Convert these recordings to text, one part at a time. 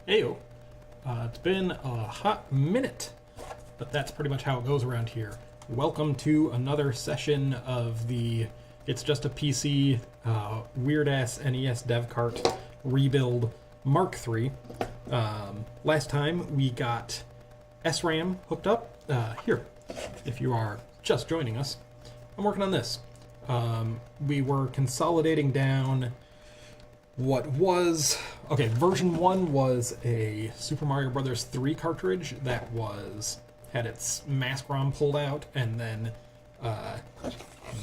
Heyo. It's been a hot minute, but that's pretty much how it goes around here. Welcome to another session of the It's Just a PC weird-ass NES dev cart rebuild Mark III. Last time we got SRAM hooked up. Here, if you are just joining us, I'm working on this. We were consolidating down what was... Okay, version 1 was a Super Mario Bros. 3 cartridge that had its mask ROM pulled out, and then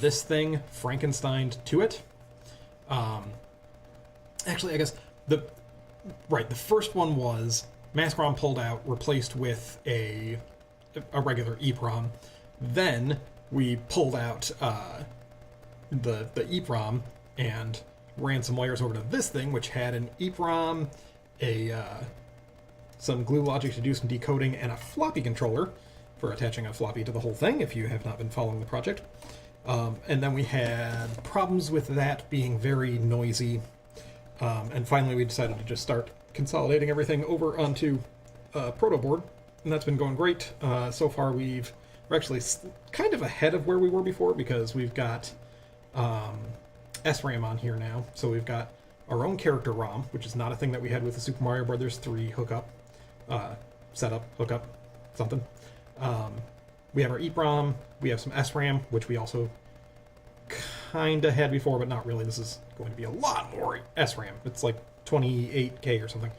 this thing Frankensteined to it. Actually, I guess the first one was mask ROM pulled out, replaced with a regular EEPROM. Then we pulled out the EEPROM and ran some wires over to this thing, which had an EEPROM, some glue logic to do some decoding, and a floppy controller for attaching a floppy to the whole thing, if you have not been following the project. And then we had problems with that being very noisy. And finally we decided to just start consolidating everything over onto proto board, and that's been going great. So far we're actually kind of ahead of where we were before, because we've got SRAM on here now, so we've got our own character ROM, which is not a thing that we had with the Super Mario Bros. 3 hookup, setup, hookup, something. We have our EEPROM, we have some SRAM, which we also kinda had before, but not really. This is going to be a lot more SRAM. It's like 28K or something.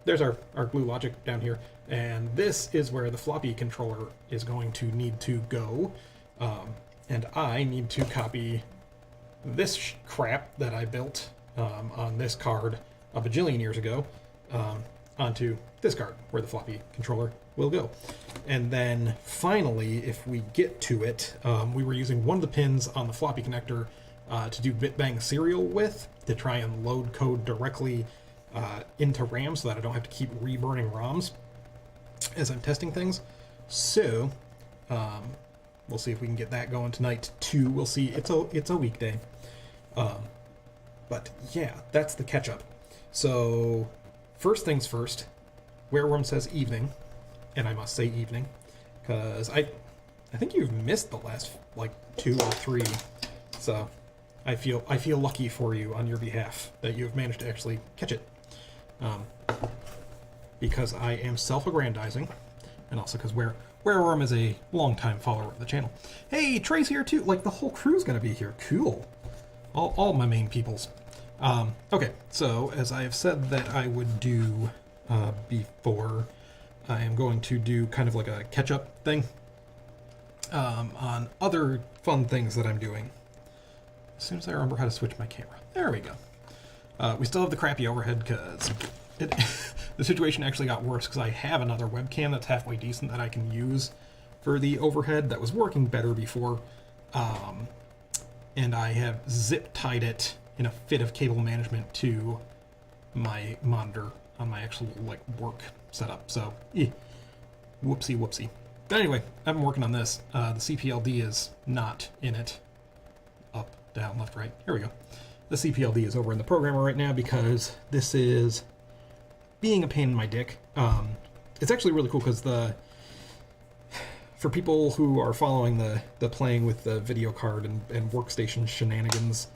There's our glue logic down here, and this is where the floppy controller is going to need to go. And I need to copy this crap that I built on this card a bajillion years ago onto this card, where the floppy controller will go. And then finally, if we get to it, we were using one of the pins on the floppy connector to do bitbang serial with, to try and load code directly into RAM so that I don't have to keep reburning ROMs as I'm testing things. So we'll see if we can get that going tonight too. We'll see. It's a weekday. But yeah, that's the catch up. So first things first, Wereworm says evening, and I must say evening, because I think you've missed the last like 2 or 3. So I feel lucky for you on your behalf that you have managed to actually catch it. Because I am self-aggrandizing, and also because Wereworm is a longtime follower of the channel. Hey, Trey's here too. Like, the whole crew's gonna be here. Cool. All my main peoples. Okay, so as I have said that I would do before, I am going to do kind of like a catch-up thing on other fun things that I'm doing. As soon as I remember how to switch my camera. There we go. We still have the crappy overhead because the situation actually got worse, because I have another webcam that's halfway decent that I can use for the overhead that was working better before. And I have zip-tied it in a fit of cable management to my monitor on my actual like work setup. So, whoopsie. But anyway, I've been working on this. The CPLD is not in it. Up, down, left, right. Here we go. The CPLD is over in the programmer right now because this is being a pain in my dick. It's actually really cool because for people who are following the playing with the video card and workstation shenanigans,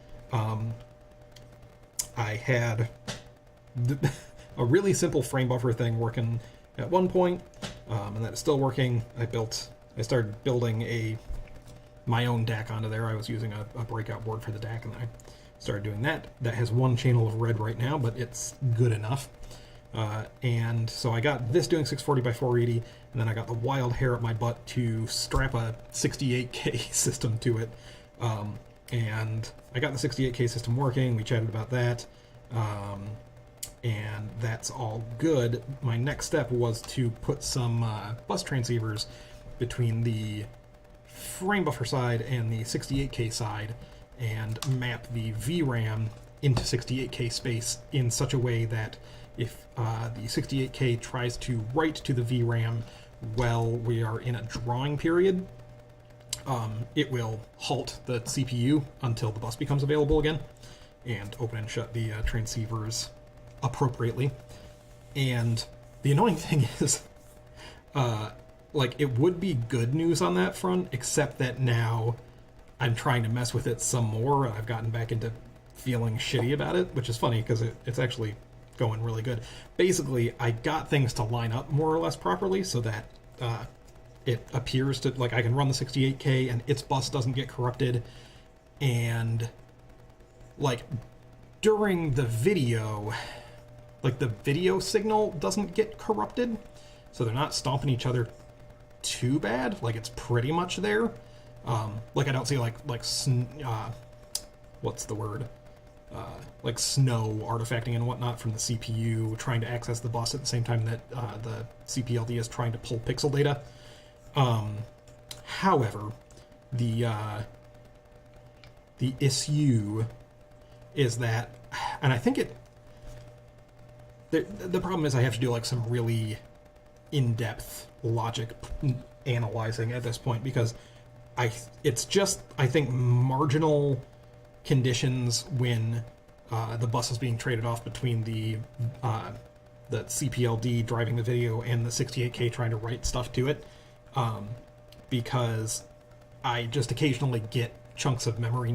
I had a really simple frame buffer thing working at one point, and that is still working. I started building my own DAC onto there. I was using a breakout board for the DAC, and I started doing that. That has one channel of red right now, but it's good enough. And so I got this doing 640 by 480, and then I got the wild hair up my butt to strap a 68K system to it. And I got the 68K system working. We chatted about that. And that's all good. My next step was to put some bus transceivers between the frame buffer side and the 68K side, and map the VRAM into 68K space in such a way that if the 68K tries to write to the VRAM while we are in a drawing period, it will halt the CPU until the bus becomes available again, and open and shut the transceivers appropriately. And the annoying thing is, like, it would be good news on that front, except that now I'm trying to mess with it some more, and I've gotten back into feeling shitty about it, which is funny because it's actually going really good. Basically, I got things to line up more or less properly so that it appears to, like, I can run the 68K and its bus doesn't get corrupted, and, like, during the video, like, the video signal doesn't get corrupted, so they're not stomping each other too bad. Like, it's pretty much there. Like, I don't see, what's the word? Like, snow artifacting and whatnot from the CPU trying to access the bus at the same time that the CPLD is trying to pull pixel data. However, the issue is that, and I think the problem is I have to do, like, some really in-depth logic analyzing at this point, because it's just, I think, marginal conditions when the bus is being traded off between the CPLD driving the video and the 68K trying to write stuff to it, because I just occasionally get chunks of memory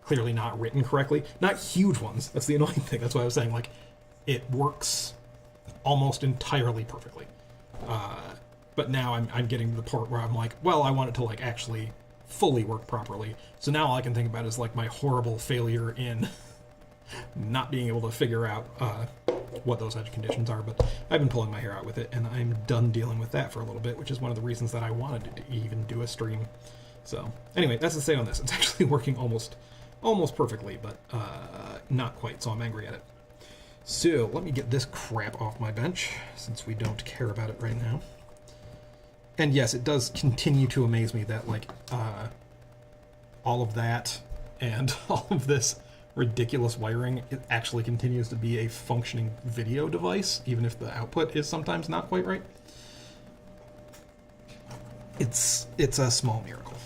clearly not written correctly. Not huge ones. That's the annoying thing. That's why I was saying, like, it works almost entirely perfectly. But now I'm getting to the part where I'm like, well, I want it to, like, actually fully work properly. So now all I can think about is, like, my horrible failure in not being able to figure out what those edge conditions are. But I've been pulling my hair out with it, and I'm done dealing with that for a little bit, which is one of the reasons that I wanted to even do a stream. So anyway, that's the say on this. It's actually working almost perfectly, but not quite, so I'm angry at it. So let me get this crap off my bench, since we don't care about it right now. And yes, it does continue to amaze me that, like, all of that and all of this ridiculous wiring, it actually continues to be a functioning video device, even if the output is sometimes not quite right. It's a small miracle.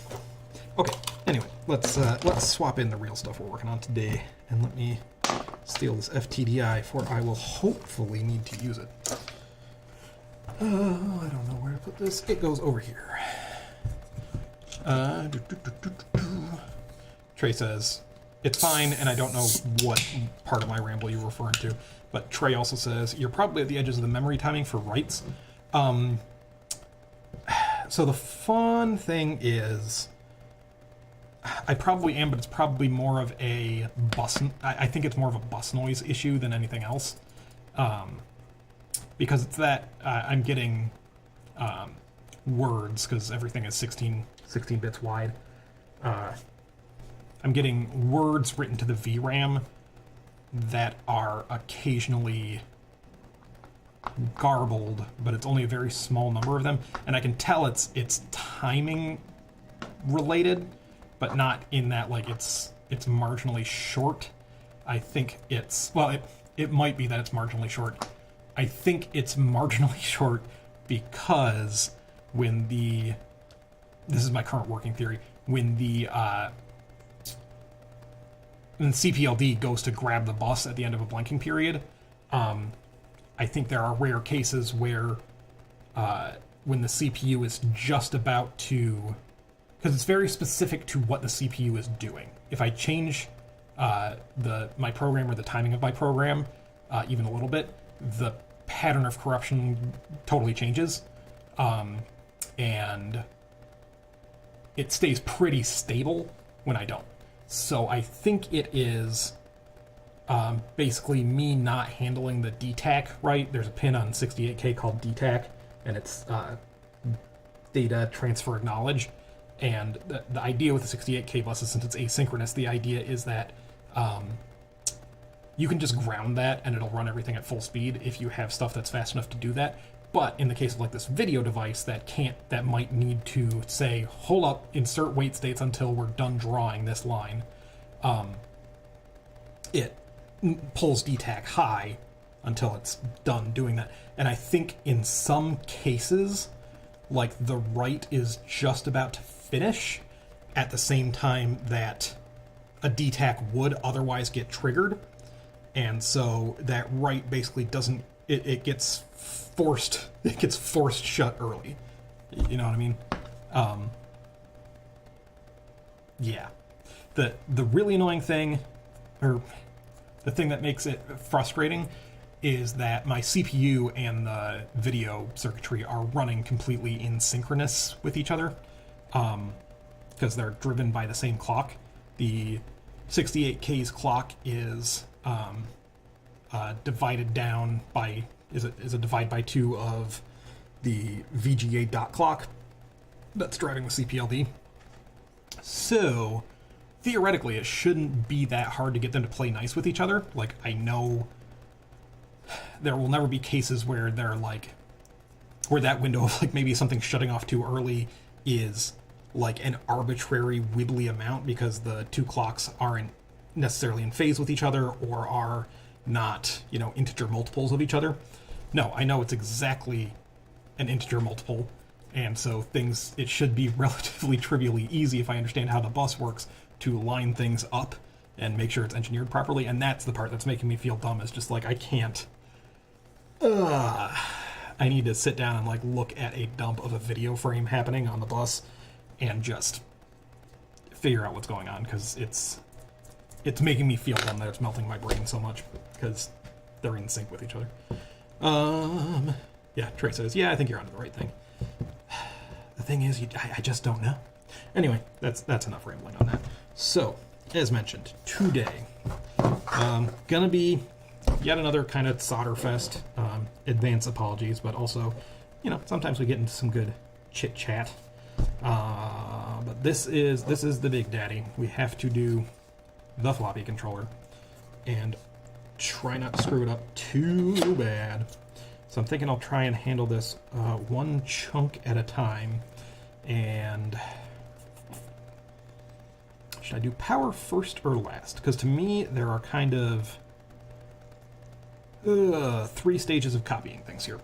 Okay, anyway, let's swap in the real stuff we're working on today, and let me steal this FTDI, for I will hopefully need to use it. I don't know where to put this. It goes over here. Trey says, it's fine, and I don't know what part of my ramble you're referring to, but Trey also says, you're probably at the edges of the memory timing for writes. So the fun thing is, I probably am, but it's probably more of a bus. I think it's more of a bus noise issue than anything else, because it's that I'm getting words, because everything is 16 bits wide. I'm getting words written to the VRAM that are occasionally garbled, but it's only a very small number of them, and I can tell it's timing related, but not in that, like, it's marginally short. I think it's, well, it might be that it's marginally short. I think it's marginally short because when this is my current working theory, when the CPLD goes to grab the bus at the end of a blanking period, I think there are rare cases where when the CPU is just about to, because it's very specific to what the CPU is doing. If I change my program or the timing of my program even a little bit, the pattern of corruption totally changes, and it stays pretty stable when I don't. So I think it is basically me not handling the DTAC right. There's a pin on 68K called DTAC, and it's data transfer acknowledge. And the idea with the 68K buses, since it's asynchronous, the idea is that you can just ground that and it'll run everything at full speed if you have stuff that's fast enough to do that. But in the case of, like, this video device that might need to say, hold up, insert wait states until we're done drawing this line, it pulls DTAC high until it's done doing that. And I think in some cases, like, the write is just about to finish at the same time that a DTAC would otherwise get triggered. and so that write basically doesn't, it gets forced, shut early. You know what I mean? Yeah. The really annoying thing, or the thing that makes it frustrating, is that my CPU and the video circuitry are running completely in synchronous with each other, because they're driven by the same clock. The 68K's clock is divided down by, is a divide by 2 of the VGA dot clock that's driving the CPLD. So theoretically, it shouldn't be that hard to get them to play nice with each other. Like, I know there will never be cases where they're like, where that window of like maybe something shutting off too early is like an arbitrary wibbly amount because the two clocks aren't necessarily in phase with each other or are not, you know, integer multiples of each other. No, I know it's exactly an integer multiple, and so it should be relatively trivially easy if I understand how the bus works to line things up and make sure it's engineered properly, and that's the part that's making me feel dumb, is just like, I can't, I need to sit down and like look at a dump of a video frame happening on the bus and just figure out what's going on, because it's making me feel dumb that it's melting my brain so much, because they're in sync with each other. Yeah, Trey says, yeah, I think you're onto the right thing. The thing is, I just don't know. Anyway, that's enough rambling on that. So, as mentioned, today, gonna be yet another kind of solder fest. Advance apologies, but also, you know, sometimes we get into some good chit chat. But this is the big daddy. We have to do the floppy controller and try not to screw it up too bad. So I'm thinking I'll try and handle this one chunk at a time. And should I do power first or last? Because to me, there are kind of 3 stages of copying things here.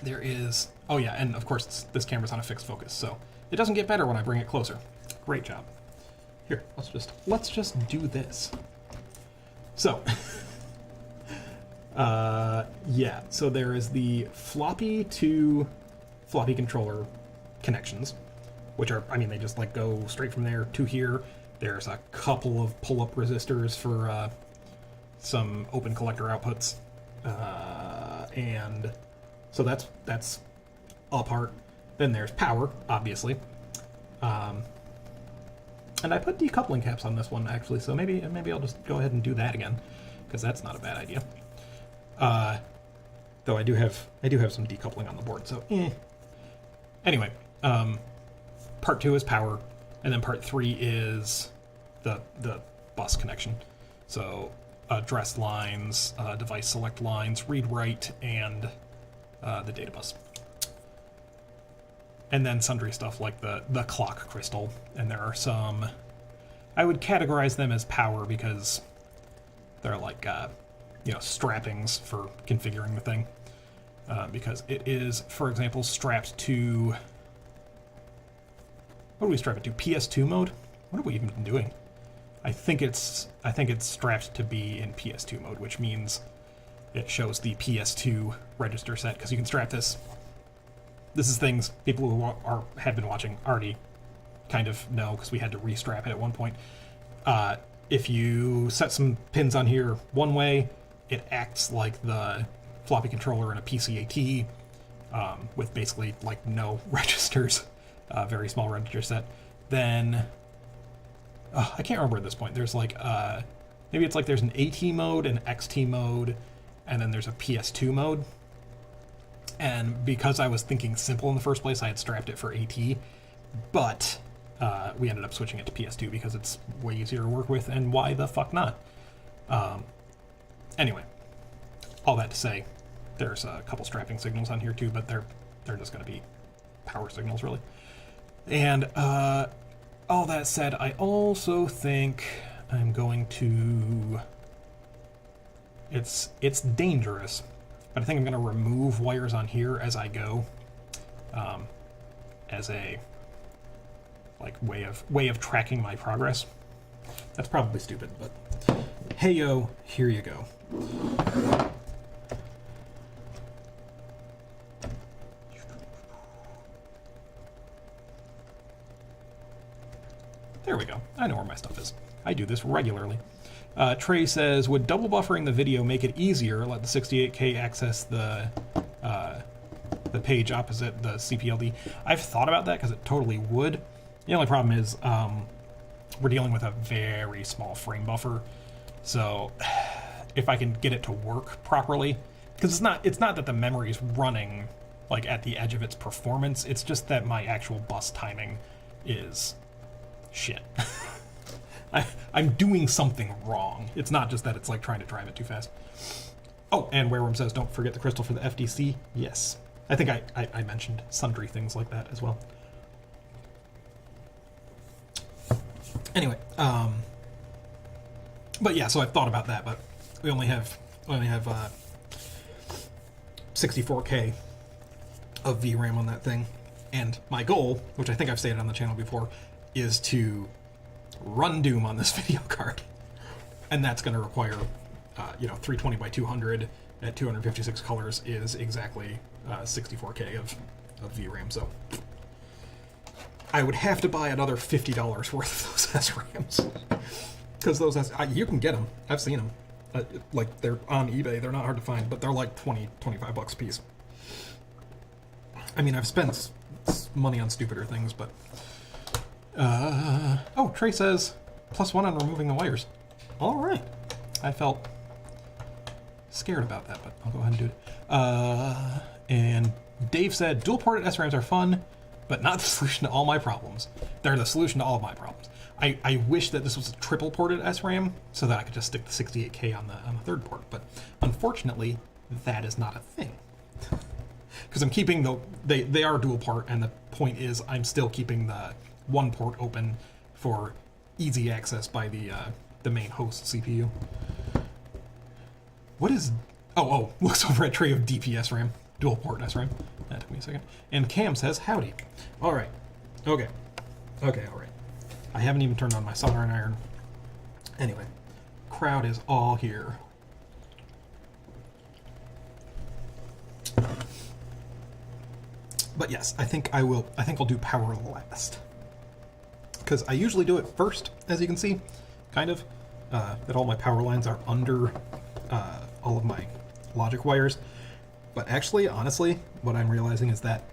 There is, oh yeah, and of course this camera's on a fixed focus, so it doesn't get better when I bring it closer. Great job. Here, let's just do this. So, yeah, so there is the floppy to floppy controller connections, which are, I mean, they just like go straight from there to here. There's a couple of pull-up resistors for some open collector outputs, and so that's a part. Then there's power, obviously, and I put decoupling caps on this one actually, so maybe I'll just go ahead and do that again, because that's not a bad idea. Though I do have some decoupling on the board, so anyway, part 2 is power, and then part 3 is the bus connection. So address lines, device select lines, read write, and the data bus. And then sundry stuff like the clock crystal. And there are some, I would categorize them as power because they're like, you know, strappings for configuring the thing. Because it is, for example, strapped to, what do we strap it to? PS2 mode? What are we even doing? I think it's strapped to be in PS2 mode, which means it shows the PS2 register set, because you can strap this. This is things people who have been watching already kind of know, because we had to restrap it at one point. If you set some pins on here one way, it acts like the floppy controller in a PCAT, with basically like no registers, very small register set. Then I can't remember at this point. There's like maybe it's like there's an AT mode, an XT mode, and then there's a PS2 mode. And because I was thinking simple in the first place, I had strapped it for AT, but we ended up switching it to PS2 because it's way easier to work with, and why the fuck not? Anyway, all that to say, there's a couple strapping signals on here too, but they're just going to be power signals, really. And all that said, I also think I'm going to... It's dangerous, but I think I'm going to remove wires on here as I go, as a like way of tracking my progress. That's probably stupid, but Hey yo, here you go. There we go. I know where my stuff is. I do this regularly. Trey says, would double buffering the video make it easier? Let the 68K access the page opposite the CPLD. I've thought about that because it totally would. The only problem is we're dealing with a very small frame buffer. So if I can get it to work properly, because it's not that the memory is running like at the edge of its performance. It's just that my actual bus timing is shit. I'm doing something wrong. It's not just that it's like trying to drive it too fast. Oh, and Wereworm says, don't forget the crystal for the FDC. Yes. I think I mentioned sundry things like that as well. Anyway, but yeah, so I've thought about that, but we only have 64K of VRAM on that thing. And my goal, which I think I've stated on the channel before, is to run Doom on this video card, and that's going to require 320 by 200 at 256 colors is exactly 64K of VRAM. So I would have to buy another $50 worth of those SRAMs, because those you can get them. I've seen them. Like, they're on eBay. They're not hard to find, but they're like 25 bucks a piece. I mean, I've spent money on stupider things, but oh, Trey says +1 on removing the wires. All right. I felt scared about that, but I'll go ahead and do it. And Dave said dual-ported SRAMs are fun, but not the solution to all my problems. They're the solution to all of my problems. I wish that this was a triple-ported SRAM so that I could just stick the 68K on the third port, but unfortunately, that is not a thing. Because I'm keeping they are dual port, and the point is I'm still keeping the one port open for easy access by the main host CPU. What is... Oh, looks over at tray of DPS RAM. Dual port SRAM. That took me a second. And Cam says, howdy. Alright. Okay, alright. I haven't even turned on my soldering iron. Anyway, crowd is all here. But yes, I think I'll do power last. Because I usually do it first, as you can see, kind of. That all my power lines are under all of my logic wires. But actually, honestly, what I'm realizing is that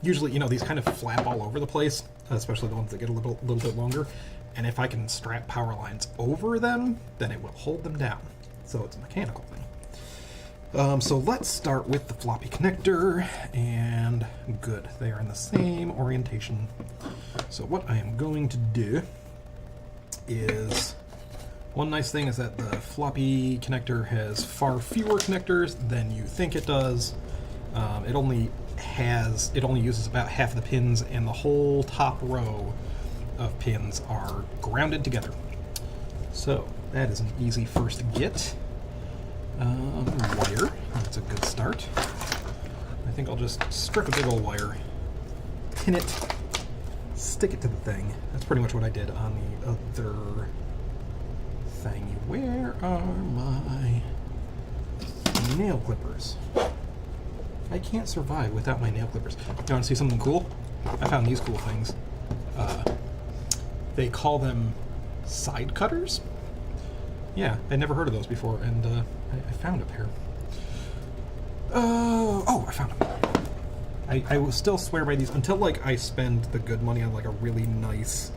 usually, these kind of flap all over the place, especially the ones that get a little bit longer. And if I can strap power lines over them, then it will hold them down. So it's a mechanical thing. So let's start with the floppy connector, and good, they are in the same orientation. So what I am going to do is, one nice thing is that the floppy connector has far fewer connectors than you think it does. It only uses about half of the pins, and the whole top row of pins are grounded together. So that is an easy first get. Wire, that's a good start. I think I'll just strip a big old wire, pin it, stick it to the thing. That's pretty much what I did on the other thing. Where are my nail clippers? I can't survive without my nail clippers. You want to see something cool? I found these cool things. They call them side cutters. Yeah, I'd never heard of those before, and I found a pair. Oh, I found them. I will still swear by these until I spend the good money on a really nice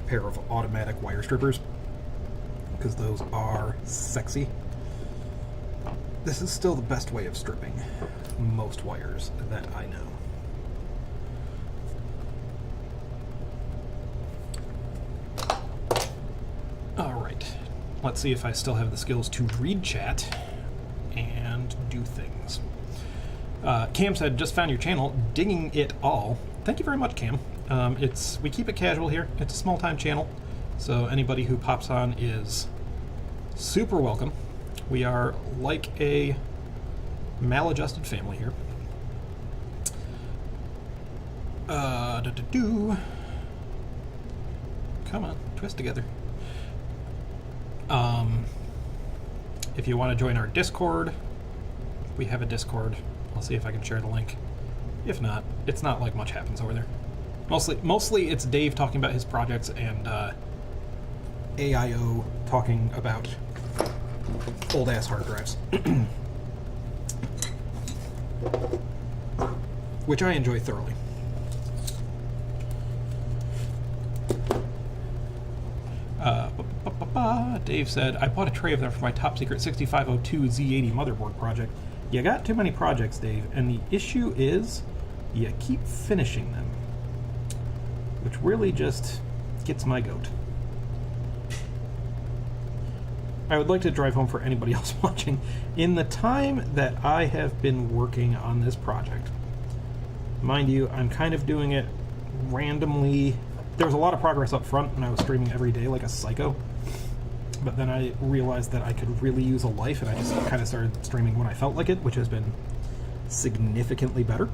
pair of automatic wire strippers, because those are sexy. This is still the best way of stripping most wires that I know. Let's see if I still have the skills to read chat and do things. Cam said, just found your channel, digging it all. Thank you very much, Cam. We keep it casual here. It's a small-time channel, so anybody who pops on is super welcome. We are like a maladjusted family here. Come on, twist together. If you want to join our Discord, we have a Discord. I'll see if I can share the link. If not, it's not like much happens over there. Mostly it's Dave talking about his projects and AIO talking about old-ass hard drives. Which I enjoy thoroughly. Dave said, I bought a tray of them for my top secret 6502 Z80 motherboard project. You got too many projects, Dave, and the issue is you keep finishing them, which really just gets my goat. I would like to drive home for anybody else watching. In the time that I have been working on this project, mind you, I'm kind of doing it randomly. There was a lot of progress up front, and I was streaming every day like a psycho. But then I realized that I could really use a life, and I just kind of started streaming when I felt like it, which has been significantly better.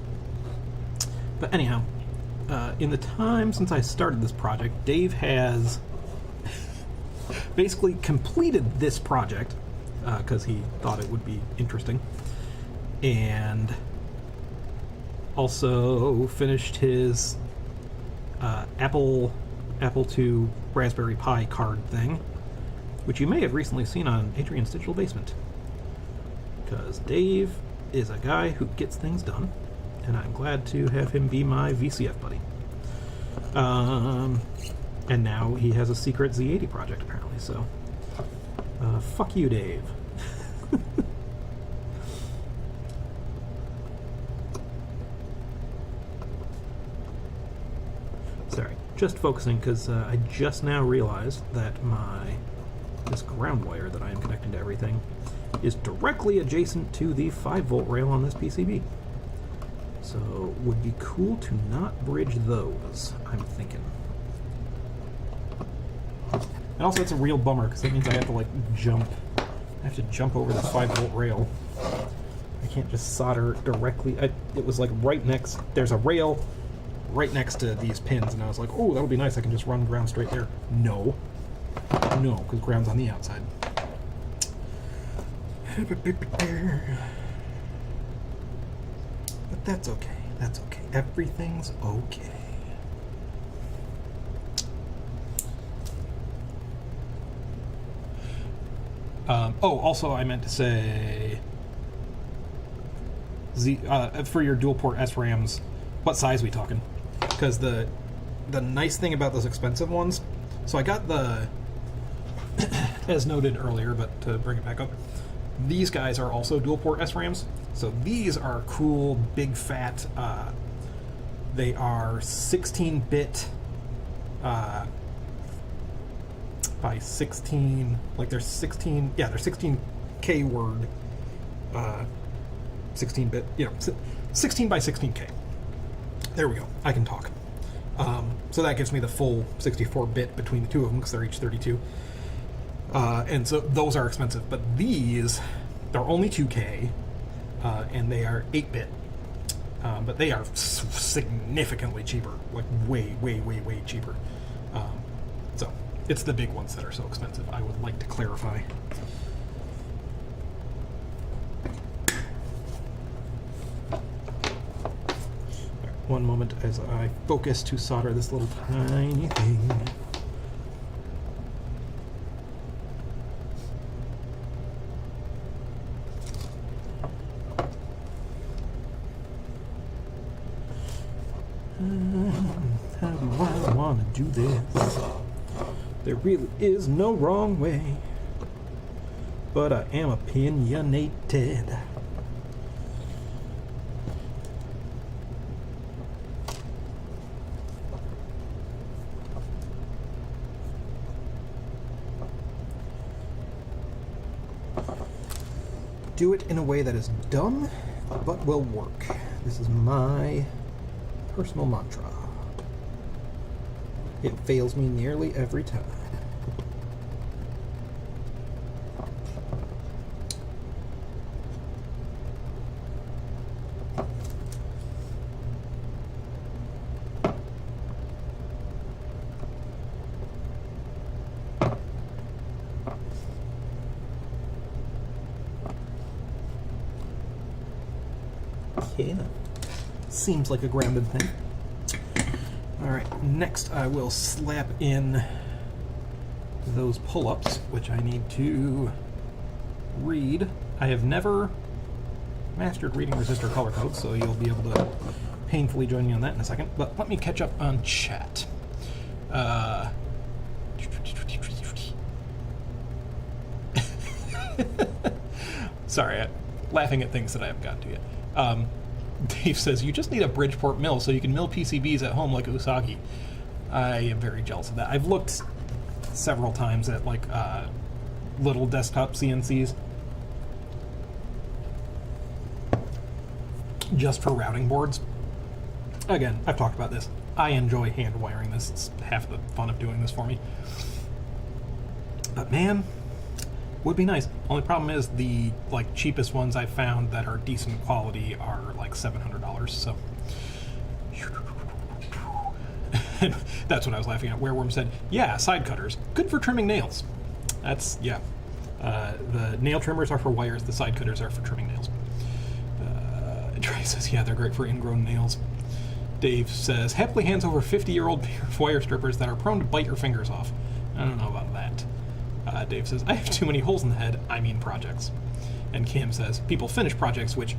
But anyhow, in the time since I started this project, Dave has basically completed this project because he thought it would be interesting, and also finished his Apple II Raspberry Pi card thing, which you may have recently seen on Adrian's Digital Basement. Because Dave is a guy who gets things done, and I'm glad to have him be my VCF buddy. And now he has a secret Z80 project, apparently, so fuck you, Dave. Sorry, just focusing, because I just now realized that this ground wire that I am connecting to everything is directly adjacent to the 5-volt rail on this PCB. So would be cool to not bridge those, I'm thinking. And also it's a real bummer, because that means I have to like jump. I have to jump over the 5-volt rail. I can't just solder directly. It was like right next, there's a rail right next to these pins, and I was like, oh, that would be nice, I can just run ground straight there. No, because ground's on the outside. But that's okay, that's okay. Everything's okay. Also I meant to say, for your dual port SRAMs, what size are we talking? Because the nice thing about those expensive ones, so I got the, as noted earlier, but to bring it back up, these guys are also dual port SRAMs. So these are cool, big, fat. They are 16-bit by 16. Like they're 16. Yeah, they're 16K word. 16-bit. You know, 16 by 16K. There we go. I can talk. So that gives me the full 64-bit between the two of them because they're each 32. And so those are expensive, but these, they're only 2K, and they are 8-bit. But they are significantly cheaper, like way, way, way, way cheaper. So it's the big ones that are so expensive, I would like to clarify. One moment as I focus to solder this little tiny thing. How do I want to do this? There really is no wrong way, but I am opinionated. Do it in a way that is dumb, but will work. This is my personal mantra. It fails me nearly every time. Okay, that seems like a grounded thing. Alright, next I will slap in those pull-ups, which I need to read. I have never mastered reading resistor color codes, so you'll be able to painfully join me on that in a second. But let me catch up on chat. Sorry, I'm laughing at things that I haven't gotten to yet. Dave says, you just need a Bridgeport mill so you can mill PCBs at home like Usagi. I am very jealous of that. I've looked several times at like little desktop CNCs just for routing boards. Again, I've talked about this. I enjoy hand wiring this. It's half the fun of doing this for me. But man, would be nice. Only problem is the like cheapest ones I found that are decent quality are like $700. So that's what I was laughing at. Wereworm said, "Yeah, side cutters, good for trimming nails." That's yeah. The nail trimmers are for wires. The side cutters are for trimming nails. Trey says, "Yeah, they're great for ingrown nails." Dave says, "Happily hands over 50-year-old wire strippers that are prone to bite your fingers off." I don't know about that. Dave says, "I have too many holes in the head. I mean projects." And Cam says, "People finish projects," which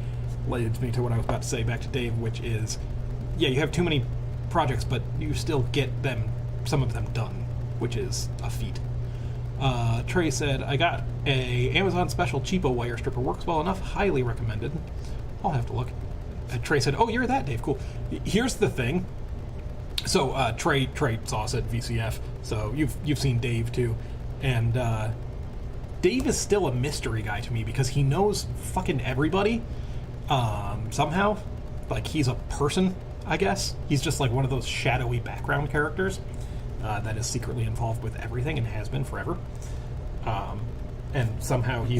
leads me to what I was about to say back to Dave, which is, yeah, you have too many projects, but you still get them, some of them done, which is a feat. Trey said, "I got a Amazon special cheapo wire stripper. Works well enough. Highly recommended." I'll have to look. Trey said, "Oh, you're that, Dave. Cool." Here's the thing. So Trey saw us at VCF, so you've seen Dave too. And Dave is still a mystery guy to me because he knows fucking everybody somehow. Like, he's a person, I guess. He's just like one of those shadowy background characters that is secretly involved with everything and has been forever. And somehow he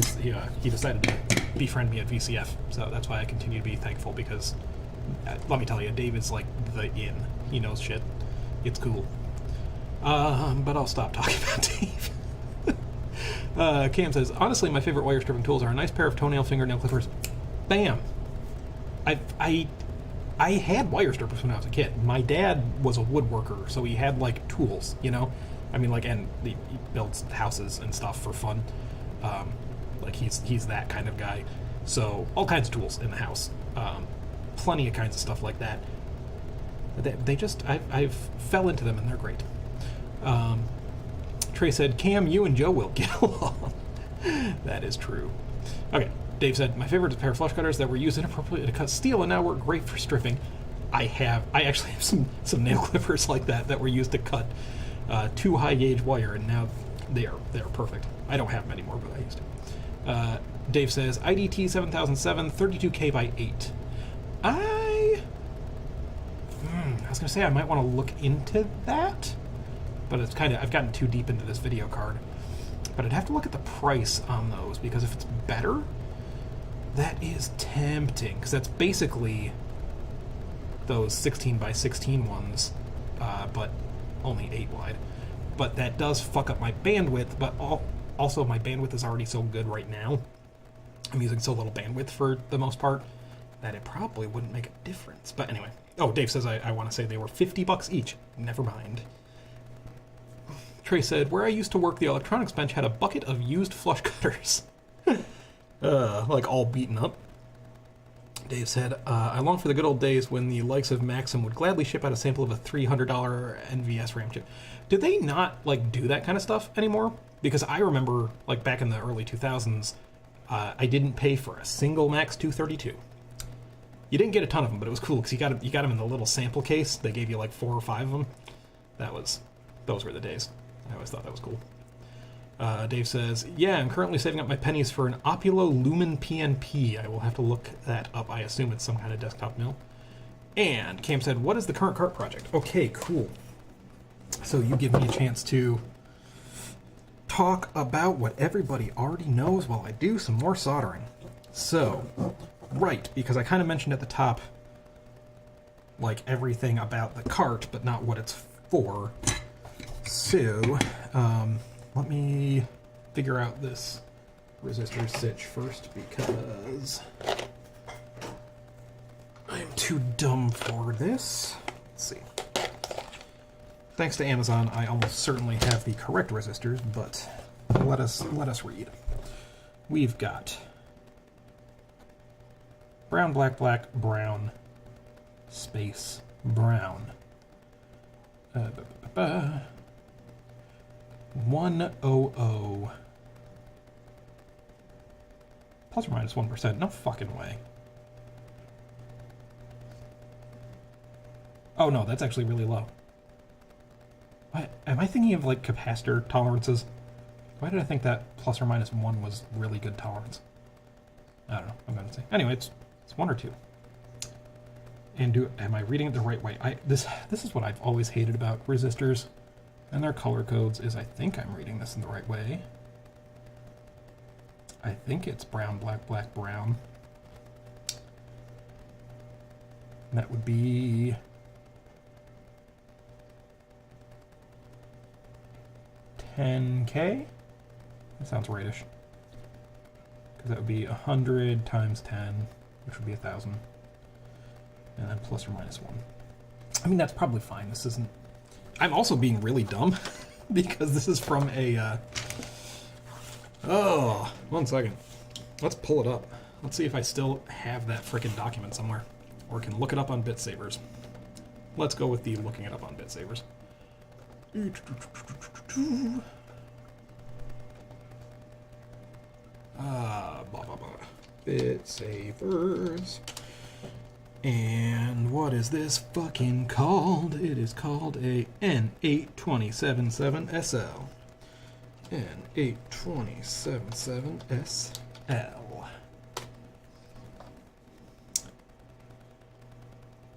decided to befriend me at VCF. So that's why I continue to be thankful because, let me tell you, Dave is like the in. He knows shit. It's cool. But I'll stop talking about Dave. Cam says, "Honestly, my favorite wire stripping tools are a nice pair of toenail fingernail clippers." Bam! I had wire strippers when I was a kid. My dad was a woodworker, so he had like tools, you know? I mean, like, and he builds houses and stuff for fun. Like, he's that kind of guy. So, all kinds of tools in the house. Plenty of kinds of stuff like that. They just, I've fell into them and they're great. Trey said, "Cam, you and Joe will get along." That is true. Okay, Dave said, "My favorite is a pair of flush cutters that were used inappropriately to cut steel and now work great for stripping." I actually have some nail clippers like that were used to cut too high gauge wire, and now they are perfect. I don't have them anymore, but I used to. Dave says, "IDT 7007, 32K by 8. I was gonna say I might want to look into that. But it's I've gotten too deep into this video card. But I'd have to look at the price on those, because if it's better, that is tempting. Because that's basically those 16 by 16 ones, but only 8 wide. But that does fuck up my bandwidth, but also my bandwidth is already so good right now. I'm using so little bandwidth for the most part that it probably wouldn't make a difference. But anyway. Oh, Dave says I want to say they were $50 each. Never mind. Trey said, "Where I used to work, the electronics bench had a bucket of used flush cutters." Like all beaten up. Dave said, "I long for the good old days when the likes of Maxim would gladly ship out a sample of a $300 NVS RAM chip." Did they not, like, do that kind of stuff anymore? Because I remember, like, back in the early 2000s, I didn't pay for a single Max 232. You didn't get a ton of them, but it was cool because you got them in the little sample case. They gave you like 4 or 5 of them. Those were the days. I always thought that was cool. Dave says, "Yeah, I'm currently saving up my pennies for an Opulo Lumen PNP. I will have to look that up. I assume it's some kind of desktop mill." And Cam said, "What is the current cart project?" Okay, cool. So you give me a chance to talk about what everybody already knows while I do some more soldering. So, right, because I kind of mentioned at the top, like, everything about the cart, but not what it's for. So, let me figure out this resistor sitch first, because too dumb for this. Let's see. Thanks to Amazon, I almost certainly have the correct resistors, but let us read. We've got brown, black, black, brown, space, brown. 100 plus or minus 1%. No fucking way. Oh no, that's actually really low. What? Am I thinking of like capacitor tolerances? Why did I think that plus or minus 1 was really good tolerance? I don't know. I'm gonna say. Anyway, it's 1 or 2. And am I reading it the right way? This is what I've always hated about resistors and their color codes is I think I'm reading this in the right way. I think it's brown, black, black, brown. And that would be 10K? That sounds rightish. Because that would be 100 times 10, which would be 1,000. And then plus or minus 1. I mean, that's probably fine. This isn't... I'm also being really dumb because this is from a... Oh, 1 second. Let's pull it up. Let's see if I still have that frickin' document somewhere. Or can look it up on BitSavers. Let's go with the looking it up on BitSavers. Blah, blah, blah. BitSavers. And what is this fucking called? It is called a N8277SL. N8277SL.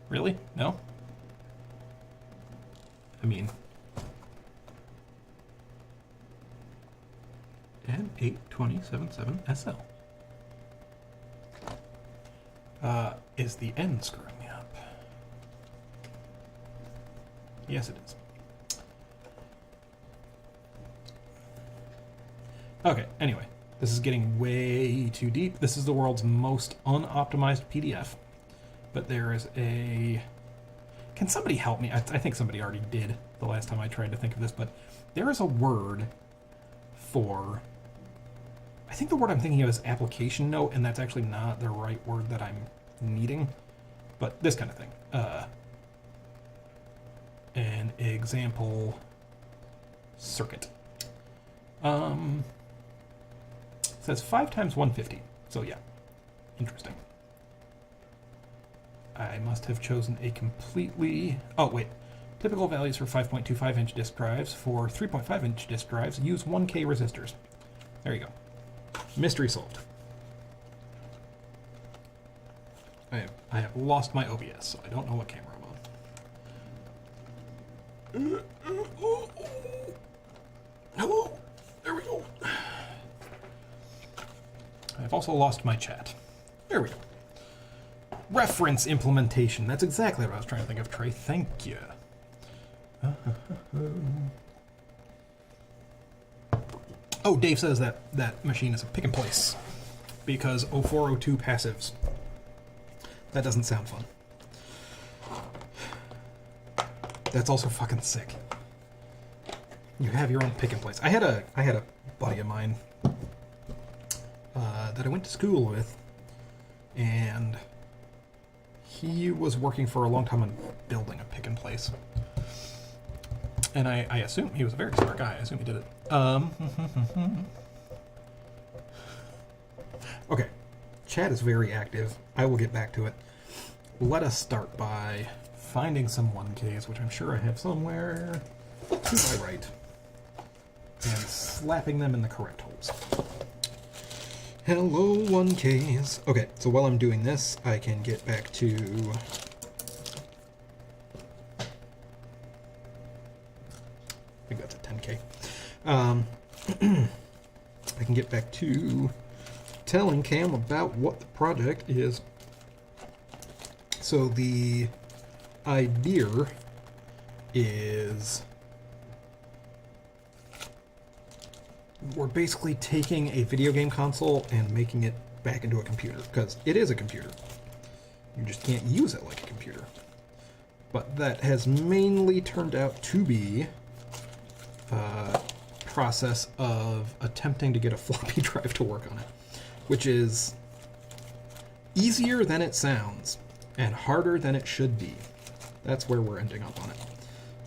Really? No? I mean... N8277SL. Is the N screwing me up? Yes, it is. Okay, anyway. This is getting way too deep. This is the world's most unoptimized PDF. But there is a... Can somebody help me? I think somebody already did the last time I tried to think of this, but there is a word for... I think the word I'm thinking of is application note, and that's actually not the right word that I'm needing. But this kind of thing. An example circuit. It says 5 times 150. So yeah, interesting. I must have chosen a completely... Oh, wait. Typical values for 5.25-inch disk drives. For 3.5-inch disk drives, use 1K resistors. There you go. Mystery solved. I have lost my OBS, so I don't know what camera I'm on. Hello. There we go. I've also lost my chat. There we go. Reference implementation. That's exactly what I was trying to think of, Trey. Thank you. Oh, Dave says that machine is a pick and place because 0402 passives. That doesn't sound fun. That's also fucking sick. You have your own pick and place. I had a buddy of mine that I went to school with, and he was working for a long time on building a pick and place. And I assume he was a very smart guy. I assume he did it. Okay. Chat is very active. I will get back to it. Let us start by finding some 1Ks, which I'm sure I have somewhere to my right, and slapping them in the correct holes. Hello, 1Ks. Okay, so while I'm doing this, I can get back to... I think that's a 10K. I can get back to telling Cam about what the project is. So the idea is we're basically taking a video game console and making it back into a computer, because it is a computer. You just can't use it like a computer. But that has mainly turned out to be a process of attempting to get a floppy drive to work on it, which is easier than it sounds and harder than it should be. That's where we're ending up on it.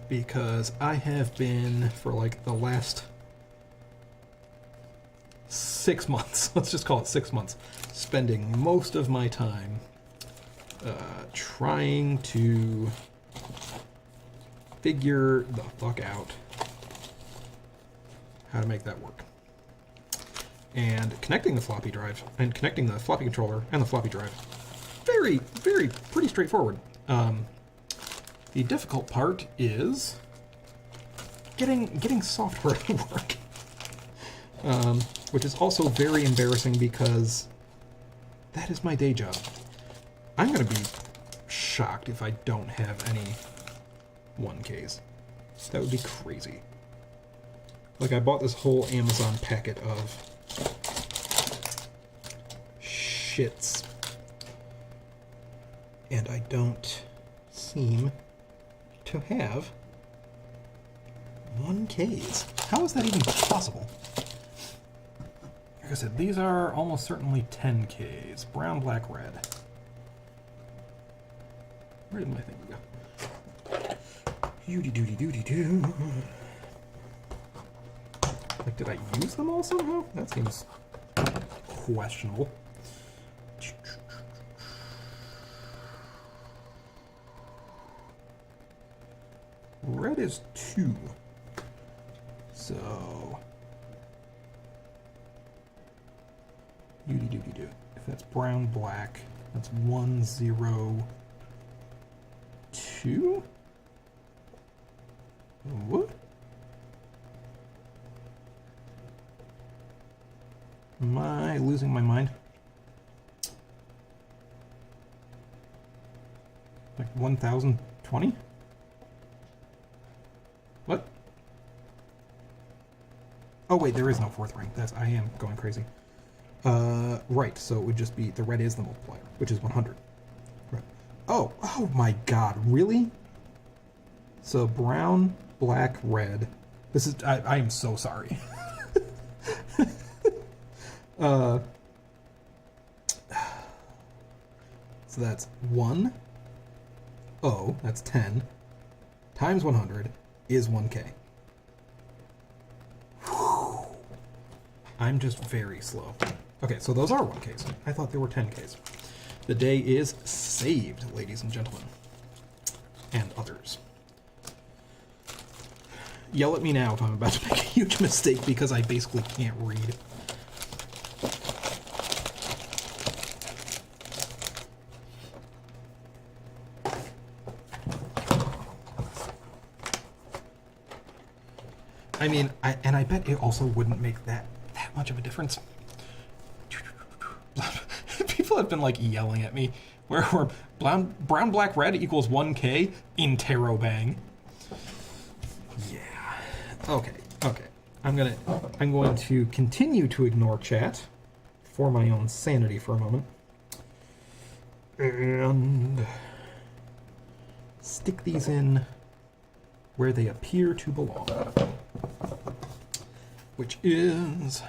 Because I have been, for like the last 6 months, let's just call it 6 months, spending most of my time trying to figure the fuck out how to make that work. And connecting the floppy drive, and connecting the floppy controller and the floppy drive, pretty straightforward. The difficult part is getting software to work, which is also very embarrassing because that is my day job. I'm going to be shocked if I don't have any 1Ks. That would be crazy. Like, I bought this whole Amazon packet of shits, and I don't seem to have 1Ks. How is that even possible? Like I said, these are almost certainly 10Ks. Brown, black, red. Where did my thing go? Doody-doody-doody-doo. Like, did I use them all somehow? That seems questionable. Red is 2. So... doody-doody-doo. If that's brown, black, that's 1, 0, 2? What? Am I losing my mind? Like 1020? What? Oh wait, there is no fourth ring. I am going crazy. Right, so it would just be, the red is the multiplier, which is 100. Right. Oh my god, really? So brown, black, red. This is, I am so sorry. So that's 1, that's 10, times 100 is 1K. Whew. I'm just very slow. Okay, so those are 1Ks. I thought they were 10Ks. The day is saved, ladies and gentlemen. And others. Yell at me now if I'm about to make a huge mistake because I basically can't read. I mean, I bet it also wouldn't make that much of a difference. People have been like yelling at me where brown, black, red equals 1K interrobang. Yeah. Okay. I'm going to continue to ignore chat for my own sanity for a moment. And stick these in where they appear to belong. Which is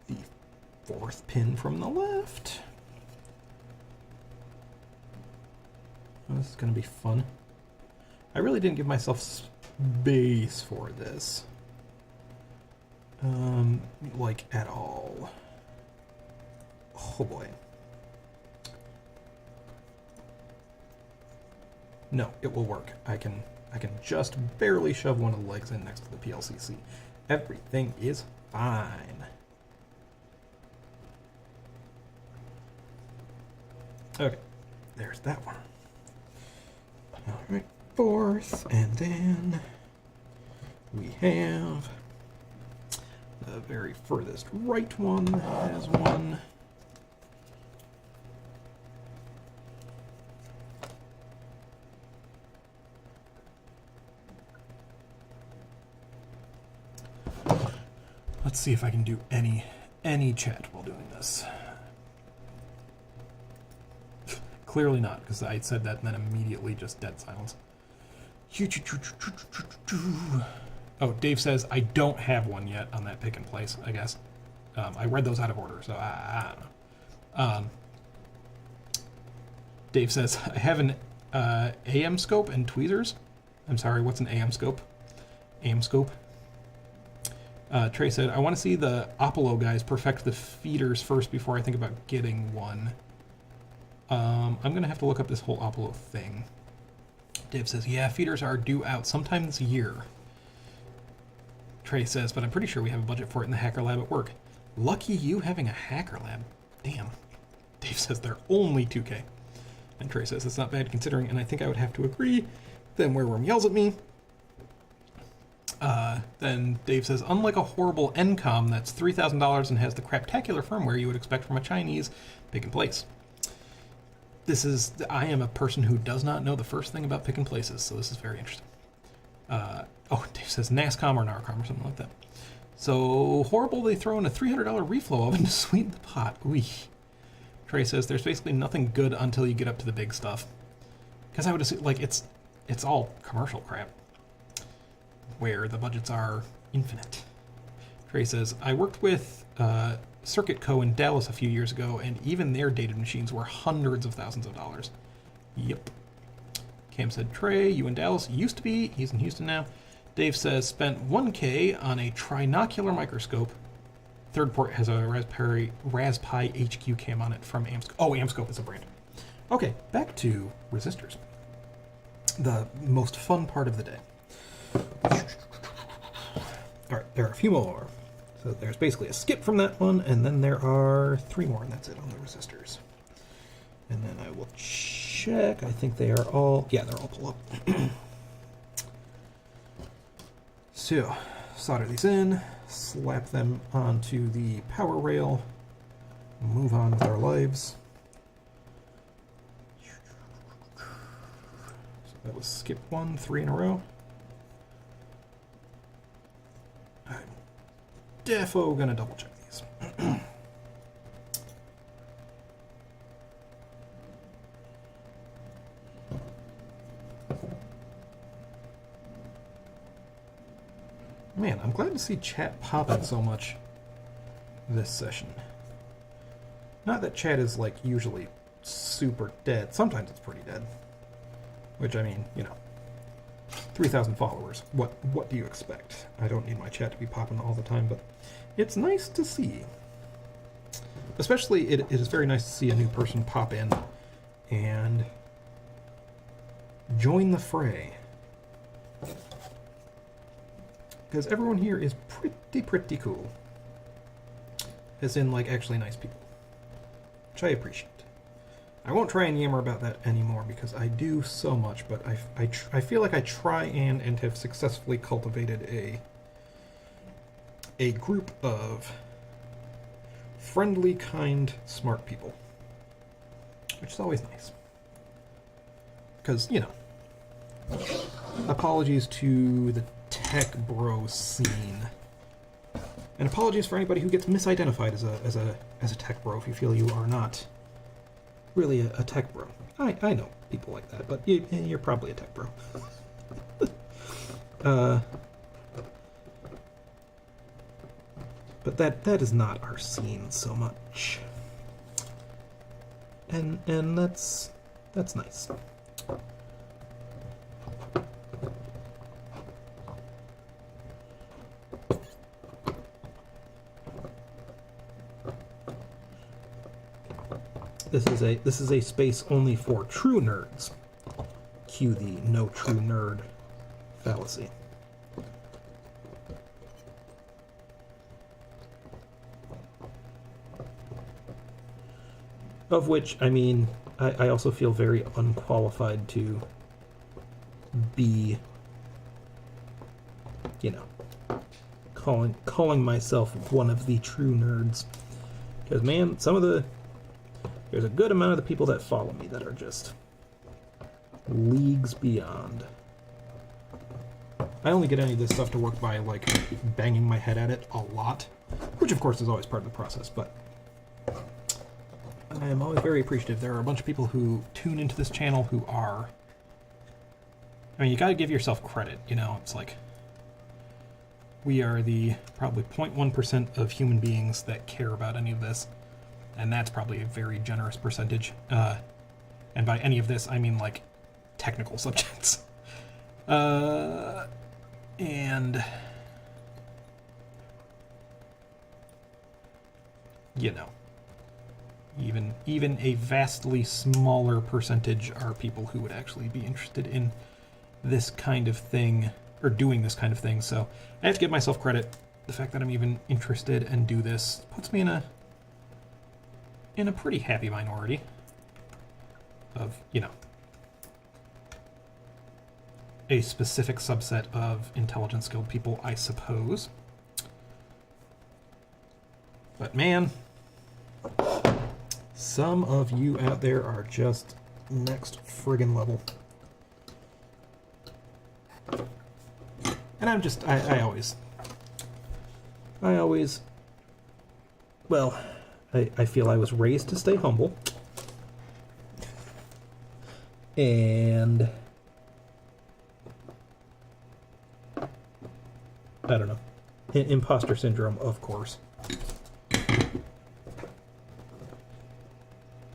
the 4th pin from the left. Oh, this is going to be fun. I really didn't give myself space for this. Like, at all. Oh boy. No, it will work. I can just barely shove one of the legs in next to the PLCC. Everything is fine. Okay, there's that one. Alright, 4th, and then we have the very furthest right one has one. Let's see if I can do any chat while doing this. Clearly not, because I said that and then immediately just dead silence. Oh, Dave says, I don't have one yet on that pick and place, I guess. I read those out of order, so I don't know. Dave says, I have an AM scope and tweezers. I'm sorry, what's an AM scope? AM scope? Trey said, I want to see the Apollo guys perfect the feeders first before I think about getting one. I'm going to have to look up this whole Apollo thing. Dave says, yeah, feeders are due out sometime this year. Trey says, but I'm pretty sure we have a budget for it in the hacker lab at work. Lucky you having a hacker lab. Damn. Dave says they're only 2K. And Trey says, it's not bad considering, and I think I would have to agree. Then Wareworm yells at me. Then Dave says, unlike a horrible NCOM that's $3,000 and has the craptacular firmware you would expect from a Chinese pick and place. I am a person who does not know the first thing about pick and places, so this is very interesting. Dave says NASCOM or NARCOM or something like that. So horrible they throw in a $300 reflow oven to sweeten the pot. Ooh. Trey says there's basically nothing good until you get up to the big stuff. Because I would assume, like, it's all commercial crap. Where the budgets are infinite. Trey says, I worked with Circuit Co. in Dallas a few years ago, and even their dated machines were hundreds of thousands of dollars. Yep. Cam said, Trey, you in Dallas? Used to be. He's in Houston now. Dave says, spent $1K on a trinocular microscope. Third port has a Raspberry HQ cam on it from Amscope. Oh, Amscope is a brand. Okay, back to resistors. The most fun part of the day. Alright, there are a few more. So there's basically a skip from that one, and then there are 3 more, and that's it on the resistors. And then I will check. I think they are all... Yeah, they're all pull up. So, solder these in, slap them onto the power rail, move on with our lives. So that was skip 1, 3 in a row. I'm defo gonna double check these. Man, I'm glad to see chat popping so much this session. Not that chat is, like, usually super dead. Sometimes it's pretty dead. Which, I mean, you know, 3,000 followers. What do you expect? I don't need my chat to be popping all the time, but it's nice to see. Especially, it is very nice to see a new person pop in and join the fray. Because everyone here is pretty cool. As in, like, actually nice people. Which I appreciate. I won't try and yammer about that anymore because I do so much, but I feel like I try and have successfully cultivated a group of friendly, kind, smart people. Which is always nice. Because, you know, apologies to the tech bro scene. And apologies for anybody who gets misidentified as a tech bro if you feel you are not really a tech bro. I know people like that, but you're probably a tech bro. But that is not our scene so much. And that's nice. This is a space only for true nerds. Cue the no true nerd fallacy. Of which, I mean, I also feel very unqualified to be, you know, calling myself one of the true nerds. Because, man, there's a good amount of the people that follow me that are just leagues beyond. I only get any of this stuff to work by, like, banging my head at it a lot, which of course is always part of the process, but I am always very appreciative. There are a bunch of people who tune into this channel who are... I mean, you gotta give yourself credit, you know? It's like... We are the probably 0.1% of human beings that care about any of this. And that's probably a very generous percentage. And by any of this, I mean, like, technical subjects. And... You know. Even a vastly smaller percentage are people who would actually be interested in this kind of thing, or doing this kind of thing, so I have to give myself credit. The fact that I'm even interested and do this puts me in a pretty happy minority of, you know, a specific subset of intelligent, skilled people, I suppose. But man, some of you out there are just next friggin' level. And I'm just, I always, well, I feel I was raised to stay humble. And I don't know. Imposter syndrome, of course.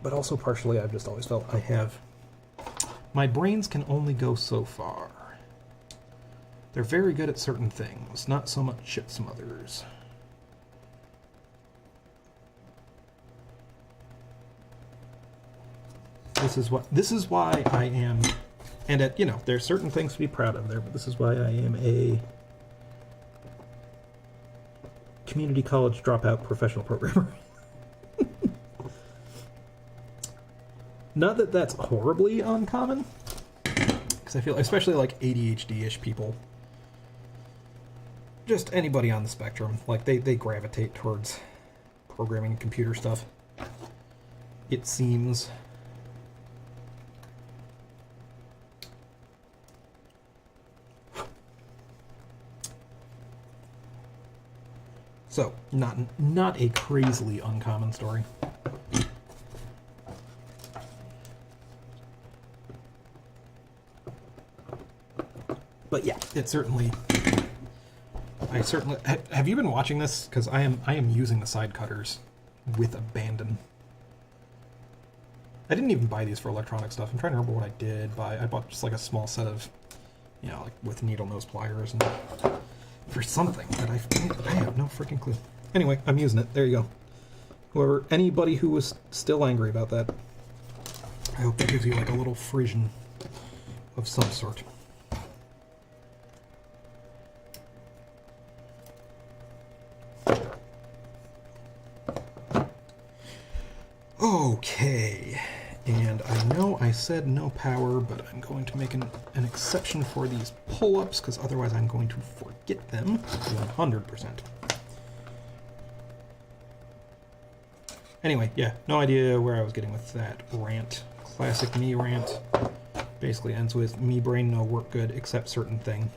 But also partially I've just always felt my brains can only go so far. They're very good at certain things, not so much at some others. This is why I am, and at, you know, there's certain things to be proud of there, but this is why I am a community college dropout professional programmer. Not that that's horribly uncommon, because I feel, especially like ADHD-ish people, just anybody on the spectrum, like they gravitate towards programming and computer stuff, it seems. So, not a crazily uncommon story. But yeah, it certainly... Have you been watching this? Because I am using the side cutters with abandon. I didn't even buy these for electronic stuff. I'm trying to remember what I did buy. I bought just like a small set of, you know, like with needle nose pliers and for something that I have no freaking clue. Anyway, I'm using it. There you go. Anybody who was still angry about that, I hope that gives you like a little frisson of some sort. Okay, and I know I said no power, but I'm going to make an exception for these pull-ups, because otherwise I'm going to forget them 100%. Anyway, yeah, no idea where I was getting with that rant. Classic me rant. Basically ends with me brain no work good except certain thing.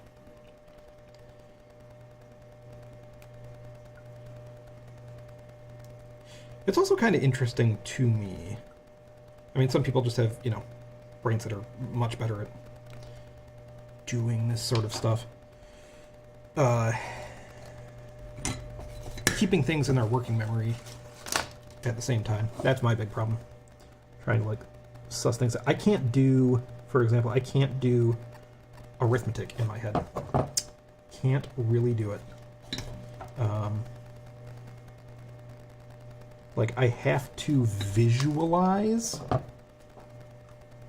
It's also kind of interesting to me. I mean, some people just have, you know, brains that are much better at doing this sort of stuff. Keeping things in their working memory at the same time. That's my big problem. Trying to, like, suss things out. I can't do, for example, I can't do arithmetic in my head. Can't really do it. Like, I have to visualize,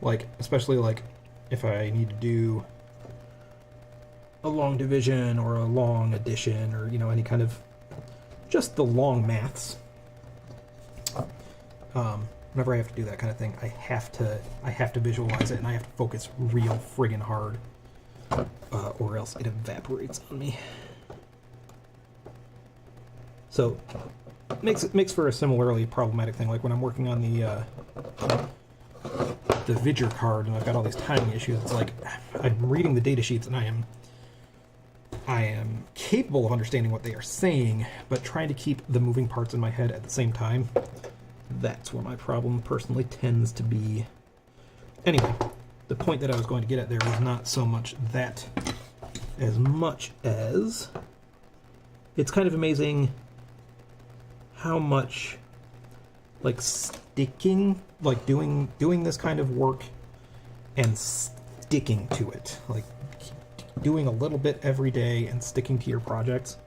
like, especially, like, if I need to do a long division or a long addition or, you know, any kind of, just the long maths. Whenever I have to do that kind of thing, I have to visualize it, and I have to focus real friggin' hard, or else it evaporates on me. So... Makes for a similarly problematic thing, like when I'm working on the Vidger card and I've got all these timing issues. It's like I'm reading the data sheets and I am capable of understanding what they are saying, but trying to keep the moving parts in my head at the same time That's where my problem personally tends to be. Anyway, the point that I was going to get at there was not so much that, as much as it's kind of amazing how much, like, sticking, like doing this kind of work and sticking to it, like doing a little bit every day and sticking to your projects,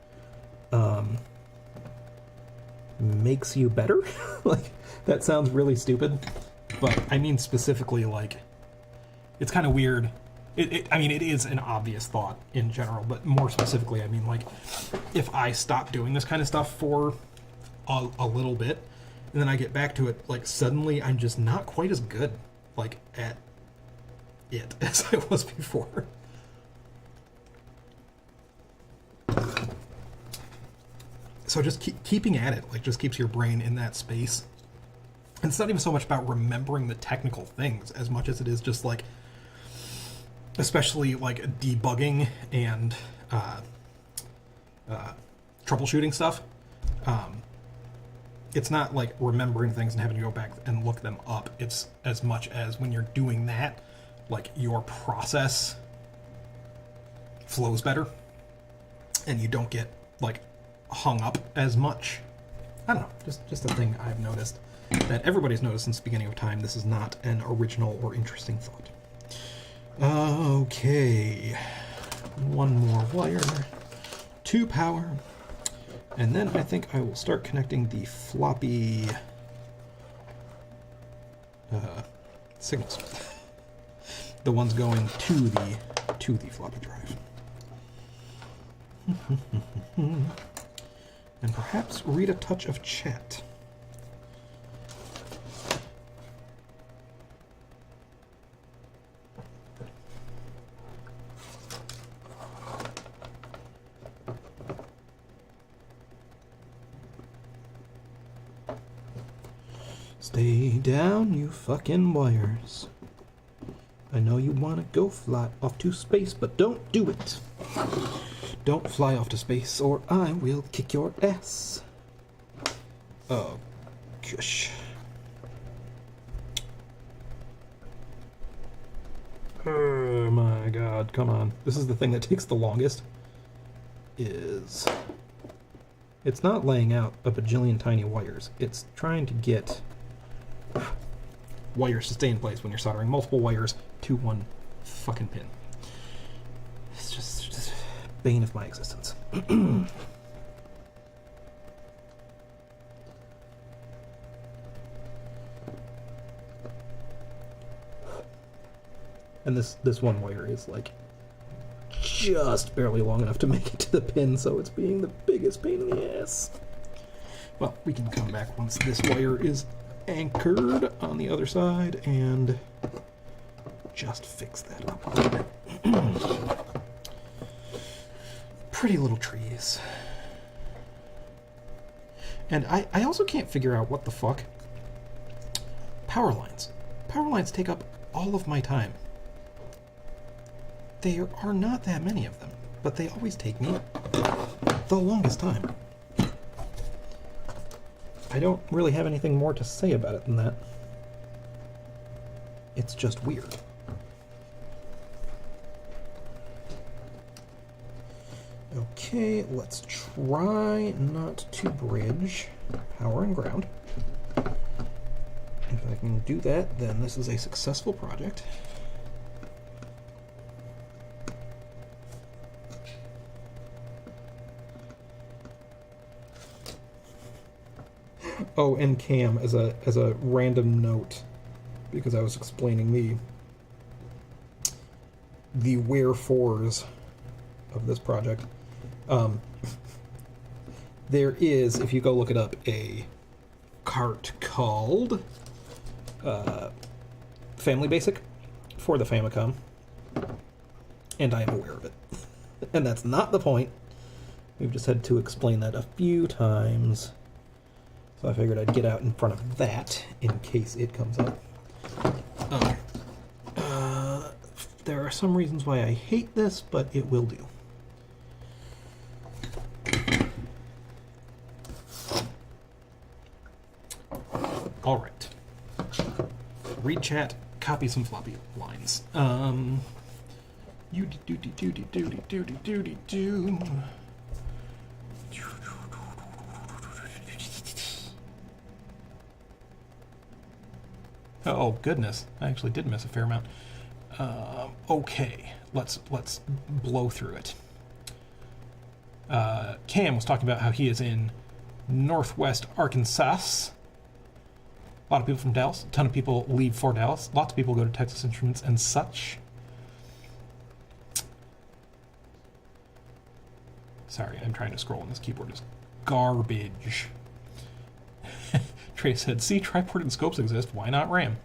makes you better. Like, that sounds really stupid, but I mean specifically, like, it's kind of weird. I mean, it is an obvious thought in general, but more specifically, I mean, like, if I stop doing this kind of stuff for a little bit, and then I get back to it, like, suddenly I'm just not quite as good, like, at it as I was before. So just keeping at it, like, just keeps your brain in that space. And it's not even so much about remembering the technical things as much as it is just, like, especially, like, debugging and troubleshooting stuff. It's not, like, remembering things and having to go back and look them up. It's as much as when you're doing that, like, your process flows better and you don't get, like, hung up as much. I don't know, just a thing I've noticed that everybody's noticed since the beginning of time. This is not an original or interesting thought. Okay, one more wire to power, and then I think I will start connecting the floppy signals, the ones going to the floppy drive. And perhaps read a touch of chat. Stay down, you fucking wires. I know you want to go fly off to space, but don't do it. Don't fly off to space, or I will kick your ass. Oh, gosh. Oh my god, come on. This is the thing that takes the longest. It's not laying out a bajillion tiny wires. It's trying to get wires to stay in place when you're soldering multiple wires to one fucking pin. It's just bane of my existence. And this one wire is, like, just barely long enough to make it to the pin, so it's being the biggest pain in the ass. Well, we can come back once this wire is anchored on the other side and just fix that up a little bit. Pretty little trees. And I also can't figure out what the fuck. Power lines. Power lines take up all of my time. There are not that many of them, but they always take me the longest time. I don't really have anything more to say about it than that. It's just weird. Okay, let's try not to bridge power and ground. If I can do that, then this is a successful project. Oh, and Cam, as a random note, because I was explaining the wherefores of this project. There is, if you go look it up, a cart called Family Basic for the Famicom, and I am aware of it. And that's not the point. We've just had to explain that a few times. So I figured I'd get out in front of that in case it comes up. There are some reasons why I hate this, but it will do. All right. Read chat, copy some floppy lines. You do. Oh goodness, I actually did miss a fair amount. Okay, let's blow through it. Cam was talking about how he is in Northwest Arkansas. A lot of people from Dallas. A ton of people leave for Dallas. Lots of people go to Texas Instruments and such. Sorry, I'm trying to scroll, and this keyboard is garbage. Trey said, see, triport and scopes exist. Why not RAM?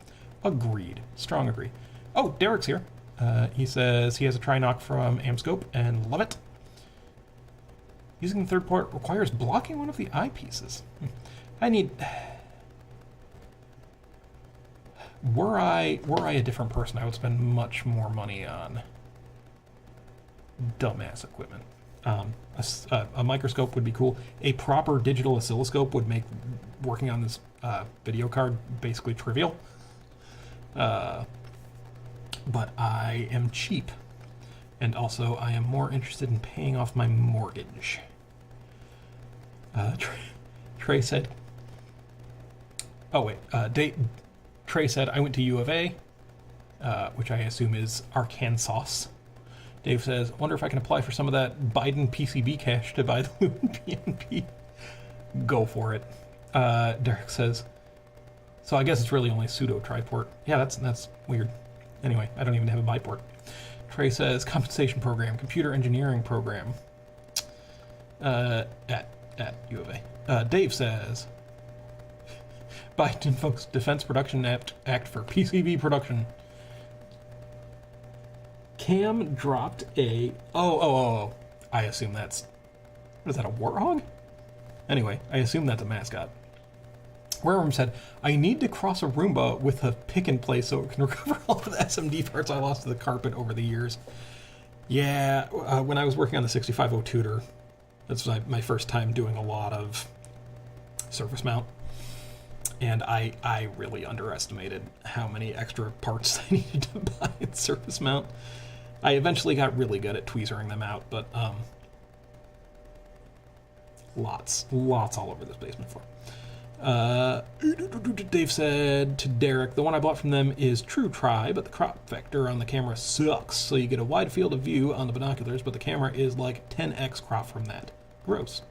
Agreed. Strong agree. Oh, Derek's here. He says he has a tri-knock from Amscope and love it. Using the third port requires blocking one of the eyepieces. I need... Were I a different person, I would spend much more money on dumbass equipment. A microscope would be cool. A proper digital oscilloscope would make working on this video card basically trivial. But I am cheap. And also, I am more interested in paying off my mortgage. Trey said... Oh, wait. Trey said, I went to U of A, which I assume is Arkansas. Dave says, wonder if I can apply for some of that Biden PCB cash to buy the Lumen PNP. Go for it. Derek says, so I guess it's really only pseudo triport. Yeah, that's weird. Anyway, I don't even have a biport. Trey says, compensation program, computer engineering program. At U of A. Dave says, Biden invokes Defense Production Act for PCB production. Cam dropped a... Oh. I assume that's... What is that, a warthog? Anyway, I assume that's a mascot. Warworm said, I need to cross a Roomba with a pick in place so it can recover all of the SMD parts I lost to the carpet over the years. Yeah, when I was working on the 6500 Tutor, that's my first time doing a lot of surface mount. And I really underestimated how many extra parts I needed to buy in surface mount. I eventually got really good at tweezering them out, but lots all over this basement floor. Dave said to Derek, the one I bought from them is true tri, but the crop vector on the camera sucks, so you get a wide field of view on the binoculars, but the camera is like 10x crop from that. Gross.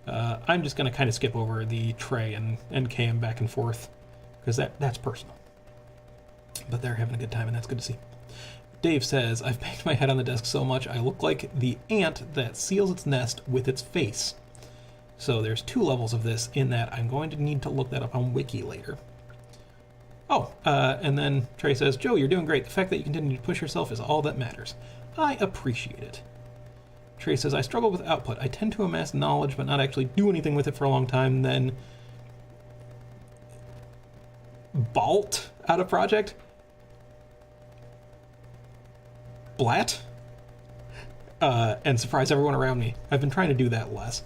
I'm just going to kind of skip over the Trey and Cam back and forth, because that's personal. But they're having a good time, and that's good to see. Dave says, I've banged my head on the desk so much I look like the ant that seals its nest with its face. So there's 2 levels of this in that I'm going to need to look that up on Wiki later. Oh, and then Trey says, Joe, you're doing great. The fact that you continue to push yourself is all that matters. I appreciate it. Trey says, I struggle with output. I tend to amass knowledge but not actually do anything with it for a long time, then bolt out a project. Blat? And surprise everyone around me. I've been trying to do that less.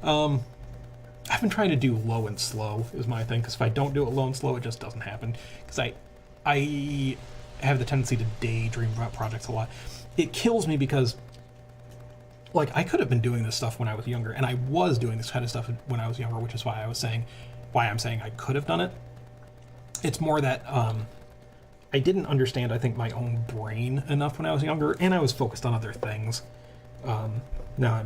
I've been trying to do low and slow is my thing, because if I don't do it low and slow, it just doesn't happen. Because I have the tendency to daydream about projects a lot. It kills me because, like, I could have been doing this stuff when I was younger, and I was doing this kind of stuff when I was younger, which is why I'm saying I could have done it. It's more that, I didn't understand, I think, my own brain enough when I was younger, and I was focused on other things. Now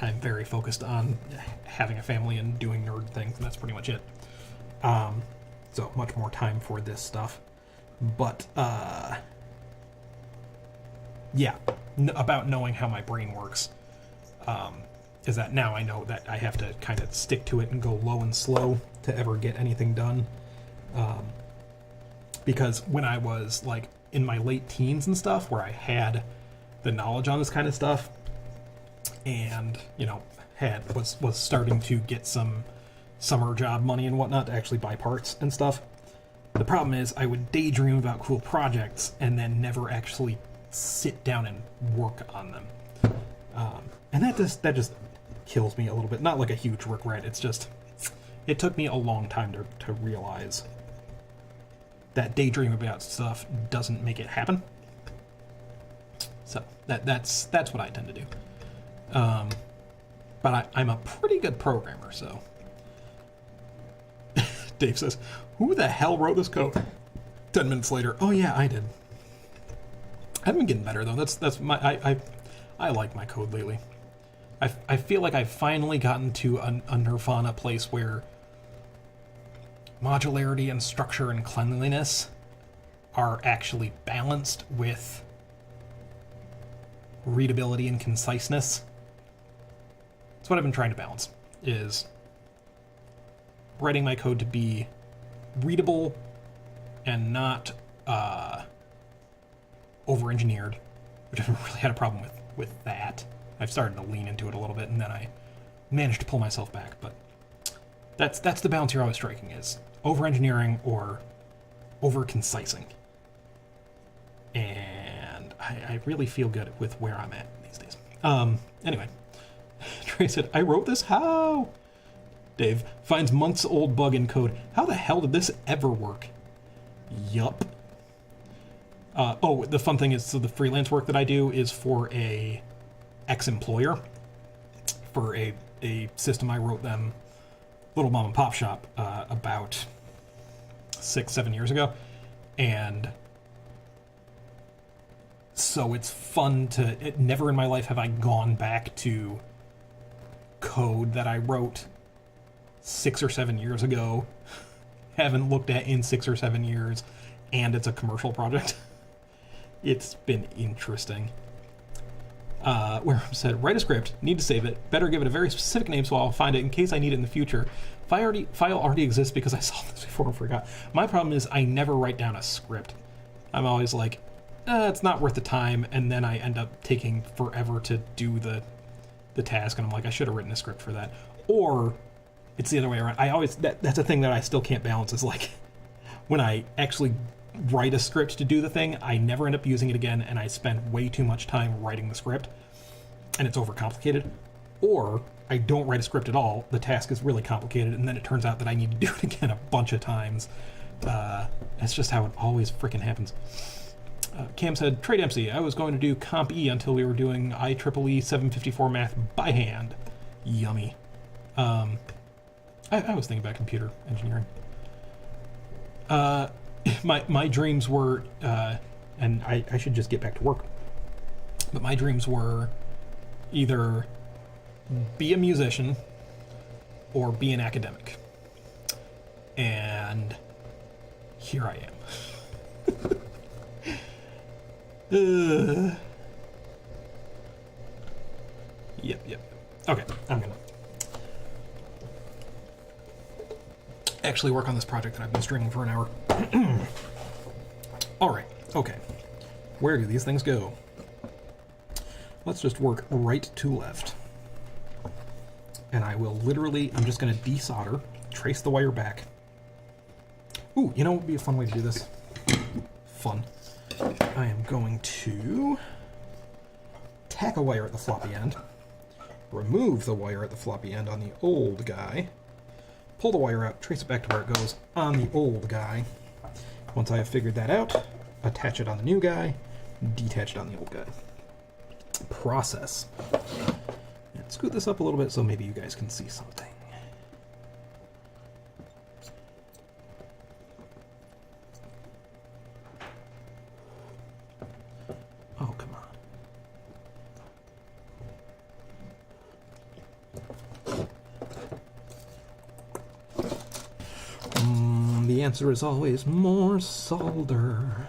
I'm very focused on having a family and doing nerd things, and that's pretty much it. So much more time for this stuff. But, yeah, about knowing how my brain works, is that now I know that I have to kind of stick to it and go low and slow to ever get anything done. Because when I was, like, in my late teens and stuff, where I had the knowledge on this kind of stuff, and, you know, was starting to get some summer job money and whatnot to actually buy parts and stuff, the problem is I would daydream about cool projects and then never actually sit down and work on them. And that just kills me a little bit. Not like a huge regret, it's just, it took me a long time to realize that daydream about stuff doesn't make it happen. So that's what I tend to do. But I'm a pretty good programmer, so. Dave says, "Who the hell wrote this code?" 10 minutes later, oh yeah, I did. I've been getting better though. That's my I like my code lately. I feel like I've finally gotten to a nirvana place where modularity and structure and cleanliness are actually balanced with readability and conciseness. That's what I've been trying to balance, is writing my code to be readable and not over-engineered, which I've really had a problem with that. I've started to lean into it a little bit, and then I managed to pull myself back, but that's the balance you're always striking, is over-engineering or over-concising. And I really feel good with where I'm at these days. Anyway, Trey said, "I wrote this? How?" Dave finds months-old bug in code. How the hell did this ever work? Yup. Oh, the fun thing is, so the freelance work that I do is for a ex-employer, for a system I wrote them, little mom and pop shop, about 6-7 years ago. And so it's fun never in my life have I gone back to code that I wrote 6 or 7 years ago, haven't looked at in 6 or 7 years, and it's a commercial project. It's been interesting. Where I said, "Write a script, need to save it, better give it a very specific name so I'll find it in case I need it in the future. File already exists because I saw this before and forgot." My problem is I never write down a script. I'm always like, it's not worth the time, and then I end up taking forever to do the task, and I'm like, I should have written a script for that. Or it's the other way around. That's a thing that I still can't balance, is like, when I actually write a script to do the thing, I never end up using it again, and I spend way too much time writing the script, and it's overcomplicated. Or I don't write a script at all, the task is really complicated, and then it turns out that I need to do it again a bunch of times. That's just how it always freaking happens. Cam said, "Trade MC, I was going to do Comp E until we were doing IEEE 754 math by hand." Yummy. I was thinking about computer engineering. My dreams were, and I should just get back to work, but my dreams were either be a musician or be an academic. And here I am. Yep. Okay, I'm gonna actually work on this project that I've been streaming for an hour. Alright, okay. Where do these things go? Let's just work right to left. And I will literally, I'm just gonna desolder, trace the wire back. Ooh, you know what would be a fun way to do this? Fun. I am going to tack a wire at the floppy end, remove the wire at the floppy end on the old guy, pull the wire out, trace it back to where it goes on the old guy. Once I have figured that out, attach it on the new guy, detach it on the old guy. Process. And scoot this up a little bit so maybe you guys can see something. Oh, come on. The answer is always more solder.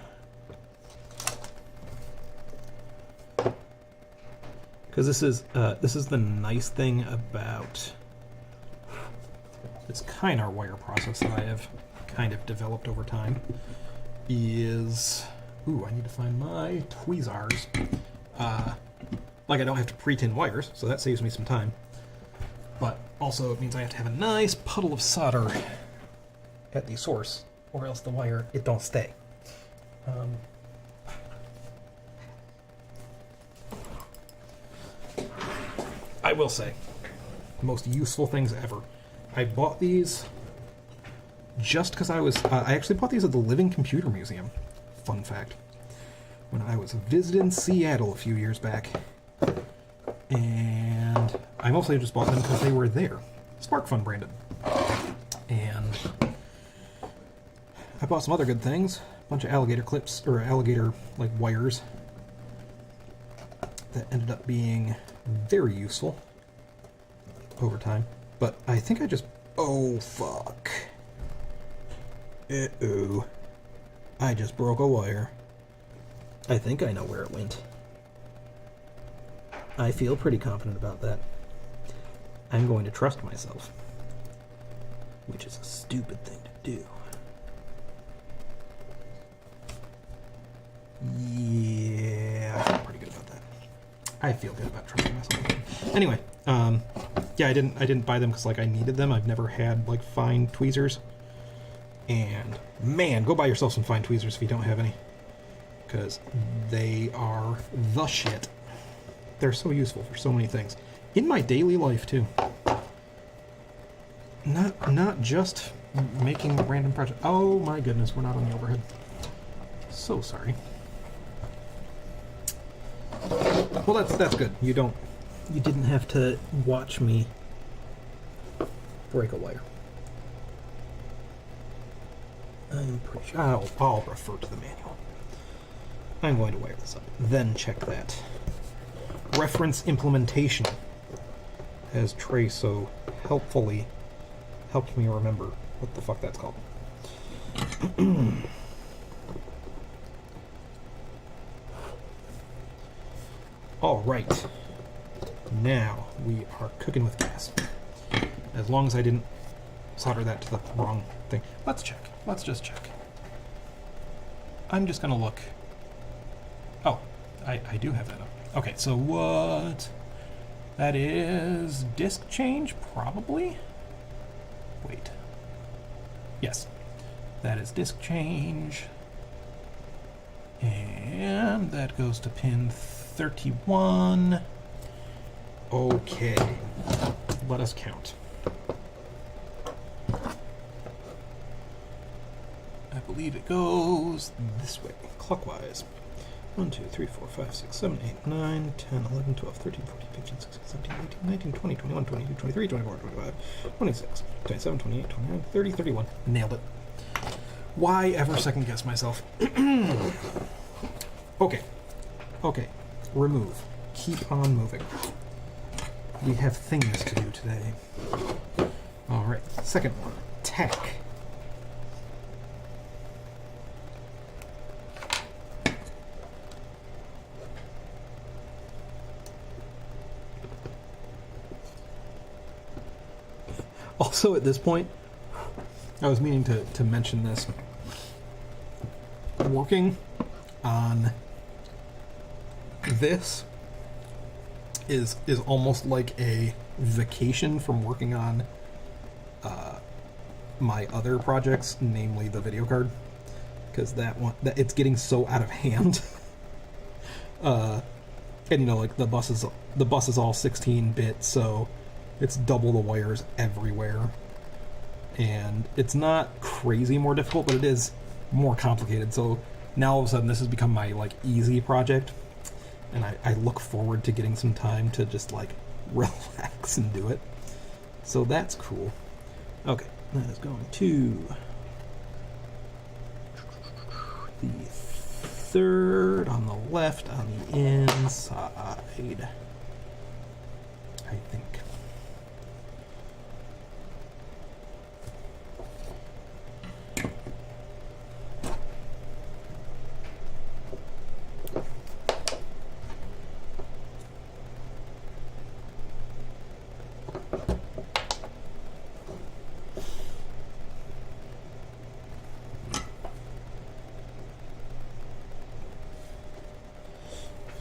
Because this is the nice thing about this Kynar wire process that I have kind of developed over time is, ooh, I need to find my tweezers. Like I don't have to pre-tin wires, so that saves me some time. But also it means I have to have a nice puddle of solder at the source, or else the wire, it don't stay. I will say, most useful things ever. I bought these just because I actually bought these at the Living Computer Museum. Fun fact. When I was visiting Seattle a few years back. And I mostly just bought them because they were there. SparkFun branded. And I bought some other good things. A bunch of alligator clips, or alligator, like, wires. That ended up being very useful over time. But I think I just... Oh, fuck. Uh-oh. I just broke a wire. I think I know where it went. I feel pretty confident about that. I'm going to trust myself. Which is a stupid thing to do. Yeah, I feel pretty good about that. I feel good about trusting myself. Anyway, yeah, I didn't buy them because like I needed them. I've never had like fine tweezers. And man, go buy yourself some fine tweezers if you don't have any, because they are the shit. They're so useful for so many things in my daily life too. Not just making random projects. Oh my goodness, we're not on the overhead. So sorry. Well, that's good. You didn't have to watch me break a wire. I'm pretty sure I'll refer to the manual. I'm going to wire this up, then check that. Reference implementation, as Trey so helpfully helped me remember what the fuck that's called. All right, now we are cooking with gas. As long as I didn't solder that to the wrong thing. Let's check. Let's just check. I'm just gonna look. Oh, I do have that up. Okay, so what? That is disk change, probably? Wait. Yes. That is disk change. And that goes to pin 31. Okay. Let us count. I believe it goes this way, clockwise. 1, 2, 3, 4, 5, 6, 7, 8, 9, 10, 11, 12, 13, 14, 15, 16, 17, 18, 19, 20, 21, 22, 23, 24, 25, 26, 27, 28, 29, 30, 31. Nailed it. Why ever second guess myself? Okay. Okay. Remove. Keep on moving. We have things to do today. Alright. Second one. Tech. Also, at this point, I was meaning to mention this. Working on this is almost like a vacation from working on my other projects, namely the video card, because it's getting so out of hand. And you know, like the bus is all 16-bit, so it's double the wires everywhere, and it's not crazy more difficult, but it is more complicated. So now all of a sudden this has become my like easy project, and I look forward to getting some time to just like relax and do it. So that's cool. Okay, that is going to the third on the left on the inside, I think.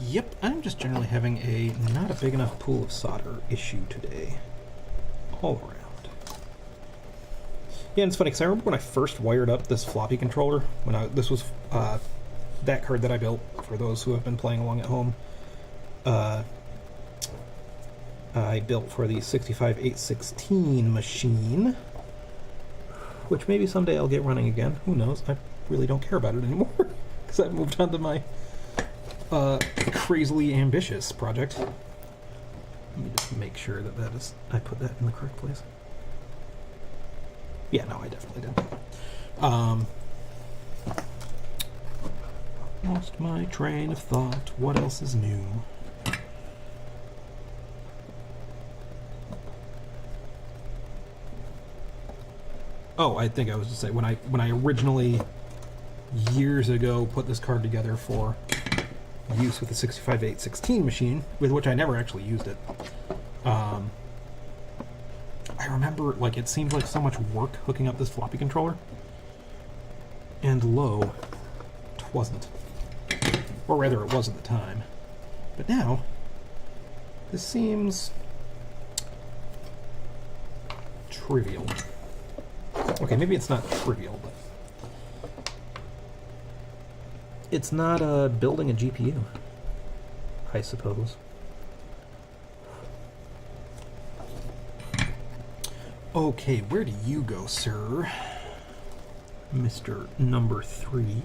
Yep, I'm just generally having not a big enough pool of solder issue today. All around. Yeah, and it's funny, because I remember when I first wired up this floppy controller, this was that card that I built, for those who have been playing along at home. I built for the 65816 machine, which maybe someday I'll get running again. Who knows? I really don't care about it anymore because I've moved on to my crazily ambitious project. Let me just make sure that I put that in the correct place. Yeah, no, I definitely did. Lost my train of thought. What else is new? Oh, I think I was just saying when I originally years ago put this card together for use with the 65816 machine, with which I never actually used it. I remember like it seemed like so much work hooking up this floppy controller, and lo, it wasn't, or rather it was at the time. But now this seems trivial. Okay, maybe it's not trivial, but it's not building a GPU, I suppose. Okay, where do you go, sir? Mr. Number 3.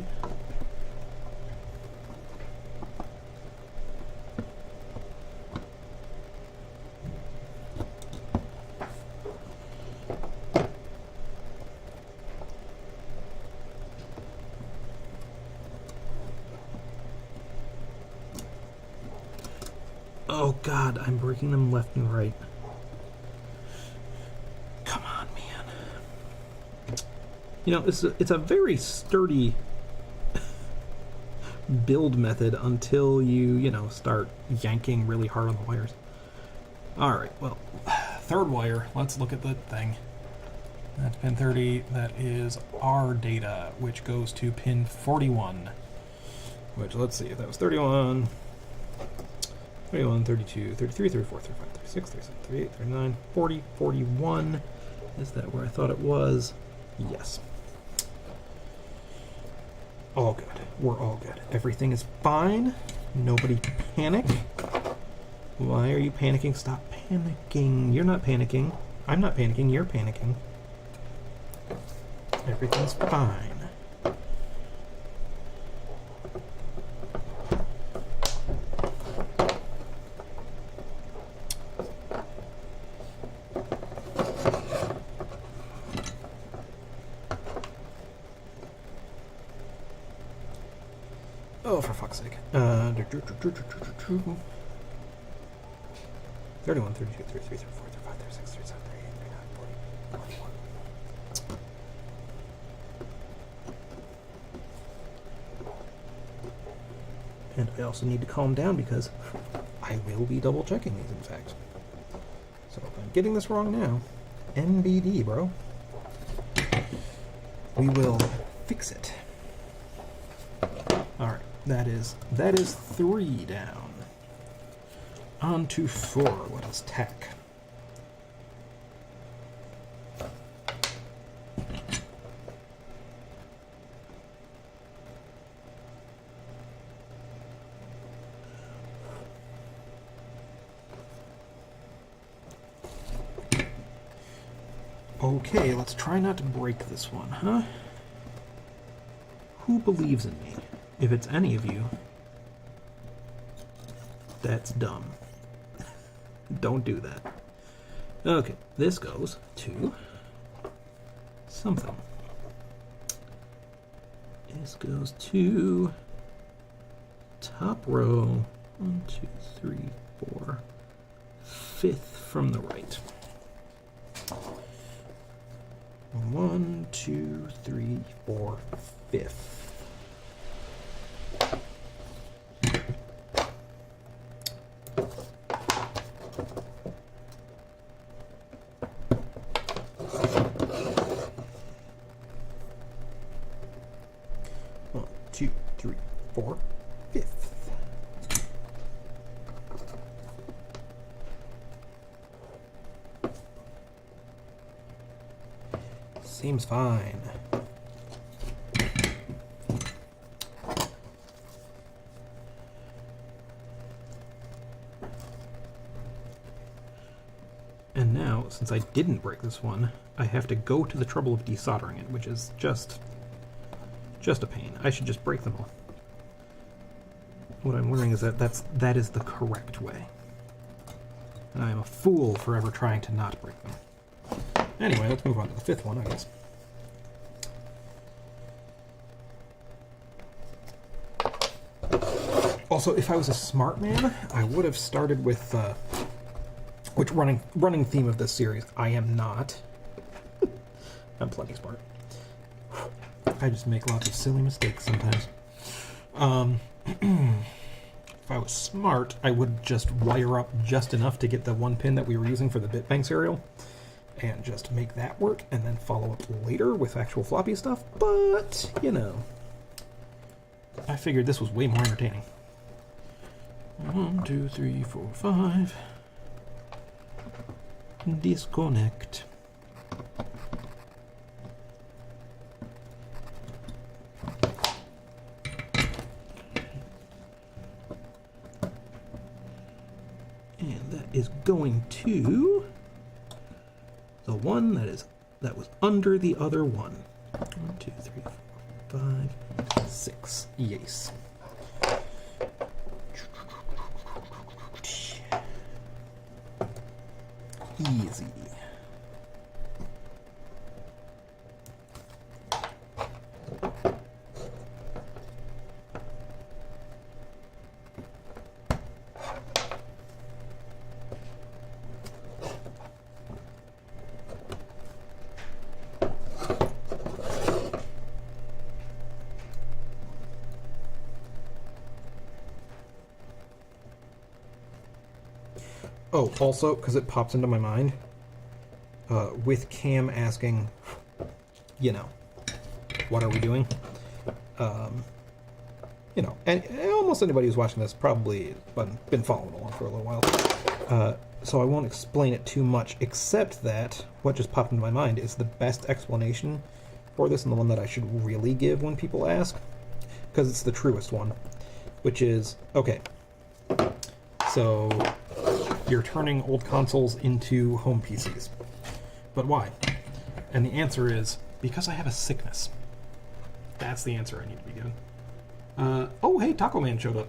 Oh god, I'm breaking them left and right. Come on, man. You know, it's a very sturdy build method until you know, start yanking really hard on the wires. Alright, well, third wire. Let's look at the thing. That's pin 30. That is our data, which goes to pin 41. Which, let's see, if that was 31... 31, 32, 33, 34, 35, 36, 37, 38, 39, 40, 41. Is that where I thought it was? Yes. All good. We're all good. Everything is fine. Nobody panic. Why are you panicking? Stop panicking. You're not panicking. I'm not panicking. You're panicking. Everything's fine. Oh, for fuck's sake. 31, 32, 33, 34, 35, 36, 37, 38, 39, 40, 41. And I also need to calm down because I will be double checking these, in fact. So if I'm getting this wrong now, NBD, bro. We will fix it. Alright, that is 3 down. On to 4. Let us tack. Okay, let's try not to break this one, huh? Who believes in me? If it's any of you, that's dumb. Don't do that. Okay, this goes to something. This goes to top row. 1, 2, 3, 4. 5th from the right. 1, 2, 3, 4, 5th. Seems fine. since I didn't break this one, I have to go to the trouble of desoldering it, which is just a pain. I should just break them all. What I'm learning is that is the correct way. And I am a fool for ever trying to not break them. Anyway, let's move on to the fifth one, I guess. Also, if I was a smart man, I would have started with which running theme of this series. I am not. I'm plenty smart. I just make lots of silly mistakes sometimes. If I was smart, I would just wire up just enough to get the one pin that we were using for the bitbang serial, and just make that work, and then follow up later with actual floppy stuff. But, you know, I figured this was way more entertaining. 1, 2, 3, 4, 5. Disconnect. And that is going to the one that was under the other one. 1, 2, 3, 4, 5, 6. Yes. Easy. Oh, also, because it pops into my mind, with Cam asking, you know, what are we doing? You know, and almost anybody who's watching this probably been following along for a little while. So I won't explain it too much, except that what just popped into my mind is the best explanation for this, and the one that I should really give when people ask, because it's the truest one, which is, okay, so you're turning old consoles into home PCs. But why? And the answer is, because I have a sickness. That's the answer I need to be given. Oh, hey, Taco Man showed up.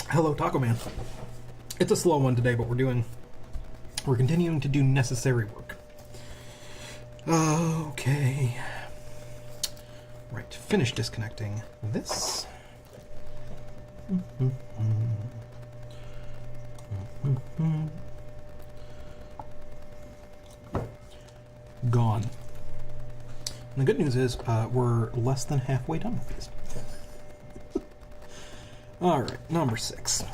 Hello, Taco Man. It's a slow one today, but we're continuing to do necessary work. Okay. Right, finish disconnecting this. Gone. And the good news is we're less than halfway done with these. Alright, number 6.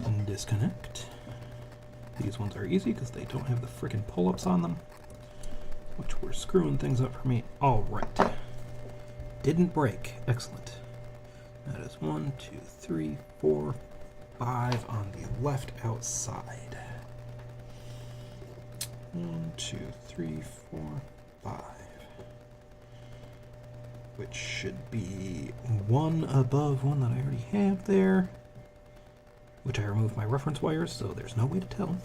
And disconnect. These ones are easy because they don't have the frickin' pull-ups on them, which were screwing things up for me. Alright. Didn't break. Excellent. That is 1, 2, 3, 4, 5 on the left outside. 1, 2, 3, 4, 5. Which should be one above one that I already have there. Which I removed my reference wires, so there's no way to tell.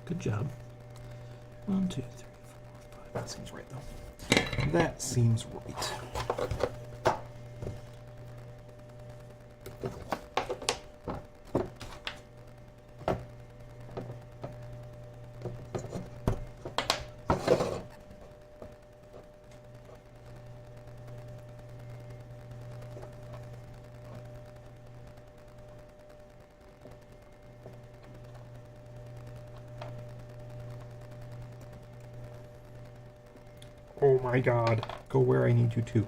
Good job. 1, 2, 3, 4, 5. That seems right, though. That seems right. Oh my god. Go where I need you to.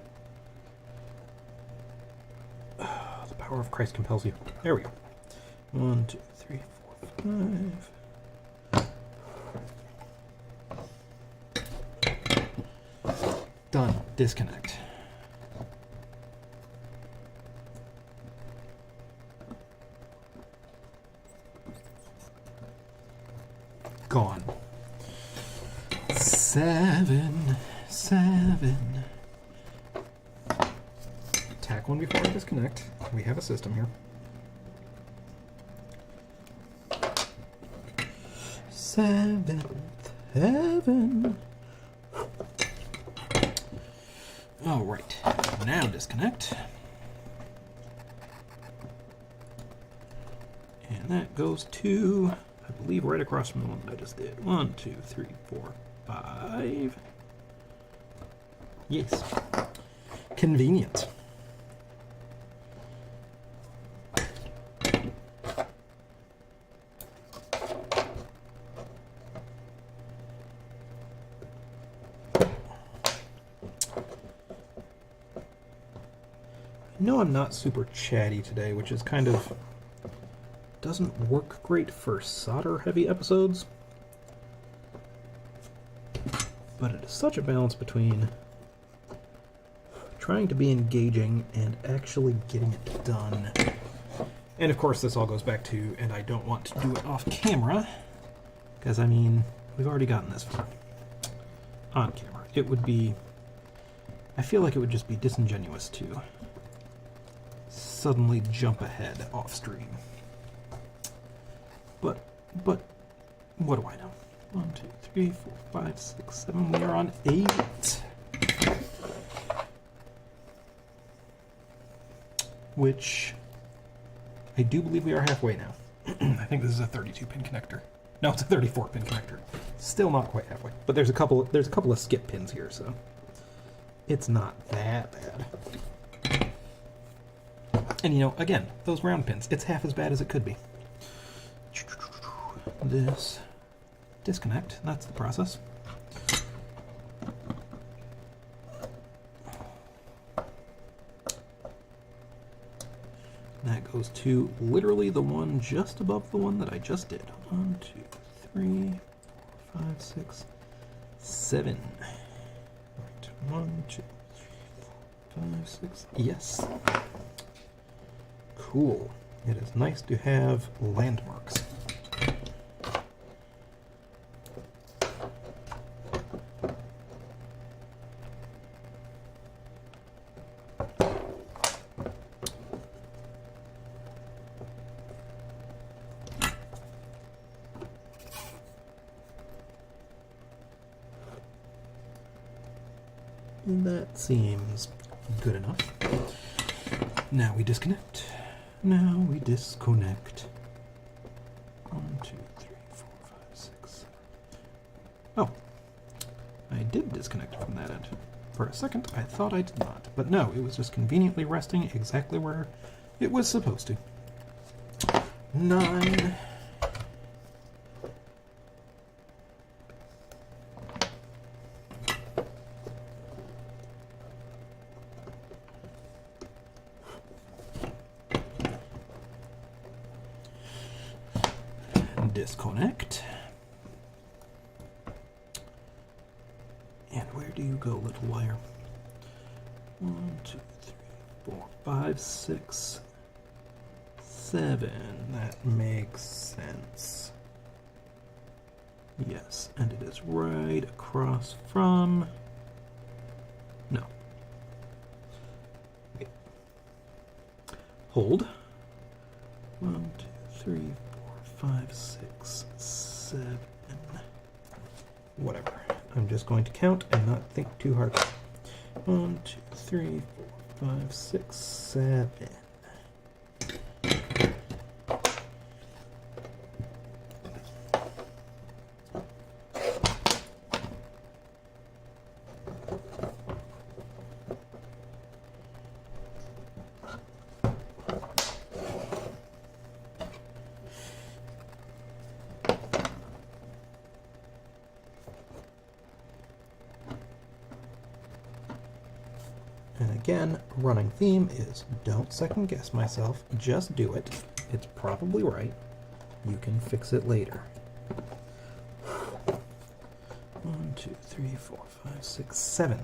The power of Christ compels you. There we go. 1, 2, 3, 4, 5. Done. Disconnect. 7. Tack one before I disconnect. We have a system here. 7th heaven. All right, now disconnect. And that goes to, I believe, right across from the one that I just did. 1, 2, 3, 4, 5. Yes. Convenient. I know I'm not super chatty today, which is kind of doesn't work great for solder-heavy episodes, but it is such a balance between trying to be engaging and actually getting it done. And of course this all goes back to, and I don't want to do it off camera, because I mean, we've already gotten this far. On camera. It would be, I feel like it would just be disingenuous to suddenly jump ahead off stream. But, what do I know? 1, 2, 3, 4, 5, 6, 7. We are on 8. Which, I do believe we are halfway now. I think this is a 32-pin connector. No, it's a 34-pin connector. Still not quite halfway. But there's a couple of skip pins here, so it's not that bad. And you know, again, those round pins, it's half as bad as it could be. This disconnect, that's the process. That goes to literally the one just above the one that I just did. 1, 2, 3, 4, 5, 6, 7. Right. 1, 2, 3, 4, 5, 6. Yes. Cool. It is nice to have landmarks. That seems good enough. Now we disconnect. Now we disconnect. 1, 2, 3, 4, 5, 6, 7. Oh, I did disconnect from that end. For a second, I thought I did not. But no, it was just conveniently resting exactly where it was supposed to. 9. Disconnect. And where do you go, little wire? 1, 2, 3, 4, 5, 6, 7. That makes sense. Yes, and it is right across from... No. Wait. Hold. 1, 2, 3, 5, 6, 7. Whatever. I'm just going to count and not think too hard. 1, 2, 3, 4, 5, 6, 7. And again, running theme is don't second guess myself, just do it. It's probably right. You can fix it later. 1, 2, 3, 4, 5, 6, 7.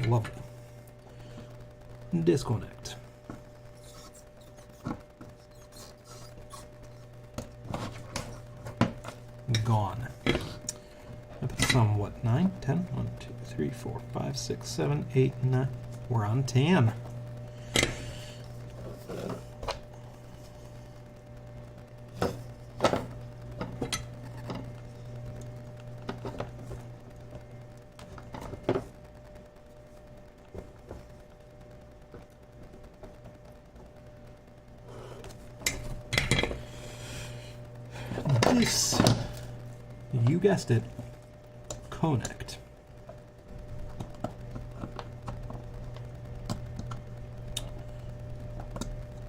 Lovely. Disconnect. Gone. I put the some, what, 9, 10? 1, 2, 3, 4, 5, 6, 7, 8, 9. We're on 10. This, you guessed it, connect.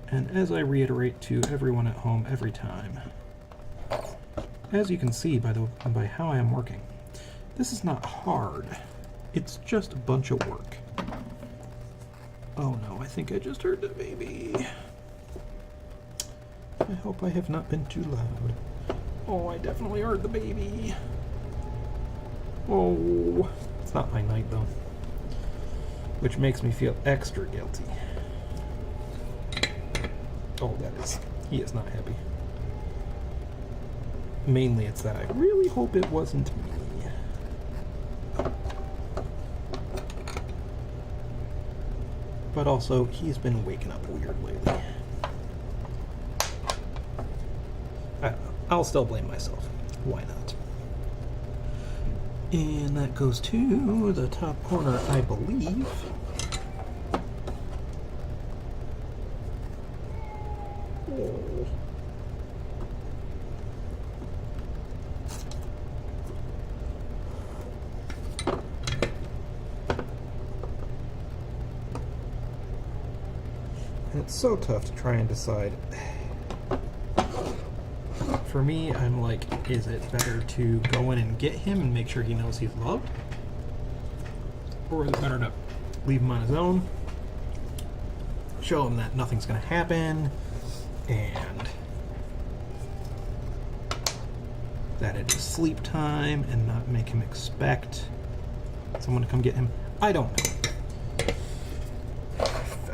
And as I reiterate to everyone at home every time, as you can see by how I am working, this is not hard. It's just a bunch of work. Oh no, I think I just heard the baby. I hope I have not been too loud. Oh, I definitely heard the baby. Oh, it's not my night though, which makes me feel extra guilty. Oh, he is not happy. Mainly it's that I really hope it wasn't me. But also, he's been waking up weird lately. I don't know. I'll still blame myself. Why not? And that goes to the top corner, I believe. Oh. And it's so tough to try and decide. For me, I'm like, is it better to go in and get him and make sure he knows he's loved? Or is it better to leave him on his own, show him that nothing's going to happen, and that it is sleep time, and not make him expect someone to come get him? I don't know.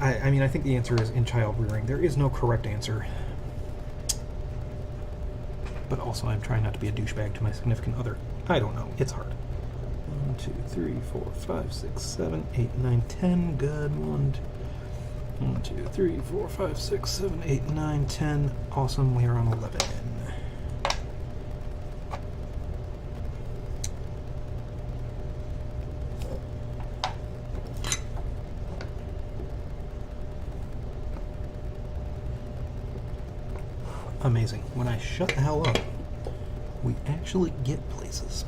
I mean, I think the answer is in child rearing. There is no correct answer. But also, I'm trying not to be a douchebag to my significant other. I don't know. It's hard. 1, 2, 3, 4, 5, 6, 7, 8, 9, 10. Good. 1, 2, 3, 4, 5, 6, 7, 8, 9, 10. Awesome. We are on 11. Amazing. When I shut the hell up, we actually get places.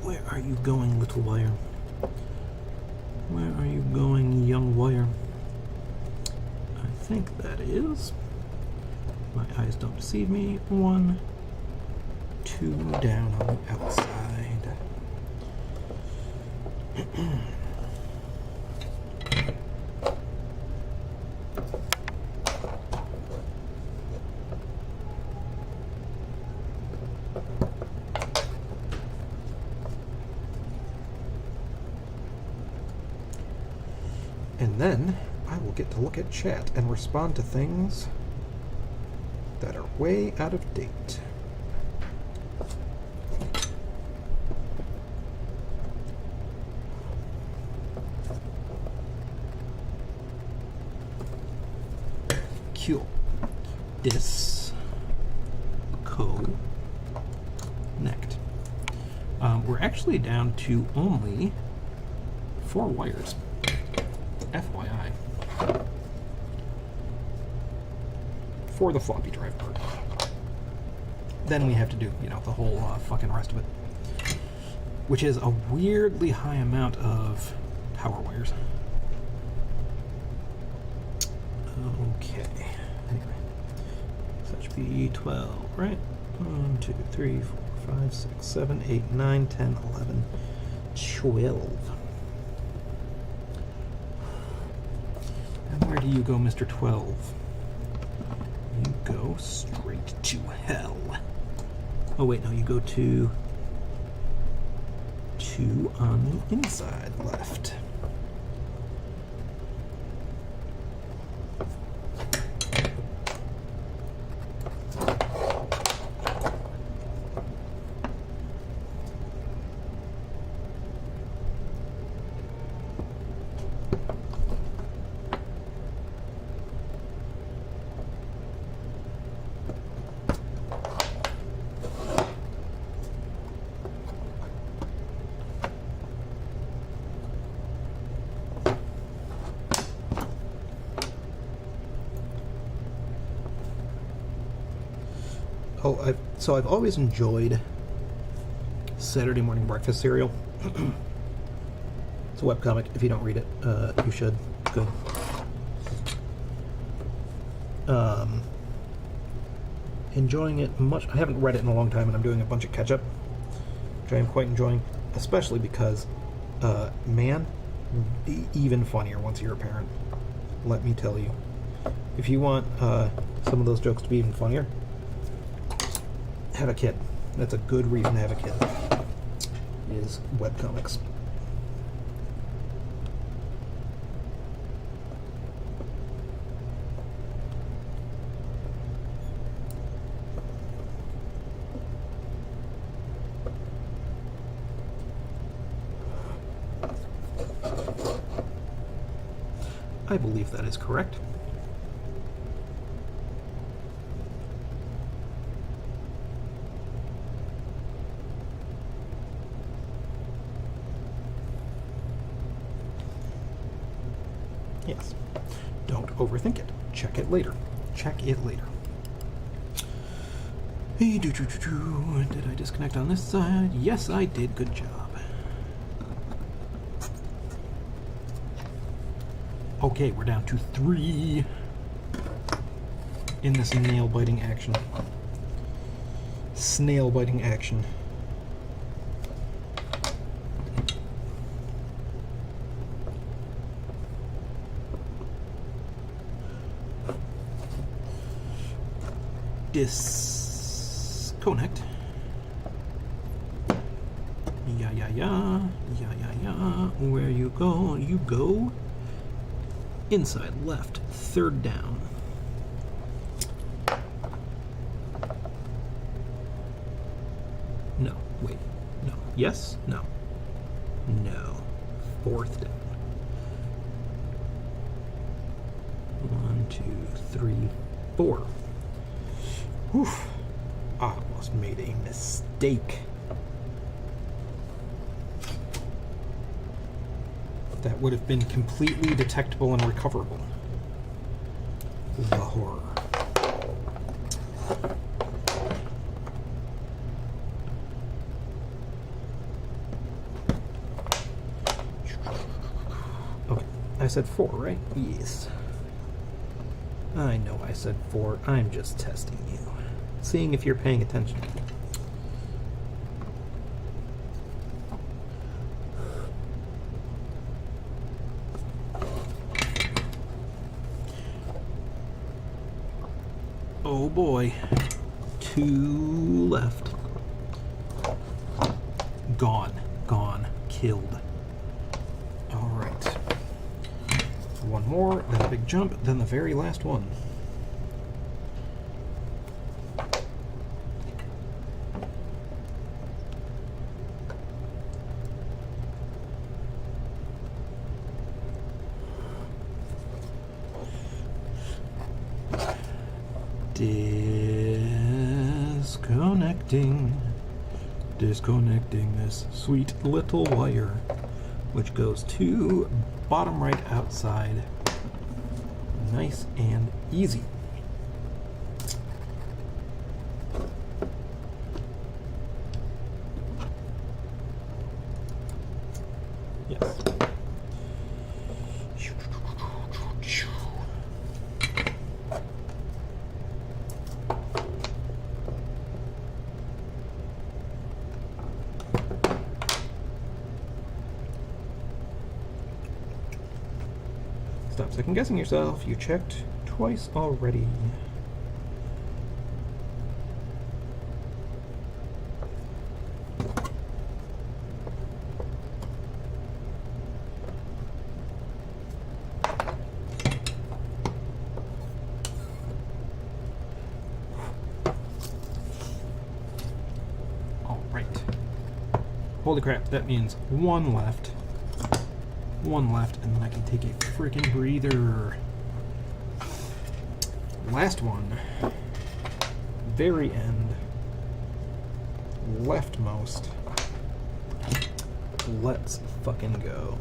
Where are you going, little wire? Where are you going, young wire? I think that is, my eyes don't deceive me, 1, 2 down on the outside. And then I will get to look at chat and respond to things that are way out of date. Cool. Disconnect. We're actually down to only 4 wires. FYI. For the floppy drive part. Then we have to do, the whole fucking rest of it. Which is a weirdly high amount of power wires. Okay. Anyway. So that should be 12, right? 1, 2, 3, 4, 5, 6, 7, 8, 9, 10, 11, 12. And where do you go, Mr. 12? You go straight to hell. Oh wait, no, you go to 2 on the inside left. I've always enjoyed Saturday morning breakfast cereal. It's a webcomic. If you don't read it, you should. It's good. Enjoying it much. I haven't read it in a long time, and I'm doing a bunch of catch up, which I am quite enjoying, especially because, man, even funnier once you're a parent. Let me tell you. If you want some of those jokes to be even funnier, have a kid. That's a good reason to have a kid. Is webcomics. I believe that is correct. Yes. Don't overthink it. Check it later. Check it later. Hey, did I disconnect on this side? Yes, I did. Good job. Okay, we're down to 3 in this nail-biting action. Snail-biting action. Disconnect. Yeah. Where you go? You go inside left, third down. No, wait, no. Yes? No. No. Fourth down. 1, 2, 3, 4. Whew. I almost made a mistake. That would have been completely detectable and recoverable. The horror. Okay, I said 4, right? Yes. I know I said 4. I'm just testing you. Seeing if you're paying attention. Oh boy. 2 left. Gone. Killed. Alright. 1 more, then a big jump, then the very last one. Disconnecting this sweet little wire, which goes to bottom right outside. Nice and easy. Yes. Stop second guessing yourself. You checked twice already. All right. Holy crap, that means 1 left. 1 left, and then I can take a freaking breather. Last one. Very end. Leftmost. Let's fucking go.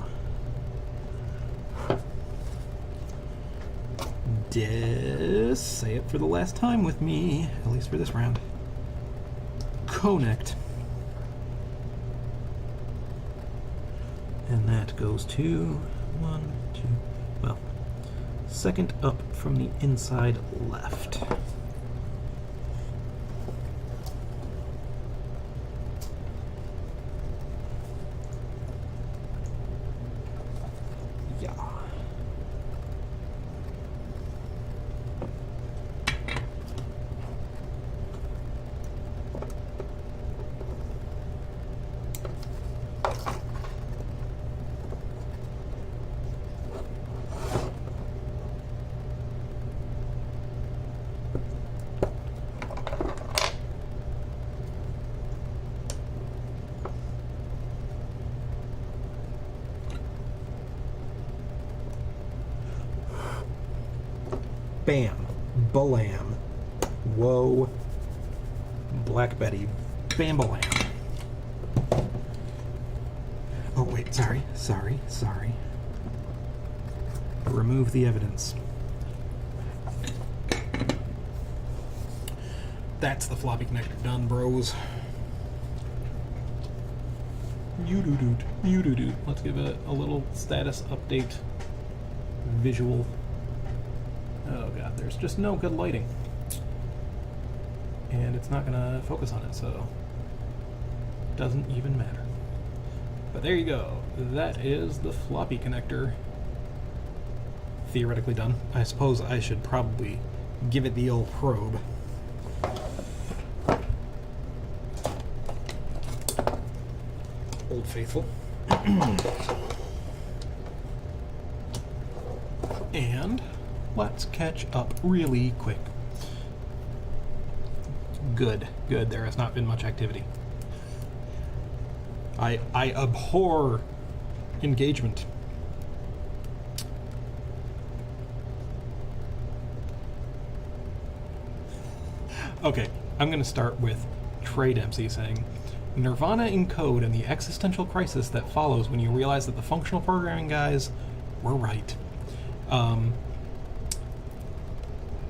Say it for the last time with me, at least for this round. connect. And that goes to 1, 2, well, second up from the inside left. Yeah. Bam. Balam. Whoa. Black Betty. Bam-balam. Oh, wait, sorry. Remove the evidence. That's the floppy connector done, bros. You-doo-doot. Let's give it a little status update visual. Oh god, there's just no good lighting. And it's not gonna focus on it, so doesn't even matter. But there you go. That is the floppy connector theoretically done. I suppose I should probably give it the old probe. Old Faithful. And let's catch up really quick. Good. There has not been much activity. I abhor engagement. Okay, I'm going to start with Trey Dempsey saying, Nirvana in code and the existential crisis that follows when you realize that the functional programming guys were right.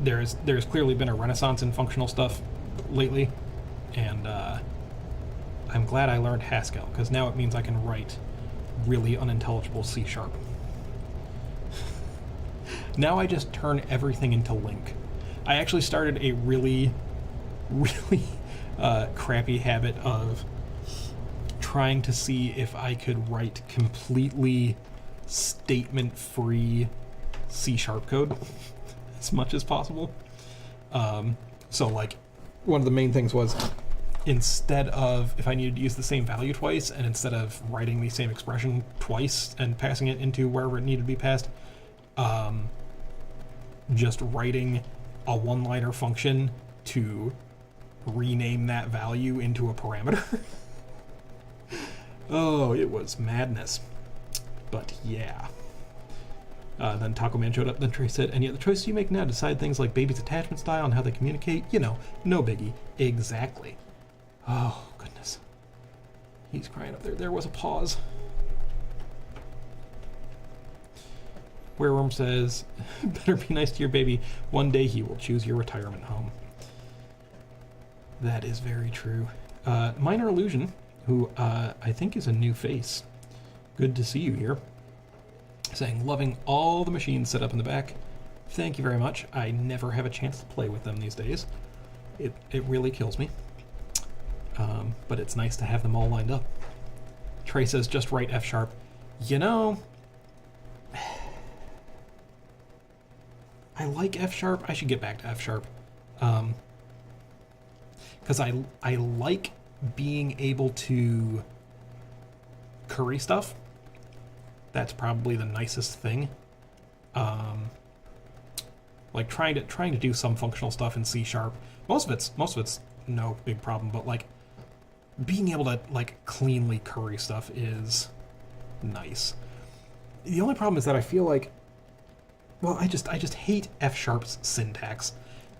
There's clearly been a renaissance in functional stuff lately, and I'm glad I learned Haskell, because now it means I can write really unintelligible C#. Now I just turn everything into link. I actually started a really crappy habit of trying to see if I could write completely statement-free C# code as much as possible. So like, one of the main things was, instead of, if I needed to use the same value twice, and instead of writing the same expression twice and passing it into wherever it needed to be passed, just writing a one-liner function to rename that value into a parameter. Oh, it was madness. But yeah. Then Taco Man showed up, then Trey said, and yet the choices you make now decide things like baby's attachment style and how they communicate. You know, no biggie. Exactly. Oh, goodness. He's crying up there. There was a pause. Wereworm says, better be nice to your baby. One day he will choose your retirement home. That is very true. Minor Illusion, who I think is a new face. Good to see you here. Saying, loving all the machines set up in the back. Thank you very much. I never have a chance to play with them these days. It really kills me. But it's nice to have them all lined up. Trey says, just write F#. You know, I like F#. I should get back to F#. Because I like being able to curry stuff. That's probably the nicest thing. Like trying to do some functional stuff in C#. Most of it's no big problem, but like being able to like cleanly curry stuff is nice. The only problem is that I feel like, well, I just hate F#'s syntax,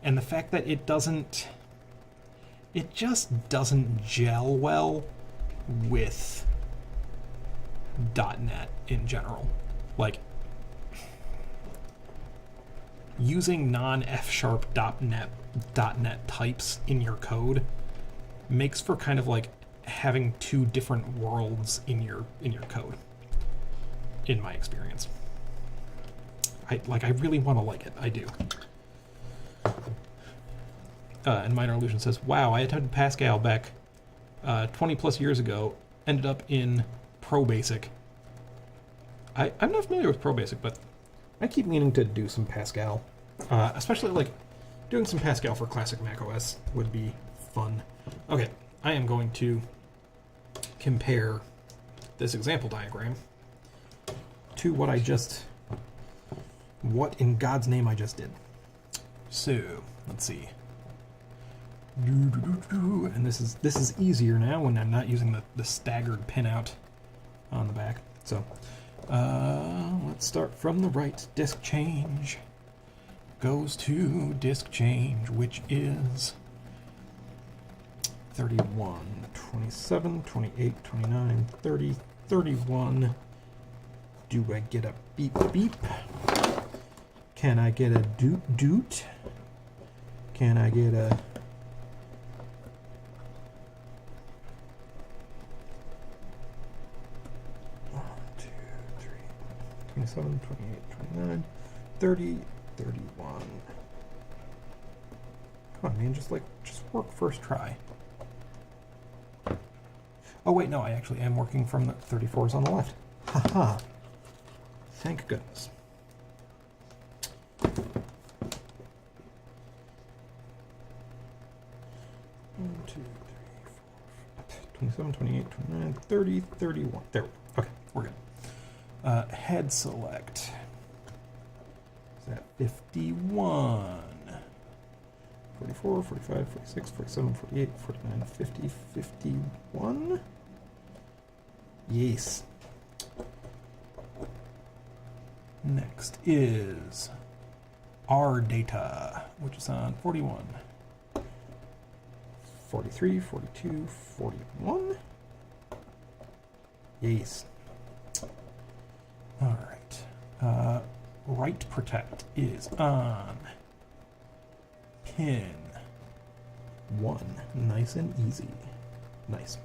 and the fact that it just doesn't gel well with .NET in general. Like, using non-F# .NET types in your code makes for kind of like having two different worlds in your code, in my experience. I really want to like it. I do. And Minor Illusion says, wow, I attempted Pascal back 20 plus years ago, ended up in Pro Basic. I'm not familiar with Pro Basic, but I keep meaning to do some Pascal. especially like doing some Pascal for classic macOS would be fun. Okay, I am going to compare this example diagram to what in God's name I just did. So, let's see. And this is easier now when I'm not using the staggered pinout on the back. So, let's start from the right. Disk change goes to disk change, which is 31, 27, 28, 29, 30, 31. Do I get a beep beep? Can I get a doot doot? Can I get a... One, two, three, 27, 28, 29, 30, 31. Come on, man, just work first try. Oh wait, no, I actually am working from the 34s on the left. Haha. Thank goodness. One, two, three, four, 27, 28, 29, 30, 31. There we go. Okay, we're good. Head select. Is that 51? 44, 45, 46, 47, 48, 49, 50, 51? Yes. Next is R data, which is on 41. 43, 42, 41. Yes. All right. Write protect is on pin 1. Nice and easy. Nice.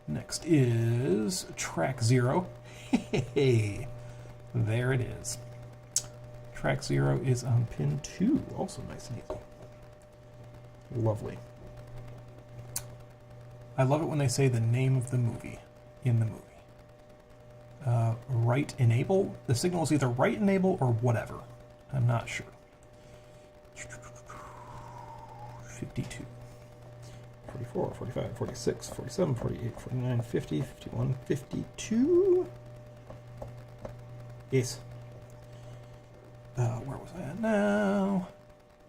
Next is track 0. Hey, there it is. Track 0 is on pin 2. Also nice and easy. Lovely. I love it when they say the name of the movie in the movie. Write enable. The signal is either write enable or whatever. I'm not sure. 52. 44, 45, 46, 47, 48, 49, 50, 51, 52. Yes. Where was I at now?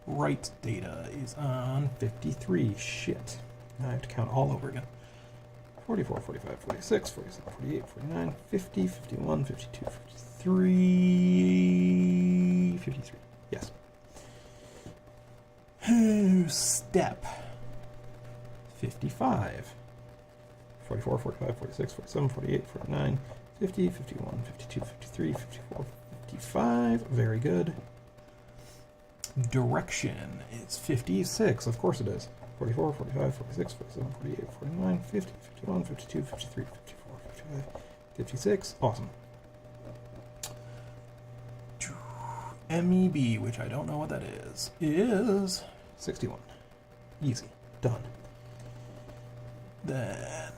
Write data is on 53. Shit. Now I have to count all over again. 44, 45, 46, 47, 48, 49, 50, 51, 52, 53, 53. Yes. Step 55. 44, 45, 46, 47, 48, 49, 50, 51, 52, 53, 54, 55. Very good. Direction is 56. Of course it is. 44, 45, 46, 47, 48, 49, 50, 51, 52, 53, 54, 55, 56. Awesome. MEB, which I don't know what that is 61. Easy. Done. Then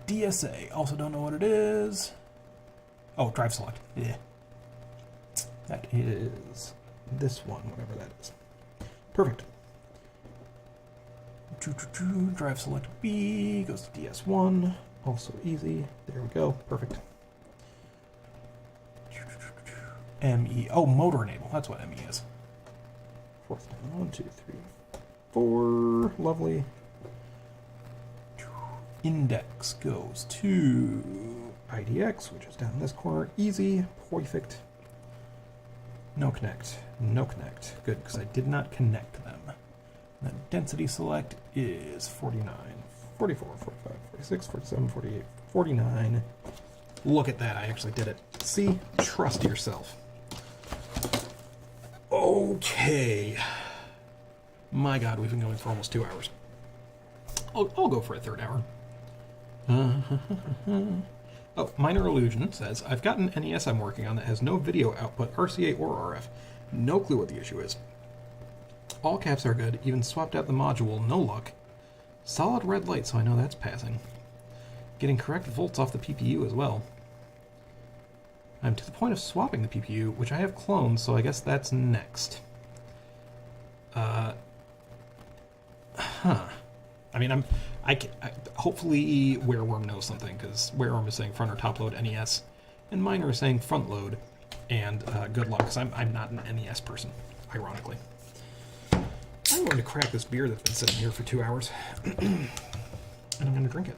DSA. Also don't know what it is. Oh, drive select. Yeah. That is this one, whatever that is. Perfect. Drive select B goes to DS1. Also easy. There we go. Perfect. ME. Oh, motor enable. That's what ME is. Fourth down. 1, 2, 3, 4. Lovely. Index goes to IDX, which is down in this corner. Easy. Perfect. No connect. No connect. Good, because I did not connect them. Then density select is 49, 44, 45, 46, 47, 48, 49. Look at that, I actually did it. See? Trust yourself. Okay. My God, we've been going for almost 2 hours. I'll go for a third hour. Oh, Minor Illusion says, I've got an NES I'm working on that has no video output, RCA or RF. No clue what the issue is. All caps are good, even swapped out the module, no luck. Solid red light, so I know that's passing. Getting correct volts off the PPU as well. I'm to the point of swapping the PPU, which I have cloned, so I guess that's next. I mean, hopefully Wereworm knows something, because Wereworm is saying front or top load NES, and Minor is saying front load, and good luck, because I'm not an NES person, ironically. I'm going to crack this beer that's been sitting here for 2 hours, and I'm going to drink it.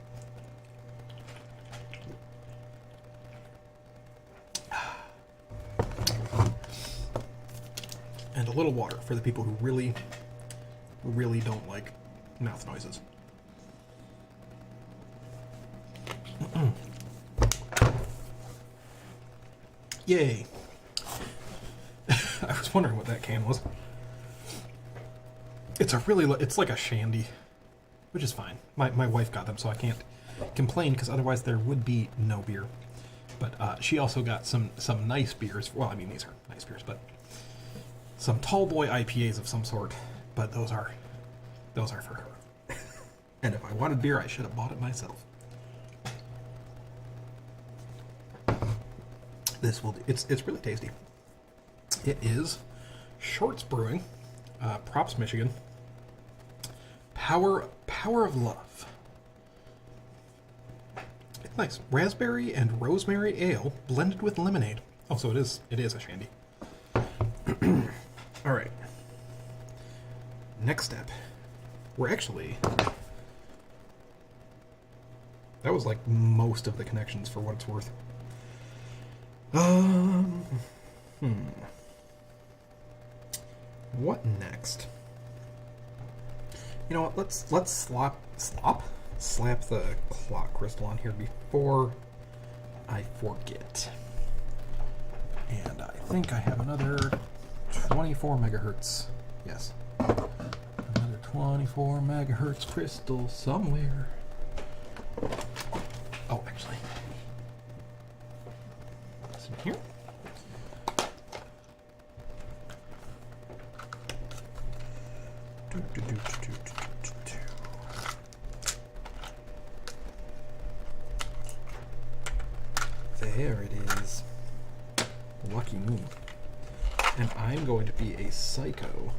And a little water for the people who really don't like mouth noises. Yay. I was wondering what that can was. It's like a shandy, which is fine. My wife got them, so I can't complain, because otherwise there would be no beer. But she also got some nice beers. Well, I mean, these are nice beers, but some tall boy IPAs of some sort. But those are for her. And if I wanted beer, I should have bought it myself. This will do. It's really tasty. It is Shorts Brewing, Props, Michigan. Power of Love. It's nice. Raspberry and rosemary ale blended with lemonade. Oh, so it is a shandy. All right. Next step. We're actually... That was like most of the connections for what it's worth. What next? You know what? Let's slap the clock crystal on here before I forget. And I think I have another 24 megahertz. Yes. Another 24 megahertz crystal somewhere. Oh, actually. It's in here. There it is. Lucky me. And I'm going to be a psycho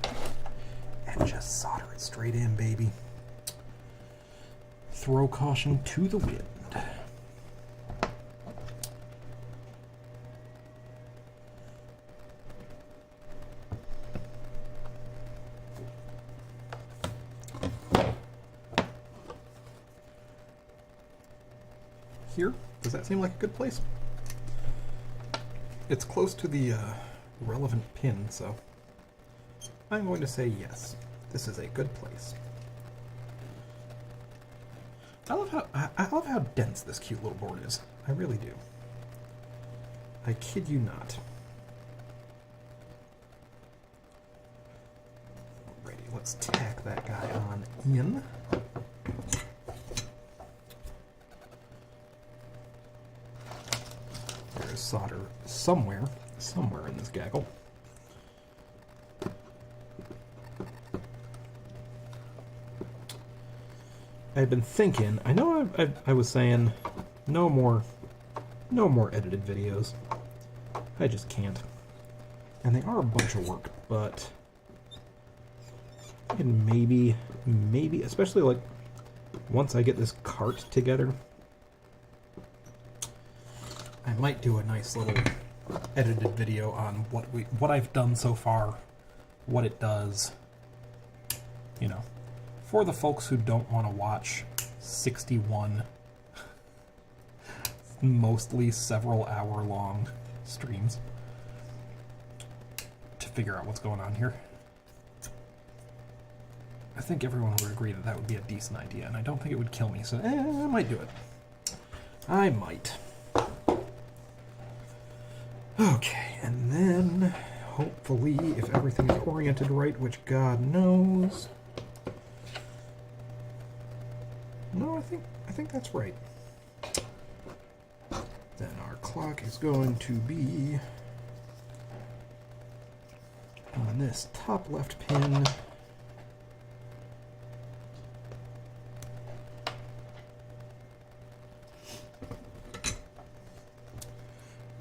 and just solder it straight in, baby. Throw caution to the wind. Here? Does that seem like a good place? It's close to the relevant pin, so I'm going to say yes. This is a good place. I love how dense this cute little board is. I really do. I kid you not. Alrighty, let's tack that guy on in. There's solder somewhere in this gaggle. I've been thinking, I know I was saying no more edited videos. I just can't. And they are a bunch of work, but and maybe, especially like once I get this cart together, I might do a nice little edited video on what I've done so far, what it does, you know, for the folks who don't want to watch 61 mostly several hour long streams to figure out what's going on here. I think everyone would agree that that would be a decent idea, and I don't think it would kill me, so I might do it. I might. Okay, and then hopefully, if everything is oriented right, which God knows, I think that's right. Then our clock is going to be on this top left pin.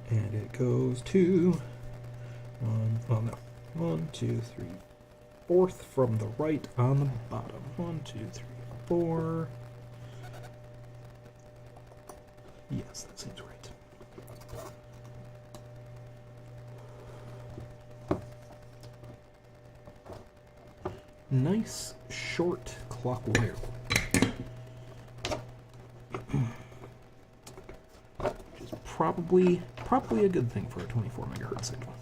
And it goes to 1, 2, 3, fourth from the right on the bottom. 1, 2, 3, 4. Yes, that seems right. Nice short clock wire. Which is probably a good thing for a 24 megahertz signal.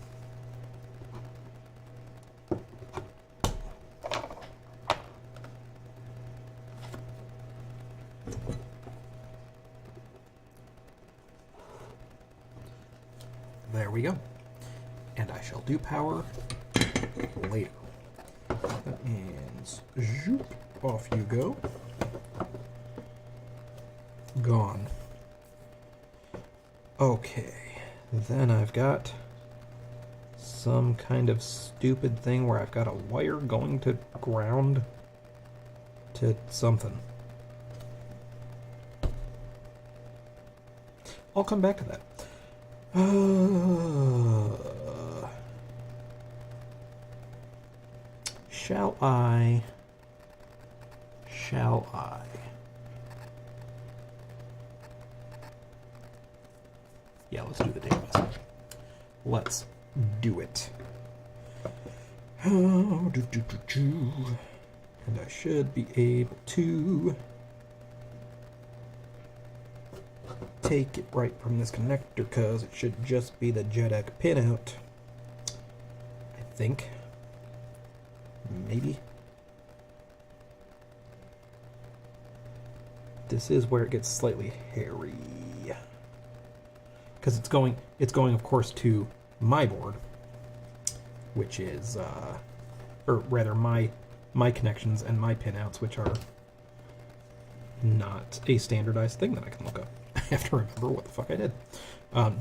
There we go. And I shall do power later. That means zoop, off you go. Gone. Okay, then I've got some kind of stupid thing where I've got a wire going to ground to something. I'll come back to that. Shall I? Yeah, let's do the data bus. Let's do it. And I should be able to take it right from this connector because it should just be the JEDEC pinout. I think. Maybe. This is where it gets slightly hairy. Because it's going of course to my board, which is or rather my connections and my pinouts, which are not a standardized thing that I can look up. I have to remember what the fuck I did.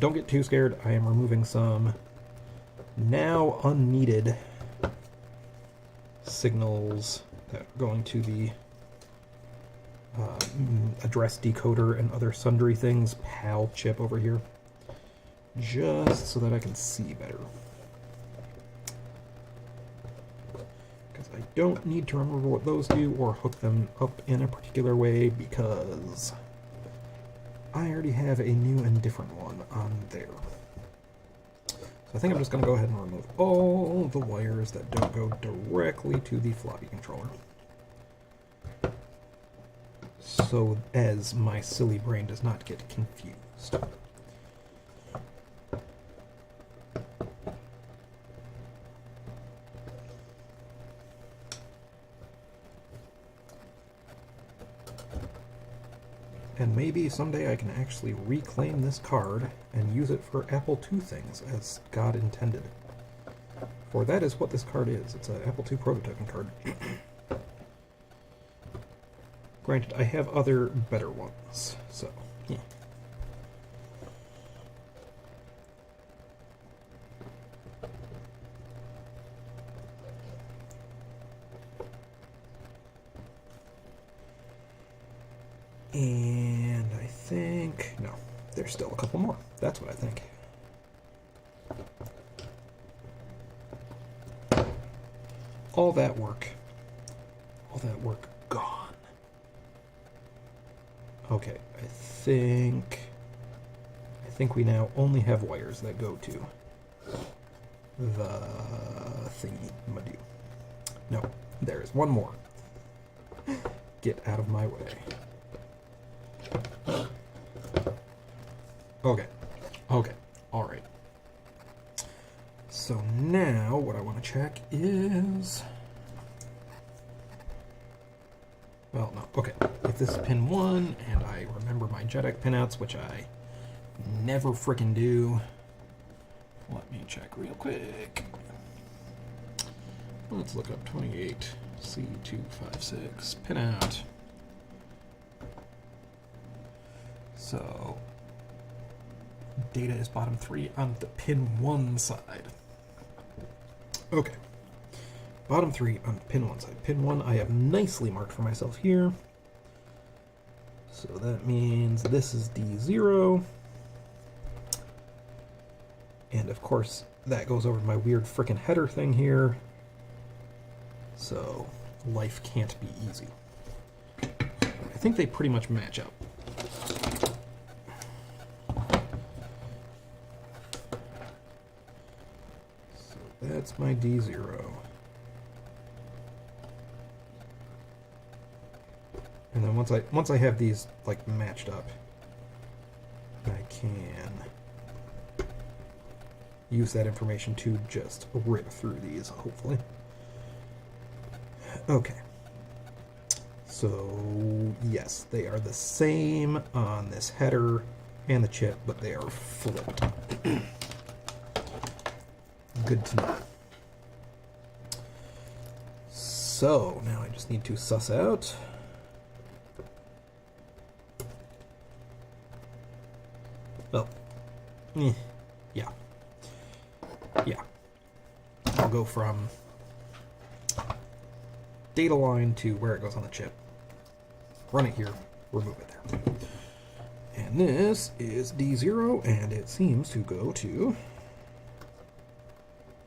Don't get too scared. I am removing some now unneeded signals that are going to the address decoder and other sundry things. PAL chip over here. Just so that I can see better. Because I don't need to remember what those do or hook them up in a particular way because I already have a new and different one on there. So I think I'm just going to go ahead and remove all the wires that don't go directly to the floppy controller. So as my silly brain does not get confused. And maybe someday I can actually reclaim this card and use it for Apple II things, as God intended. For that is what this card is. It's an Apple II prototyping card. Granted, I have other better ones, so yeah. And I think, no, there's still a couple more. That's what I think. All that work gone. Okay, I think we now only have wires that go to the thingy madoo. No, there is one more. Get out of my way. Okay, alright. So now what I want to check is... Well, no, okay. If this is pin 1, and I remember my JEDEC pinouts, which I never frickin' do. Let me check real quick. Let's look up 28C256 pinout. So data is bottom 3 on the pin 1 side. Okay. Bottom 3 on pin 1 side. Pin 1 I have nicely marked for myself here. So that means this is D0. And of course, that goes over my weird frickin' header thing here. So life can't be easy. I think they pretty much match up. So that's my D0. And then once I have these like matched up, I can use that information to just rip through these, hopefully. Okay. So, yes, they are the same on this header and the chip, but they are flipped. Good to know. So, now I just need to suss out. Well, yeah. Yeah. I'll go from data line to where it goes on the chip. Run it here, remove it there. And this is D0, and it seems to go to,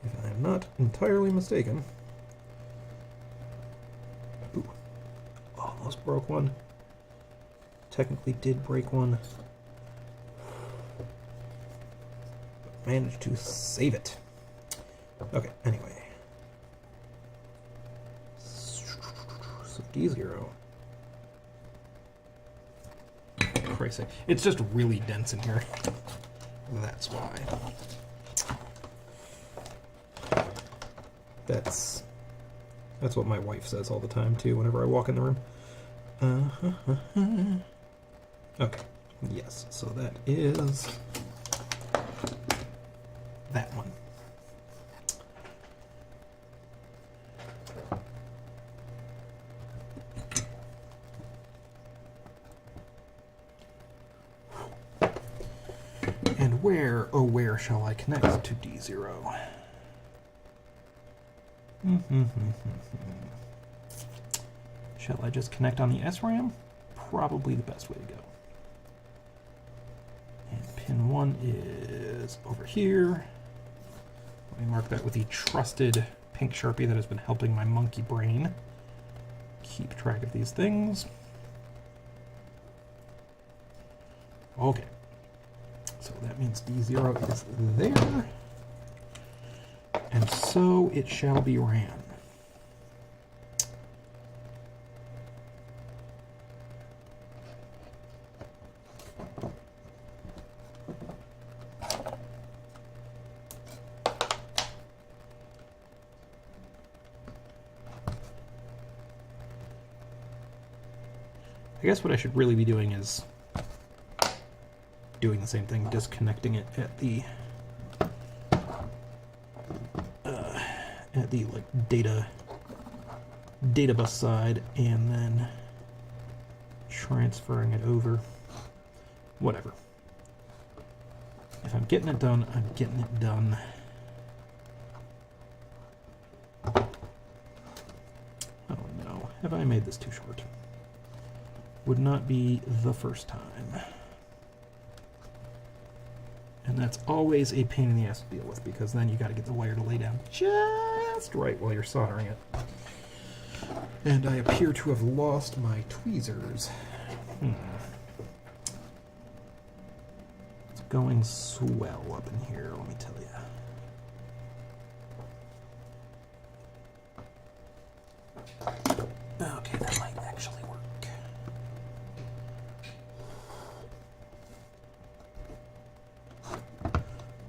if I'm not entirely mistaken, ooh, almost broke one. Technically did break one. Managed to save it. Okay, anyway. So D0. Christ's sake. It's just really dense in here. That's why. That's what my wife says all the time too whenever I walk in the room. Okay. Yes, so that is that one. And where, oh where shall I connect to D0? Shall I just connect on the SRAM? Probably the best way to go. And pin 1 is over here. Let me mark that with the trusted pink Sharpie that has been helping my monkey brain keep track of these things. Okay. So that means D0 is there. And so it shall be ran. I guess what I should really be doing is doing the same thing, disconnecting it at the like data bus side, and then transferring it over. Whatever. If I'm getting it done, I'm getting it done. Oh no, have I made this too short? Would not be the first time. And that's always a pain in the ass to deal with, because then you got to get the wire to lay down just right while you're soldering it. And I appear to have lost my tweezers. It's going swell up in here, let me tell you. Okay, that might actually work.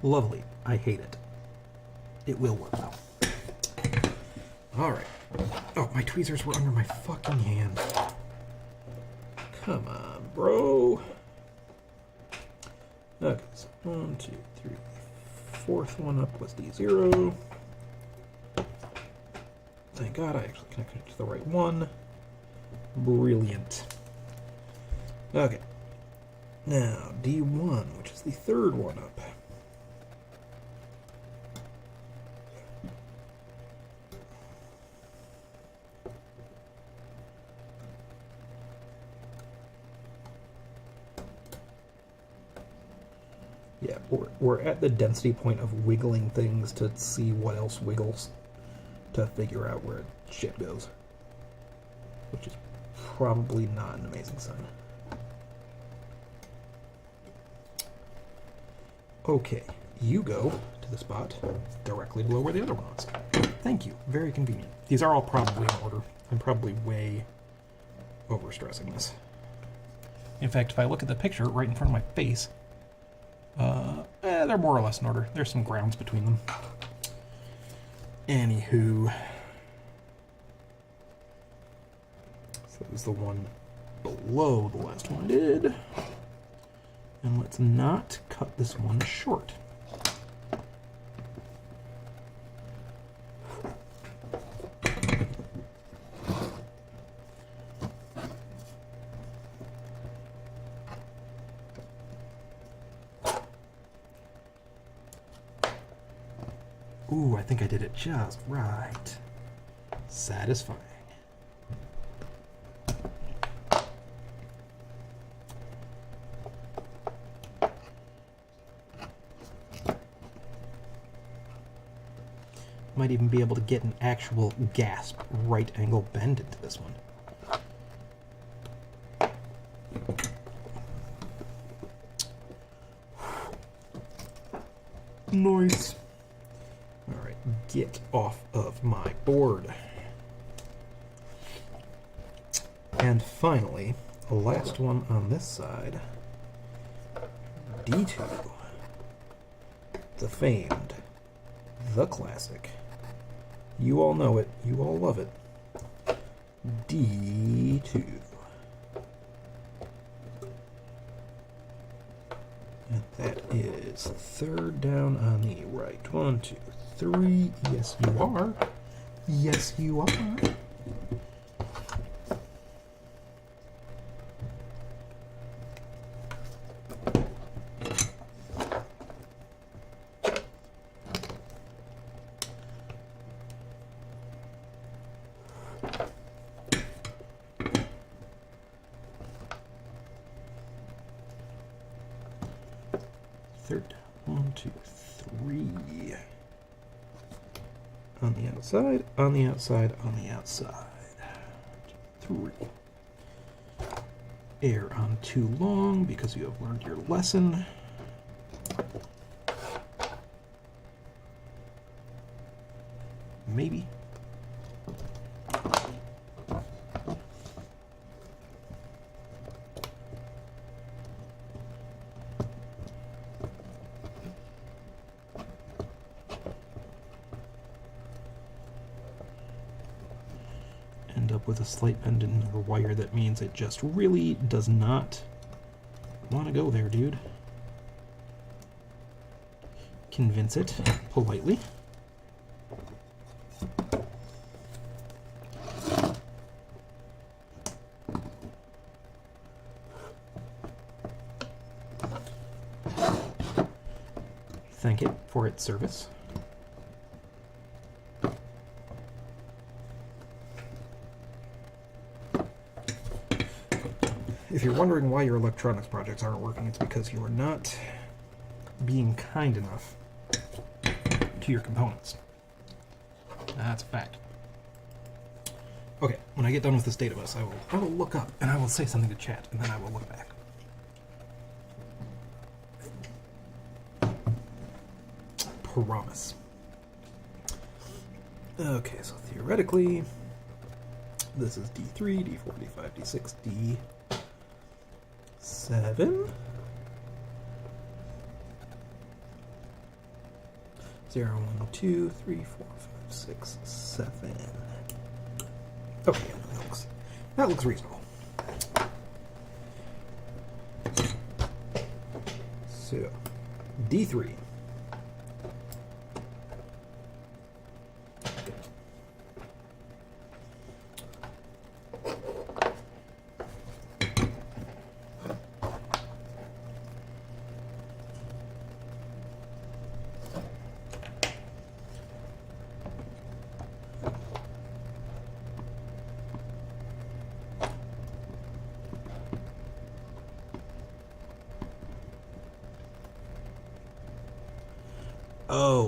Lovely. I hate it. It will work though. Alright. Oh, my tweezers were under my fucking hand. Come on, bro. Okay, so 1, 2, 3. Fourth one up was D0. Thank God I actually connected to the right one. Brilliant. Okay. Now, D1, which is the third one up. Yeah, we're at the density point of wiggling things to see what else wiggles to figure out where shit goes. Which is probably not an amazing sign. Okay, you go to the spot directly below where the other one was. Thank you, very convenient. These are all probably in order. I'm probably way overstressing this. In fact, if I look at the picture right in front of my face, they're more or less in order. There's some grounds between them. Anywho. So that was the one below the last one I did. And let's not cut this one short. Ooh, I think I did it just right. Satisfying. Might even be able to get an actual gasp right angle bend into this one. Nice. Alright, get off of my board. And finally, the last one on this side, D2. The famed, the classic. You all know it, you all love it. D2. And that is third down on the right. 1, 2, 3. Yes, you are. Yes, you are. Third. 1, 2, 3. On the outside, on the outside, on the outside. 3. Air on too long because you have learned your lesson. Maybe. End up with a slight bend in the wire. That means it just really does not want to go there, dude. Convince it politely. Thank it for its service. If you're wondering why your electronics projects aren't working, it's because you are not being kind enough to your components. That's a fact. Okay, when I get done with this databus, I will look up and I will say something to chat, and then I will look back. Promise. Okay, so theoretically, this is D3, D4, D5, D6, D7. 0, 1, 2, 3, 4, 5, 6, 7. Okay, that looks reasonable. So, D3.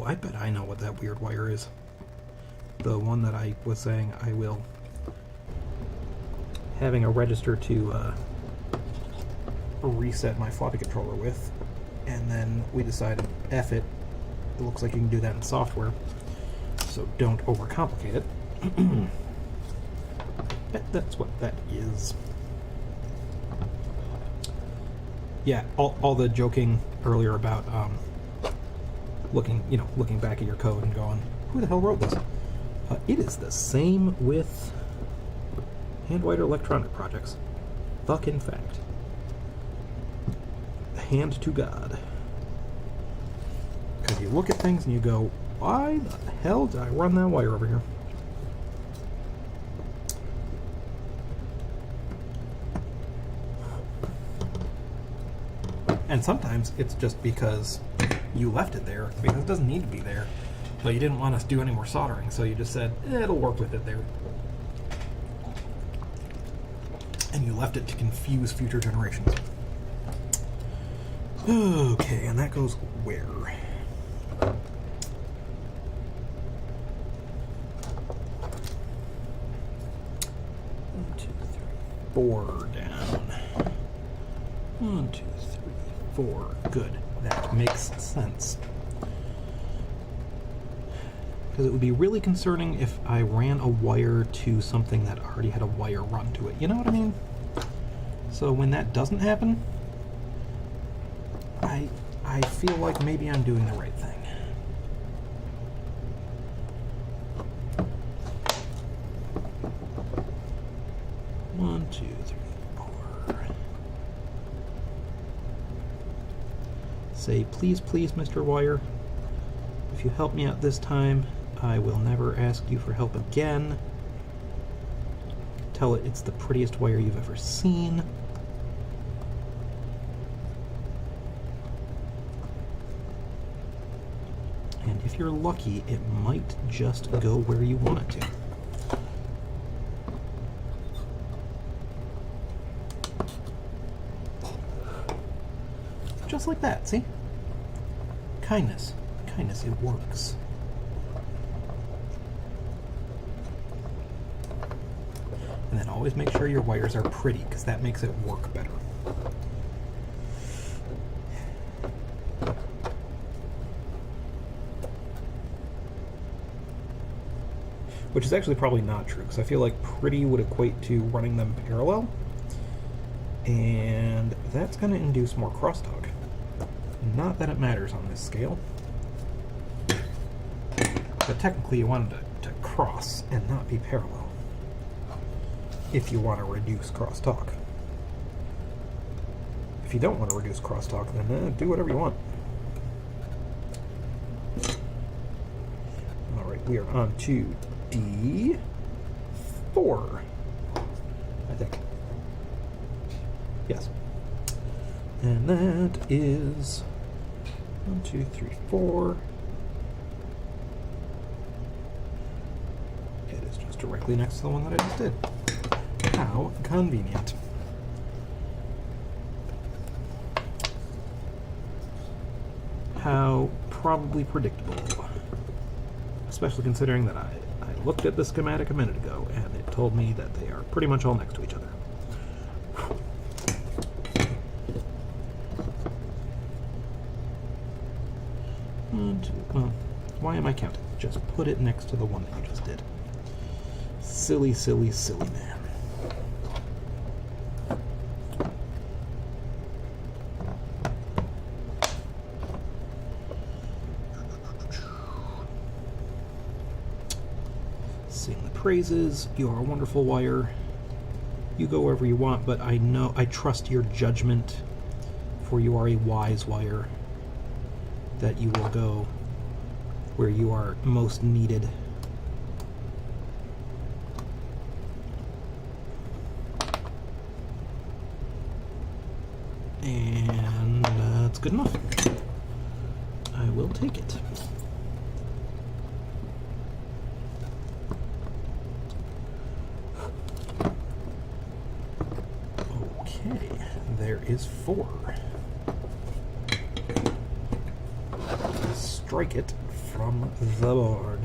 I bet I know what that weird wire is. The one that I was saying I will... having a register to reset my floppy controller with, and then we decided, F it. It looks like you can do that in software, so don't overcomplicate it. That's what that is. Yeah, all the joking earlier about looking back at your code and going, who the hell wrote this? It is the same with hand-wired electronic projects. Fucking fact. Hand to God. Because you look at things and you go, why the hell did I run that wire over here? And sometimes it's just because you left it there, because it doesn't need to be there, but you didn't want us to do any more soldering, so you just said, it'll work with it there. And you left it to confuse future generations. Okay, and that goes where? 1, 2, 3, 4 down. 1, 2, 3, 4. Good. That makes sense. Because it would be really concerning if I ran a wire to something that already had a wire run to it. You know what I mean? So when that doesn't happen, I feel like maybe I'm doing the right thing. One, two, three, 4. Say, please, please, Mr. Wire, if you help me out this time, I will never ask you for help again. Tell it it's the prettiest wire you've ever seen. And if you're lucky, it might just go where you want it to. Just like that, see? Kindness. Kindness, it works. And then always make sure your wires are pretty, because that makes it work better. Which is actually probably not true, because I feel like pretty would equate to running them parallel, and that's going to induce more crosstalk. Not that it matters on this scale, but technically you wanted to cross and not be parallel if you want to reduce crosstalk. If you don't want to reduce crosstalk, then do whatever you want. Alright, we are on to D4, I think. Yes. And that is 1, 2, 3, 4. It is just directly next to the one that I just did. How convenient. How probably predictable. Especially considering that I looked at the schematic a minute ago and it told me that they are pretty much all next to each other. Well, why am I counting? Just put it next to the one that you just did. Silly, silly, silly man. Sing the praises. You are a wonderful wire. You go wherever you want, but I trust your judgment, for you are a wise wire, that you will go where you are most needed. And that's good enough. I will take it. Okay, there is 4. Strike it from from the board.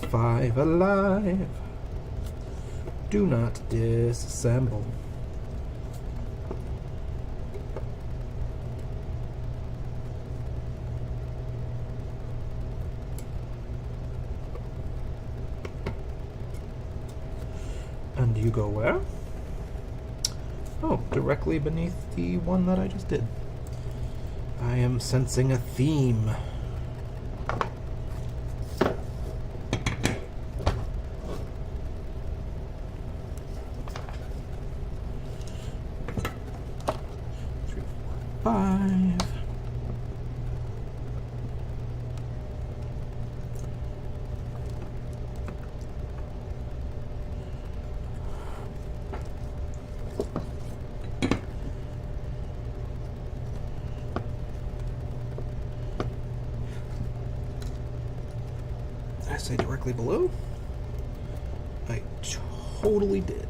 Five alive. Do not disassemble. And you go where? Oh, directly beneath the one that I just did. I am sensing a theme. Five. Did I say directly below? I totally did.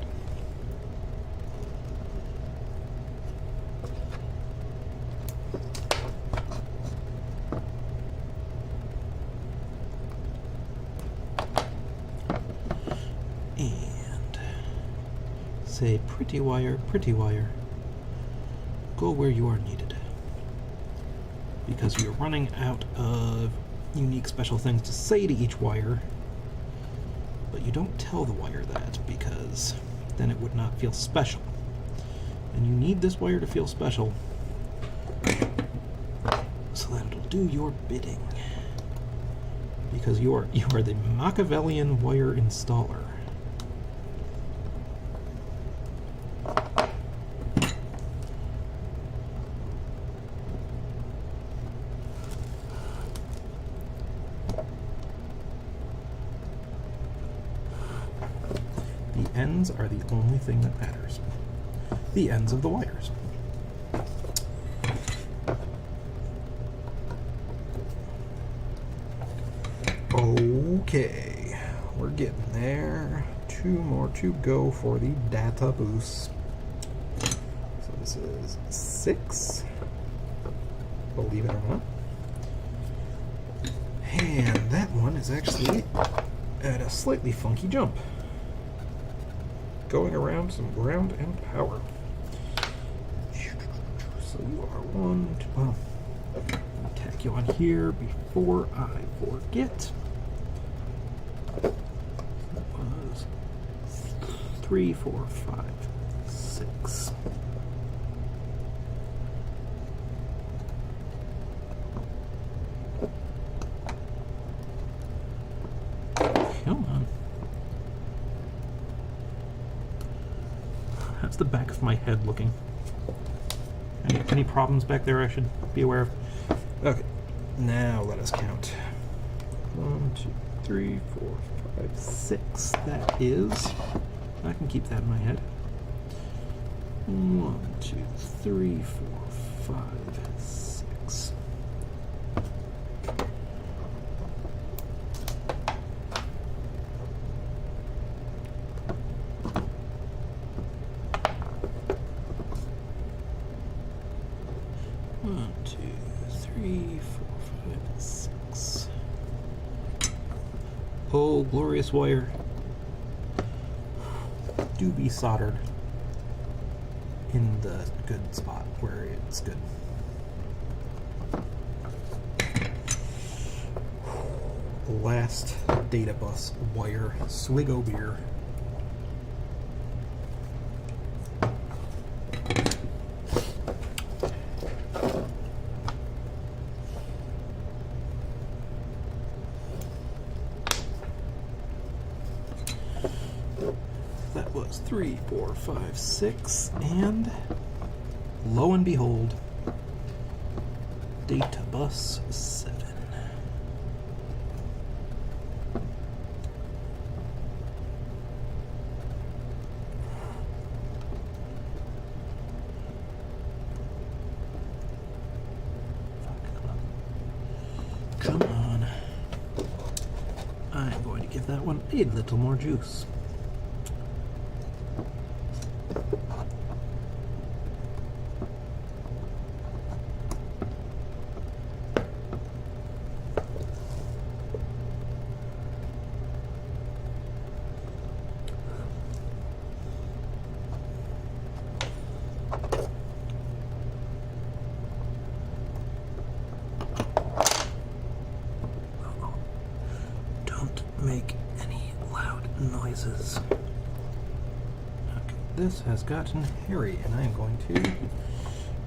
Say, pretty wire, go where you are needed. Because we are running out of unique special things to say to each wire, but you don't tell the wire that, because then it would not feel special. And you need this wire to feel special, so that it'll do your bidding. Because you are the Machiavellian wire installer. Ends are the only thing that matters. The ends of the wires. Okay, we're getting there. 2 more to go for the data boost. So this is 6, believe it or not. And that one is actually at a slightly funky jump. Going around some ground and power. So you are one, two, well, I'll tack you on here before I forget. That was 3, 4, 5, 6. Come on. That's the back of my head looking. Any problems back there I should be aware of? Okay, now let us count. 1, 2, 3, 4, 5, 6. That is. I can keep that in my head. 1, 2, 3, 4, 5, 6. Oh, glorious wire. Do be soldered in the good spot where it's good. Last data bus wire. Swigo beer. That was 3, 4, 5, 6, and lo and behold, data bus 7. Come on. I'm going to give that one a little more juice. is... Okay, this has gotten hairy, and I am going to